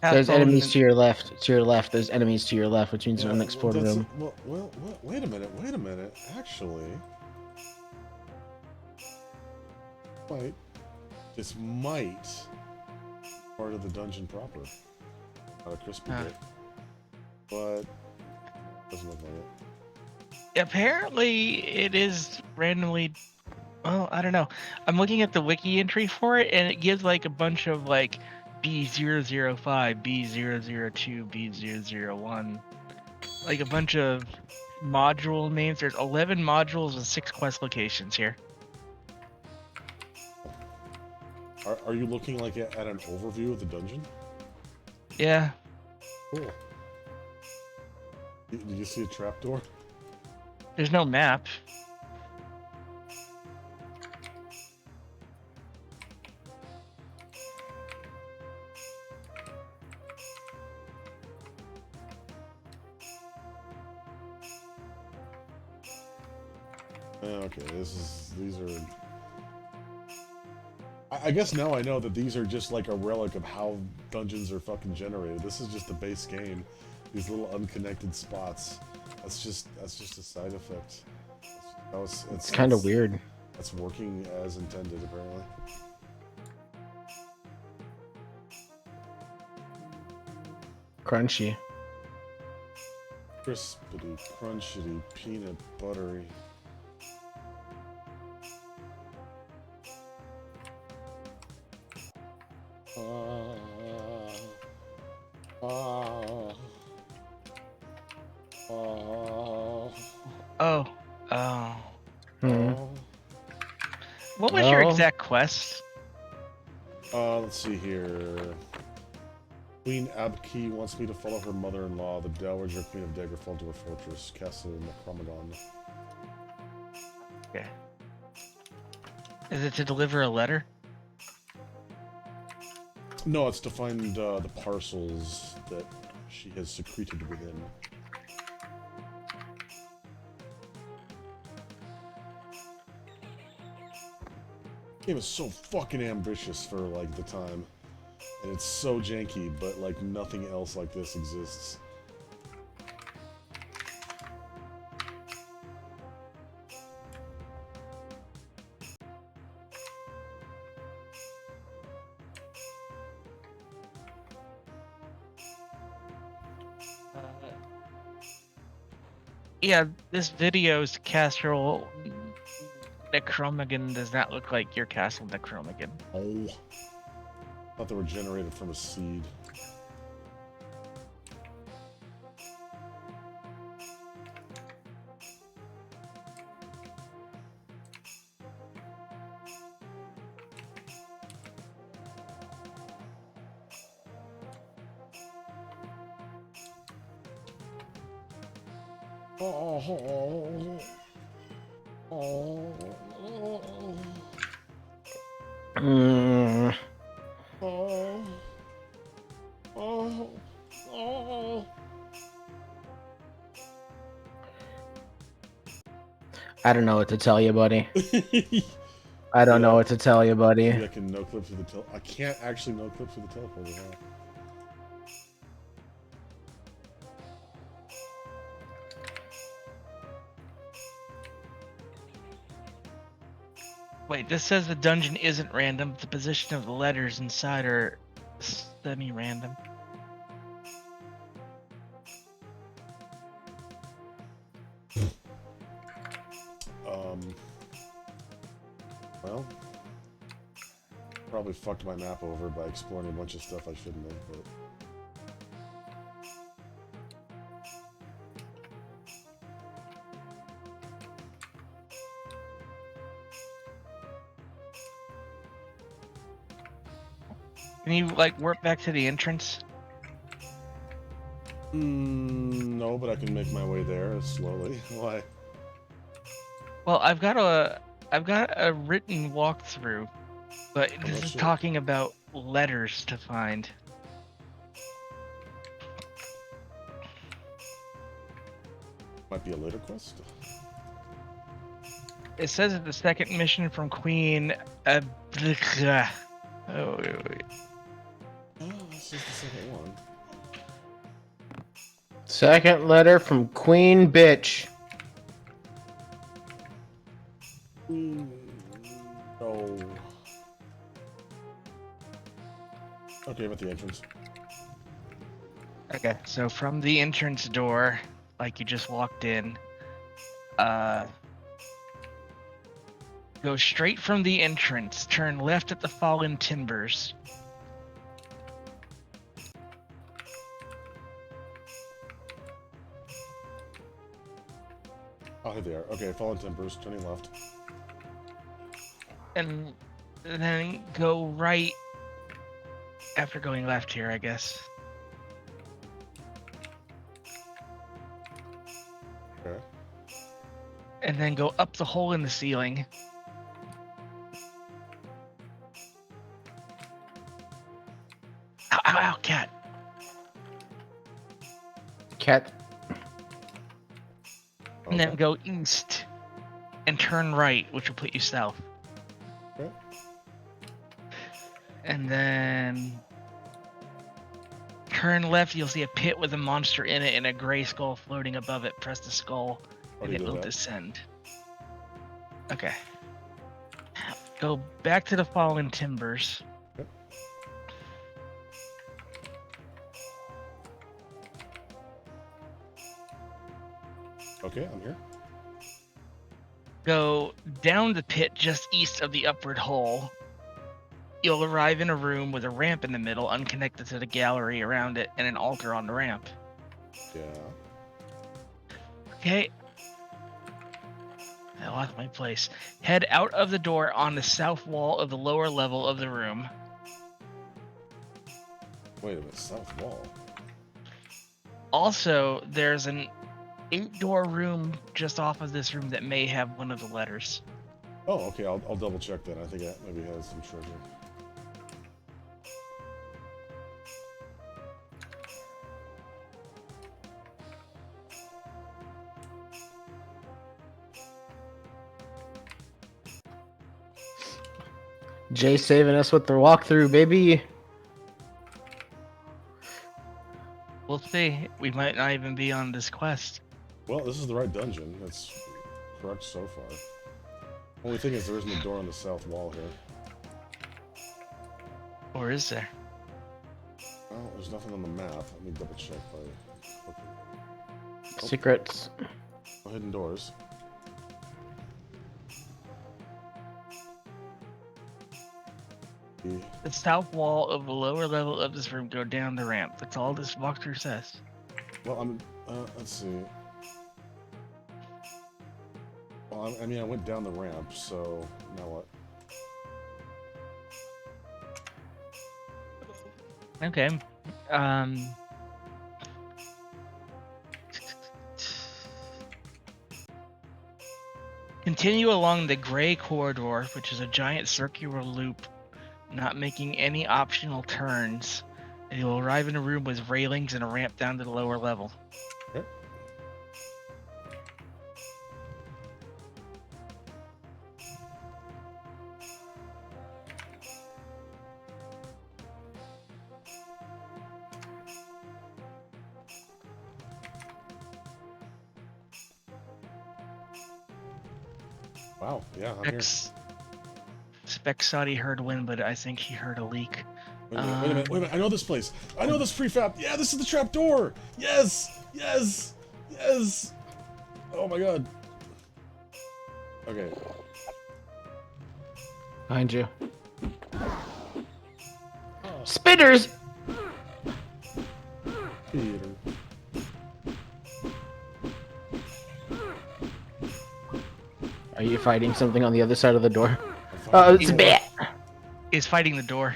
There's enemies to your left. To your left, there's enemies to your left, which means an unexplored room. Well, wait a minute. Actually, this might be part of the dungeon proper. Not a crispy bit, but doesn't look like it. Apparently, it is randomly. Well, I don't know. I'm looking at the wiki entry for it, and it gives like a bunch of like B005, B002, B001, like a bunch of module names. There's 11 modules and 6 quest locations here. Are you looking like at an overview of the dungeon? Yeah. Cool. Did you see a trapdoor? There's no map. Okay, these are. I guess now I know that these are just like a relic of how dungeons are fucking generated. This is just the base game, These little unconnected spots. That's just a side effect. It's kind of weird. That's working as intended, apparently. Crunchy. Crispity, crunchity, peanut buttery. Oh. Oh. What was your exact quest? Let's see here. Queen Abki wants me to follow her mother-in-law, the Dowager Queen of Daggerfall, to her fortress, Castle Necromagon. Okay. Is it to deliver a letter? No, it's to find the parcels that she has secreted within. Game is so fucking ambitious for, like, the time. And it's so janky, but, like, nothing else like this exists. Yeah, this video's Castle Necromagon does not look like your Castle Necromagon. Oh. Thought they were generated from a seed. I don't know what to tell you, buddy. I don't know what to tell you, buddy. Maybe I can no-clip through the I can't actually no-clip through the teleporter, huh? Wait, this says the dungeon isn't random. The position of the letters inside are semi-random. Well, probably fucked my map over by exploring a bunch of stuff I shouldn't have, but... Can you, like, warp back to the entrance? No, but I can make my way there slowly. Why? Well, I've got a written walkthrough, but this is talking about letters to find. Might be a later quest? It says it's the second mission from Queen Oh, wait. Oh, this is the second one. Second letter from Queen Bitch. No. Okay, I'm at the entrance. Okay, so from the entrance door, like you just walked in, go straight from the entrance, turn left at the fallen timbers. Oh, here they are. Okay, fallen timbers, turning left. And then go right after going left here, I guess. Okay. And then go up the hole in the ceiling. Ow, ow, ow, cat. Cat. And then go east and turn right, which will put you south. Okay. And then Turn left, you'll see a pit with a monster in it and a gray skull floating above it. Press the skull, and Already it did will that. descend. Okay. Go back to the fallen timbers. Yep. Okay, I'm here. Go down the pit just east of the upward hole. You'll arrive in a room with a ramp in the middle, unconnected to the gallery around it, and an altar on the ramp. Yeah. Okay. I lost my place. Head out of the door on the south wall of the lower level of the room. Wait a minute, south wall. Also, there's an 8-door room just off of this room that may have one of the letters. Oh, okay, I'll double check that. I think that maybe has some treasure. Jay saving us with the walkthrough, baby. We'll see. We might not even be on this quest. Well, this is the right dungeon. That's correct so far. Only thing is there isn't a door on the south wall here. Or is there? Well, there's nothing on the map. Let me double check by looking. Nope. Secrets. No hidden doors. The south wall of the lower level of this room, go down the ramp. That's all this walkthrough says. Well, let's see. Well, I mean, I went down the ramp, so now what? Okay. Continue along the gray corridor, which is a giant circular loop, not making any optional turns. And you'll arrive in a room with railings and a ramp down to the lower level. Okay. Wow, yeah, I'm here. Spec thought he heard wind, but I think he heard a leak. Wait a minute, wait a minute, wait a minute. I know this place. I know this prefab. Yeah, this is the trap door. Yes, yes, yes. Oh my god. Okay. Behind you. Spitters! Peter. Are you fighting something on the other side of the door? I'm Oh, fine. it's a bat! He's fighting the door.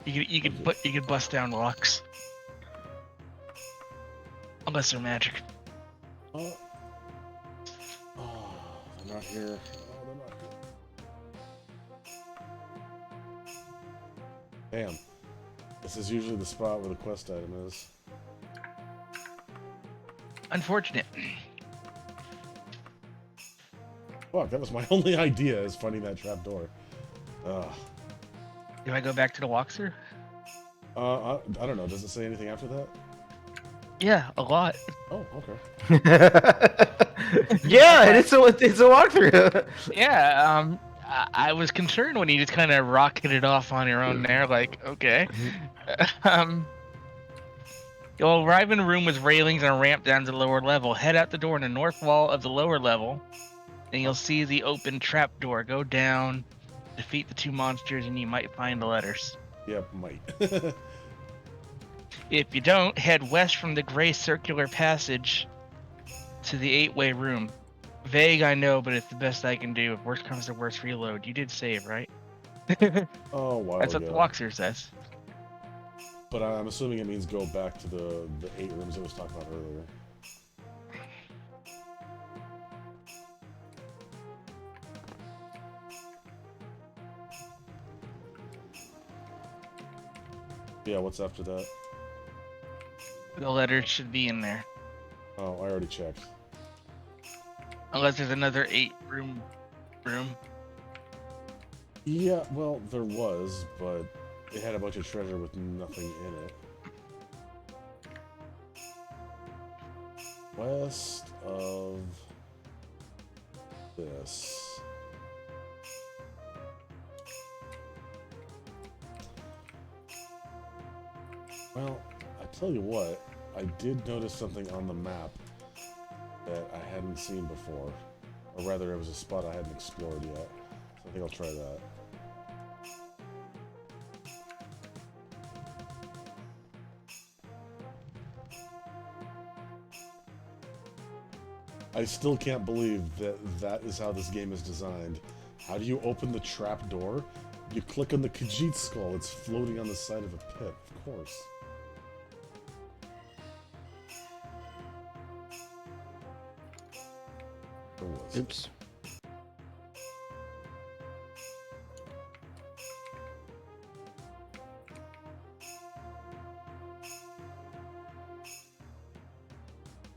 You could bust down locks. Unless they're magic. Oh, they're not here. Oh, they're not here. Damn. This is usually the spot where the quest item is. Unfortunate. Fuck, that was my only idea, is finding that trap door. Ugh. Do I go back to the walkthrough? I don't know. Does it say anything after that? Yeah, a lot. Oh, okay. Yeah, it's a walkthrough. Yeah, I was concerned when you just kind of rocketed off on your own there, like, okay. You'll arrive in a room with railings and a ramp down to the lower level. Head out the door in the north wall of the lower level, and you'll see the open trap door. Go down, defeat the 2 monsters, and you might find the letters. Yep, might. If you don't, head west from the gray circular passage to the 8-way room. Vague, I know, but it's the best I can do. If worst comes to worst, reload. You did save, right? Oh, wow. That's what the walkthrough says. But I'm assuming it means go back to the 8 rooms it was talking about earlier. Yeah, what's after that? The letters should be in there. Oh, I already checked. Unless there's another 8-room room. Yeah, well, there was, but it had a bunch of treasure with nothing in it. west of this. Well, I tell you what, I did notice something on the map that I hadn't seen before. Or rather, it was a spot I hadn't explored yet. So I think I'll try that. I still can't believe that that is how this game is designed. How do you open the trap door? You click on the Khajiit skull. It's floating on the side of a pit, of course. Where was it? Oops.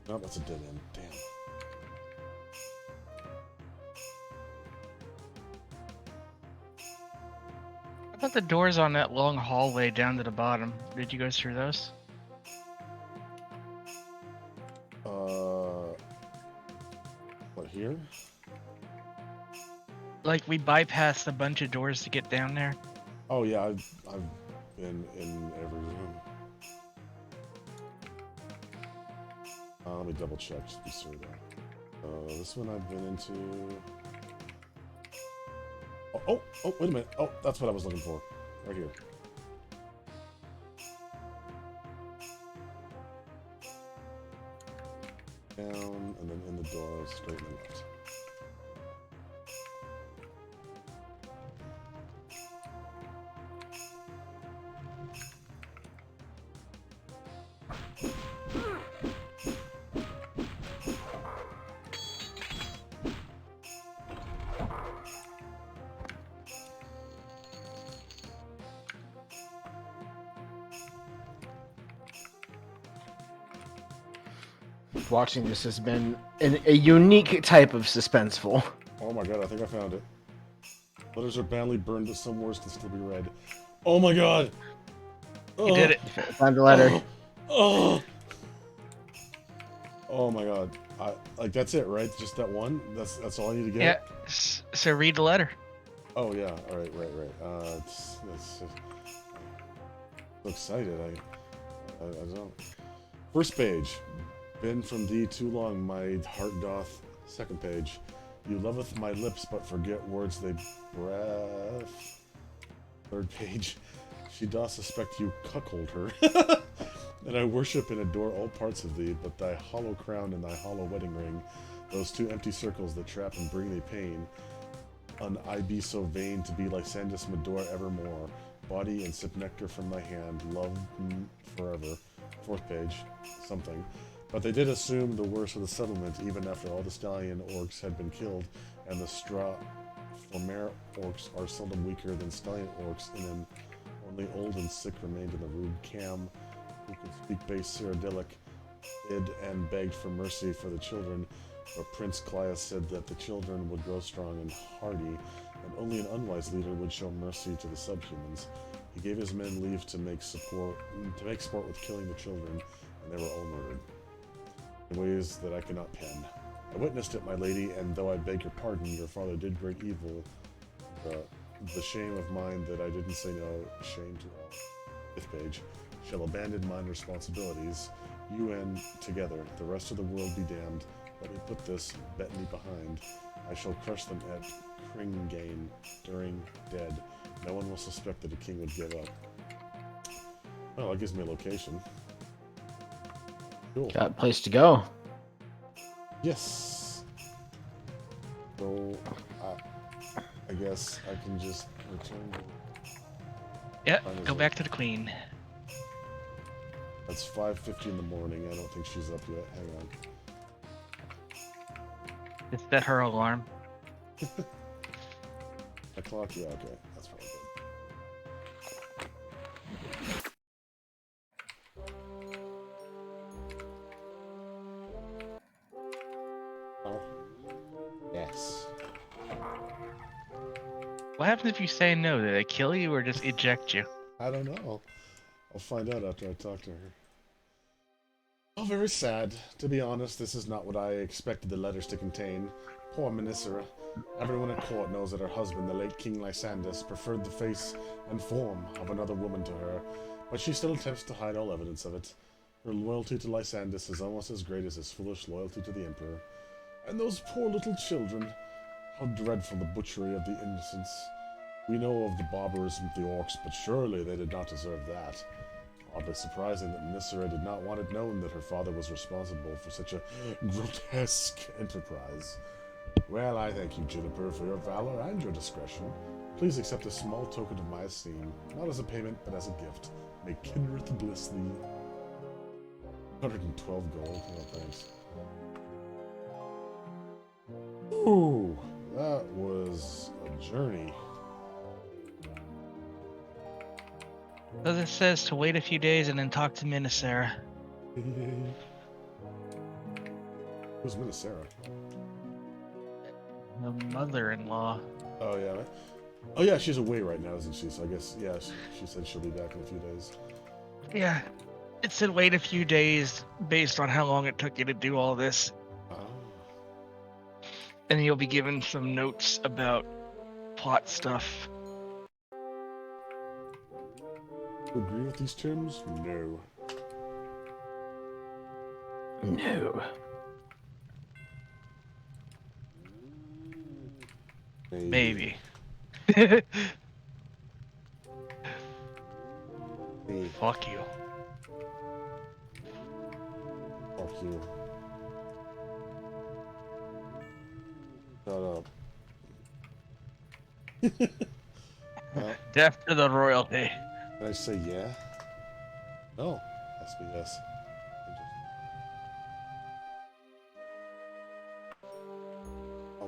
No, that's a dead end. Damn. How about the doors on that long hallway down to the bottom? Did you go through those? What, here? Like, we bypassed a bunch of doors to get down there. Oh yeah, I've been in every room. Let me double check just to be certain. This one I've been into. Oh, wait a minute. Oh, that's what I was looking for. Right here. Down, and then in the door, straight and left. Watching this has been a unique type of suspenseful. Oh my god, I think I found it. Letters are badly burned, but some words can still be read. Oh my god! You did it. Found the letter. Oh, oh my god. Like, that's it, right? Just that one? That's all I need to get? Yeah. So read the letter. Oh yeah, alright, right. It's so excited, I don't. First page. Been from thee too long, my heart doth. Second page. You loveth my lips, but forget words they breath. Third page. She doth suspect you cuckold her. And I worship and adore all parts of thee, but thy hollow crown and thy hollow wedding ring, those two empty circles that trap and bring thee pain. And I be so vain to be Lysandus Medora evermore. Body and sip nectar from thy hand, love forever. Fourth page. Something. But they did assume the worst of the settlement, even after all the stallion orcs had been killed, and the straw mare orcs are seldom weaker than stallion orcs, and then only old and sick remained in the rude Cam, who could speak base Cyrodiilic, id and begged for mercy for the children, but Prince Clias said that the children would grow strong and hardy, and only an unwise leader would show mercy to the subhumans. He gave his men leave to make sport with killing the children, and they were all murdered. In ways that I cannot pen. I witnessed it, my lady, and though I beg your pardon, your father did great evil. The shame of mine that I didn't say no, shame to all. Fifth page. Shall abandon mine responsibilities. You and together, the rest of the world be damned. Let me put this, Bettany behind. I shall crush them at Kringane, during dead. No one will suspect that a king would give up. Well, that gives me a location. Cool. Got a place to go. Yes. So, I guess I can just return to... Yeah, go back to the queen. That's 5:50 in the morning. I don't think she's up yet. Hang on. Is that her alarm? The clock? Yeah, okay. That's probably good. Oh. Yes. What happens if you say no? Do they kill you or just eject you? I don't know. I'll find out after I talk to her. Oh, very sad. To be honest, this is not what I expected the letters to contain. Poor Minissera. Everyone at court knows that her husband, the late King Lysandus, preferred the face and form of another woman to her, but she still attempts to hide all evidence of it. Her loyalty to Lysandus is almost as great as his foolish loyalty to the Emperor. And those poor little children. How dreadful the butchery of the innocents. We know of the barbarism of the orcs, but surely they did not deserve that. Oddly surprising that Minissera did not want it known that her father was responsible for such a grotesque enterprise. Well, I thank you, Juniper, for your valor and your discretion. Please accept a small token of my esteem, not as a payment, but as a gift. May Kinrith bless thee. 112 gold. Oh, thanks. Ooh, that was a journey. So this says to wait a few days and then talk to Minissera. Who's Minissera? The mother-in-law. Oh, yeah. Oh, yeah, she's away right now, isn't she? So I guess, yeah, she said she'll be back in a few days. Yeah. It said wait a few days based on how long it took you to do all this. Oh. And you'll be given some notes about plot stuff. Agree with these terms? No. No. Maybe. Hey. Fuck you. Fuck you. Shut up. Death to the royalty. Did I say yeah? No. Has to be yes.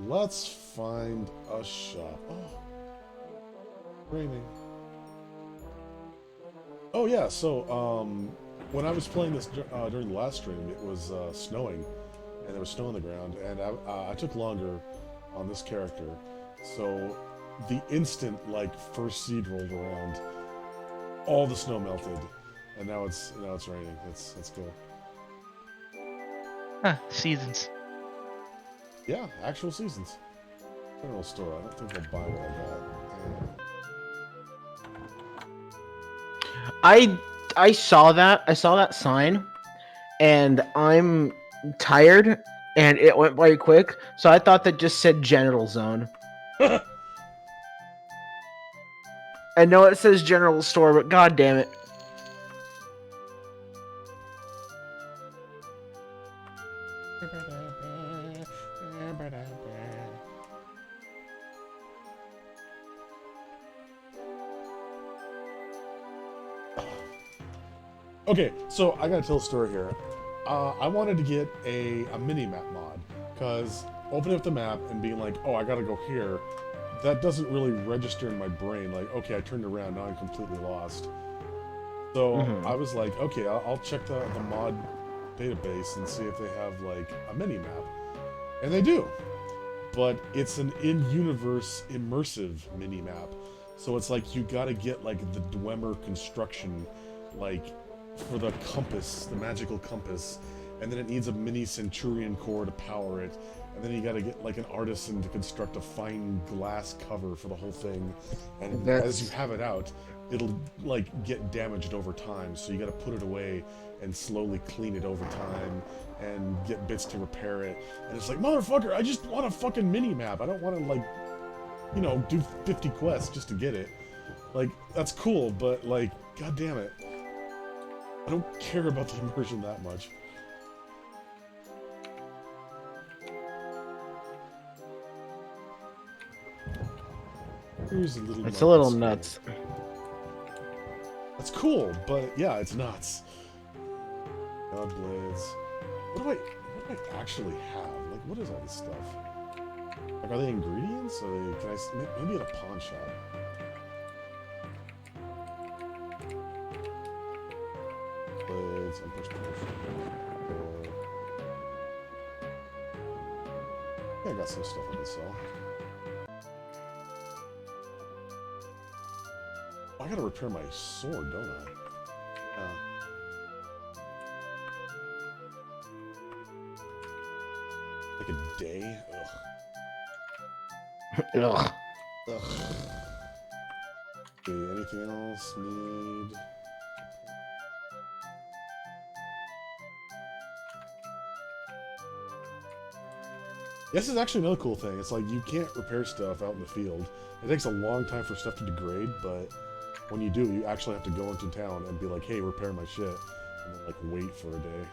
Let's find a shop. Oh. Raining. Oh yeah, so when I was playing this during the last stream, it was snowing, and there was snow on the ground, and I took longer on this character, so the instant first seed rolled around, all the snow melted, and now it's raining. It's cool. Huh, seasons. Yeah, actual seasons. General store. I don't think they'll buy what I got. I saw that. I saw that sign, and I'm tired, and it went by quick, so I thought that just said General Zone. I know it says General Store, but god damn it. Okay, so I gotta tell a story here. I wanted to get a mini-map mod, because opening up the map and being like, oh, I gotta go here, that doesn't really register in my brain. Like, okay, I turned around, now I'm completely lost. So I was like, okay, I'll check the mod database and see if they have, a mini-map. And they do. But it's an in-universe immersive mini-map. So it's like, you gotta get, the Dwemer construction, for the compass, the magical compass, and then it needs a mini Centurion core to power it, and then you gotta get an artisan to construct a fine glass cover for the whole thing, and as you have it out, it'll get damaged over time, so you gotta put it away and slowly clean it over time and get bits to repair it. And it's like, motherfucker, I just want a fucking mini map. I don't want to do 50 quests just to get it. That's cool, but god damn it, I don't care about the immersion that much. Here's a little. It's a little nuts. That's cool, but yeah, it's nuts. God blades. What do I actually have? What is all this stuff? Are they ingredients? Or can I maybe at a pawn shop? Blades and push. Yeah, I got some stuff I can sell. I gotta repair my sword, don't I? Yeah. Like a day? Ugh. Ugh. Okay, anything else? Need... This is actually another cool thing. It's like you can't repair stuff out in the field. It takes a long time for stuff to degrade, but when you do, you actually have to go into town and be like, hey, repair my shit. And then, like, wait for a day.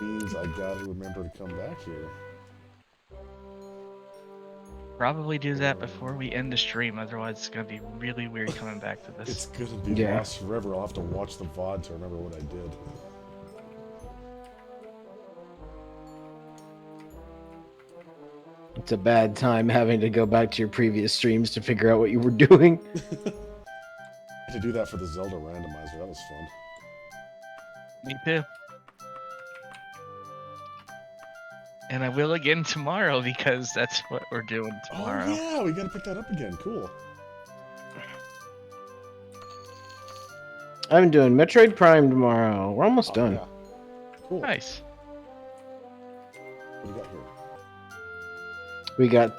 Means I gotta remember to come back here. Probably do that before we end the stream, otherwise it's gonna be really weird coming back to It's this. gonna be lost forever. I'll have to watch the VOD to remember what I did. It's a bad time having to go back to your previous streams to figure out what you were doing. To do that for the Zelda randomizer, that was fun. Me too. And I will again tomorrow because that's what we're doing tomorrow. Oh yeah, we gotta pick that up again. Cool. I'm doing Metroid Prime tomorrow. We're almost done. Yeah. Cool. Nice. What do you got here? We got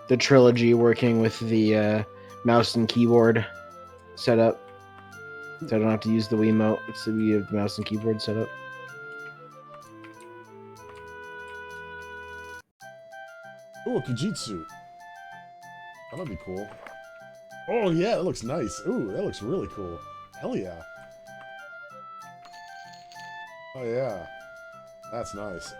the trilogy working with the mouse and keyboard setup. So I don't have to use the Wiimote. It's the Wii of mouse and keyboard setup. Ooh, a Khajiit suit. That'll be cool. Oh yeah, that looks nice. Ooh, that looks really cool. Hell yeah. Oh yeah. That's nice.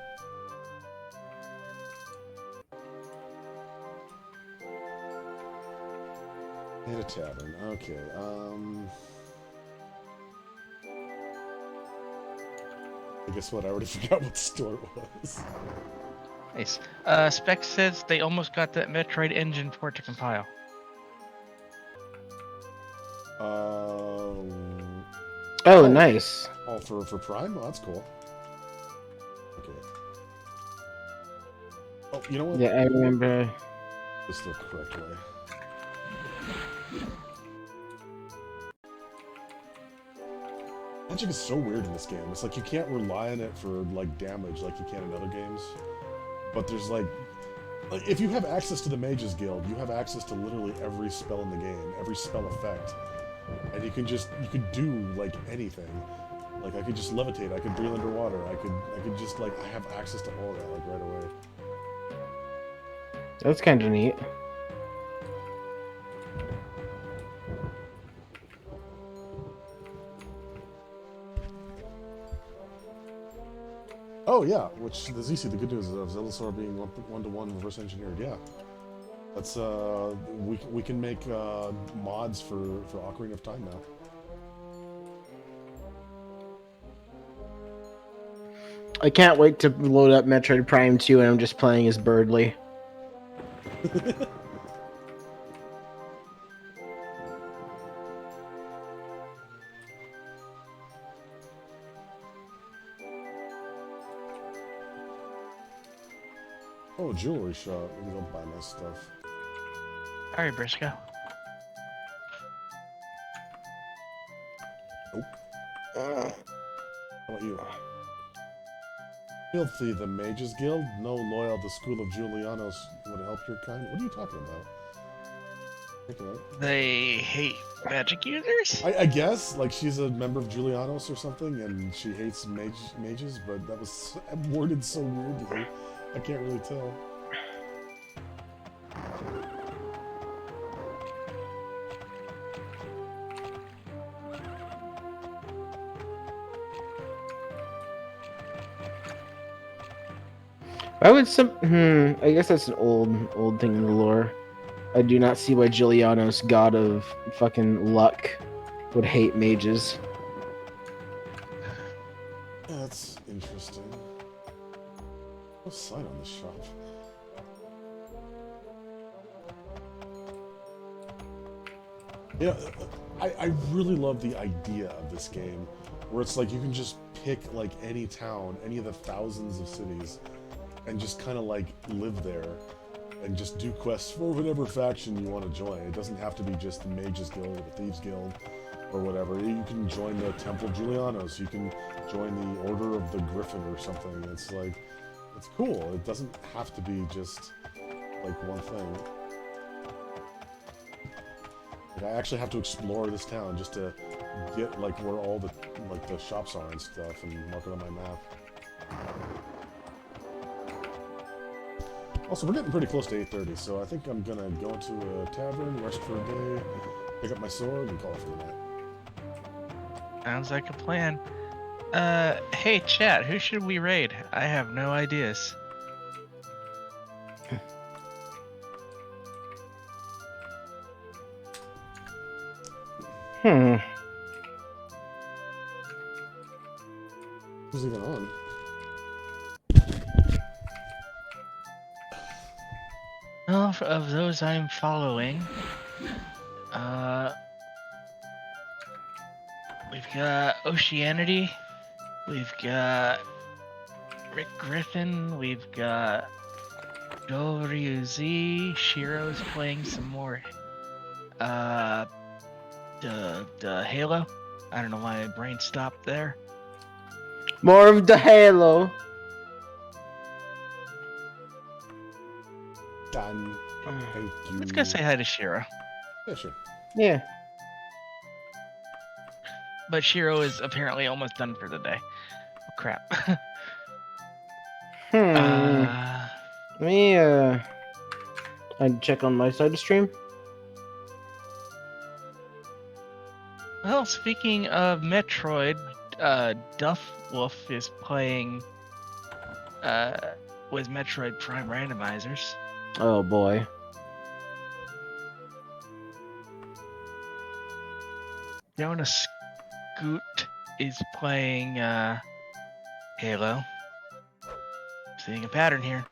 And a tavern. Okay, I guess what? I already forgot what store it was. Nice. Spec says they almost got that Metroid engine port to compile. Oh, nice. Oh, for Prime? Oh, that's cool. Okay. Oh, you know what? Yeah, I remember. This the correct way. Magic is so weird in this game. It's like you can't rely on it for like damage like you can in other games. But there's like if you have access to the Mages Guild, you have access to literally every spell in the game, every spell effect. And you could do like anything. Like I could just levitate, I could breathe underwater, I could just like I have access to all that like right away. That's kind of neat. Oh yeah, which the ZC, the good news is of Zeldasaur being one-to-one reverse engineered. Yeah, that's we can make mods for Ocarina of Time now. I can't wait to load up Metroid Prime 2 and I'm just playing as Birdly. Oh, jewelry shop. Let me go buy my stuff. Sorry, Briscoe. Nope. How about you? Filthy, the Mages Guild? No loyal, the School of Julianos would help your kind? What are you talking about? They hate magic users? I guess, like, she's a member of Julianos or something, and she hates mages, but that was worded so weirdly. I can't really tell. Why would some? I guess that's an old thing in the lore. I do not see why Julianos, god of fucking luck, would hate mages. That's interesting. No sign on this shop. Yeah, I really love the idea of this game, where it's like you can just pick like any town, any of the thousands of cities, and just kind of like live there, and just do quests for whatever faction you want to join. It doesn't have to be just the Mages Guild or the Thieves Guild. or whatever. You can join the Temple Julianos. You can join the Order of the Griffin or something. It's like, it's cool. It doesn't have to be just like one thing. Like, I actually have to explore this town just to get like where all the shops are and stuff and mark it on my map. Also, we're getting pretty close to 8:30, so I think I'm gonna go to a tavern, rest for a day, pick up my sword, and call it for the night. Sounds like a plan. Hey chat, who should we raid? I have no ideas. Who's even on? Well, of those I'm following, we've got Oceanity, we've got Rick Griffin, we've got Joel Z, Shiro's playing some more, the Halo. I don't know why my brain stopped there. More of the Halo. Done. Thank you. Let's go say hi to Shiro. Yeah, sure. Yeah. But Shiro is apparently almost done for the day. Oh, crap. Let me I'd check on my side of stream. Well, speaking of Metroid, Duff Wolf is playing with Metroid Prime randomizers. Oh boy. Jonah Scoot is playing Halo. Seeing a pattern here.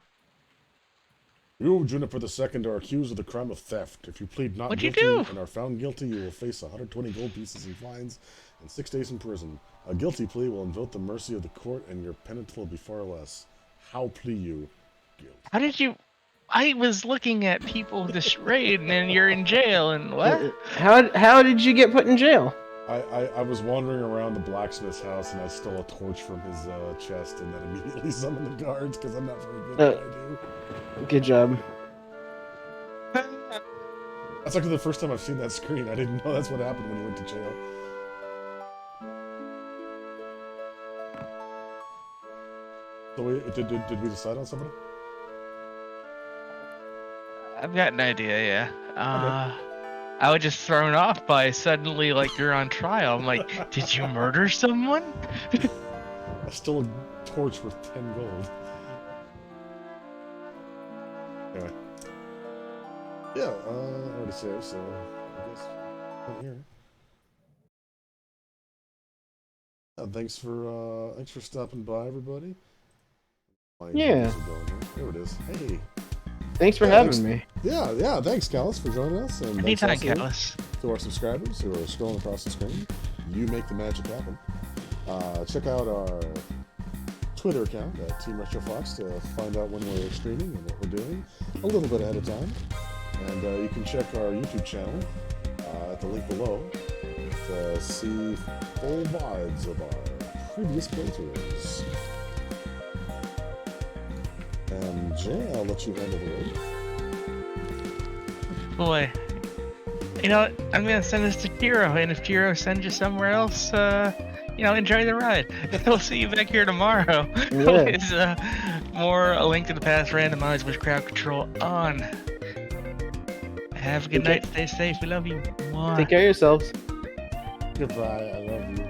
You, Juniper II, are accused of the crime of theft. If you plead not What'd you guilty do? and are found guilty, you will face 120 gold pieces in fines and 6 days in prison. A guilty plea will invoke the mercy of the court, and your penance will be far less. How plea you? Guilt. How did you... I was looking at people this raid and you're in jail and what? How did you get put in jail? I was wandering around the blacksmith's house and I stole a torch from his chest and then immediately summoned the guards because I'm not very good at what I do. Good job. That's actually the first time I've seen that screen. I didn't know that's what happened when you went to jail. So did we decide on somebody? I've got an idea, yeah. Okay. I was just thrown off by suddenly, like, you're on trial. I'm like, did you murder someone? I stole a torch worth 10 gold. Anyway. Yeah, I already saved, so I guess I'm here. Thanks for stopping by, everybody. Yeah. There it is. Hey. Thanks for having me. Yeah, thanks, Callus, for joining us. And Anytime, thanks also Callus. to our subscribers who are scrolling across the screen. You make the magic happen. Check out our Twitter account at Team RetroFox to find out when we're streaming and what we're doing a little bit ahead of time. And you can check our YouTube channel at the link below to see full VODs of our previous playthroughs. And Jay, I'll let you handle the road. Boy. You know, I'm gonna send this to Tiro, and if Tiro sends you somewhere else, you know, enjoy the ride. We'll see you back here tomorrow. Yeah. With more A Link to the Past randomized with crowd control on. Have a good night. Stay safe. We love you. Mwah. Take care of yourselves. Goodbye, I love you.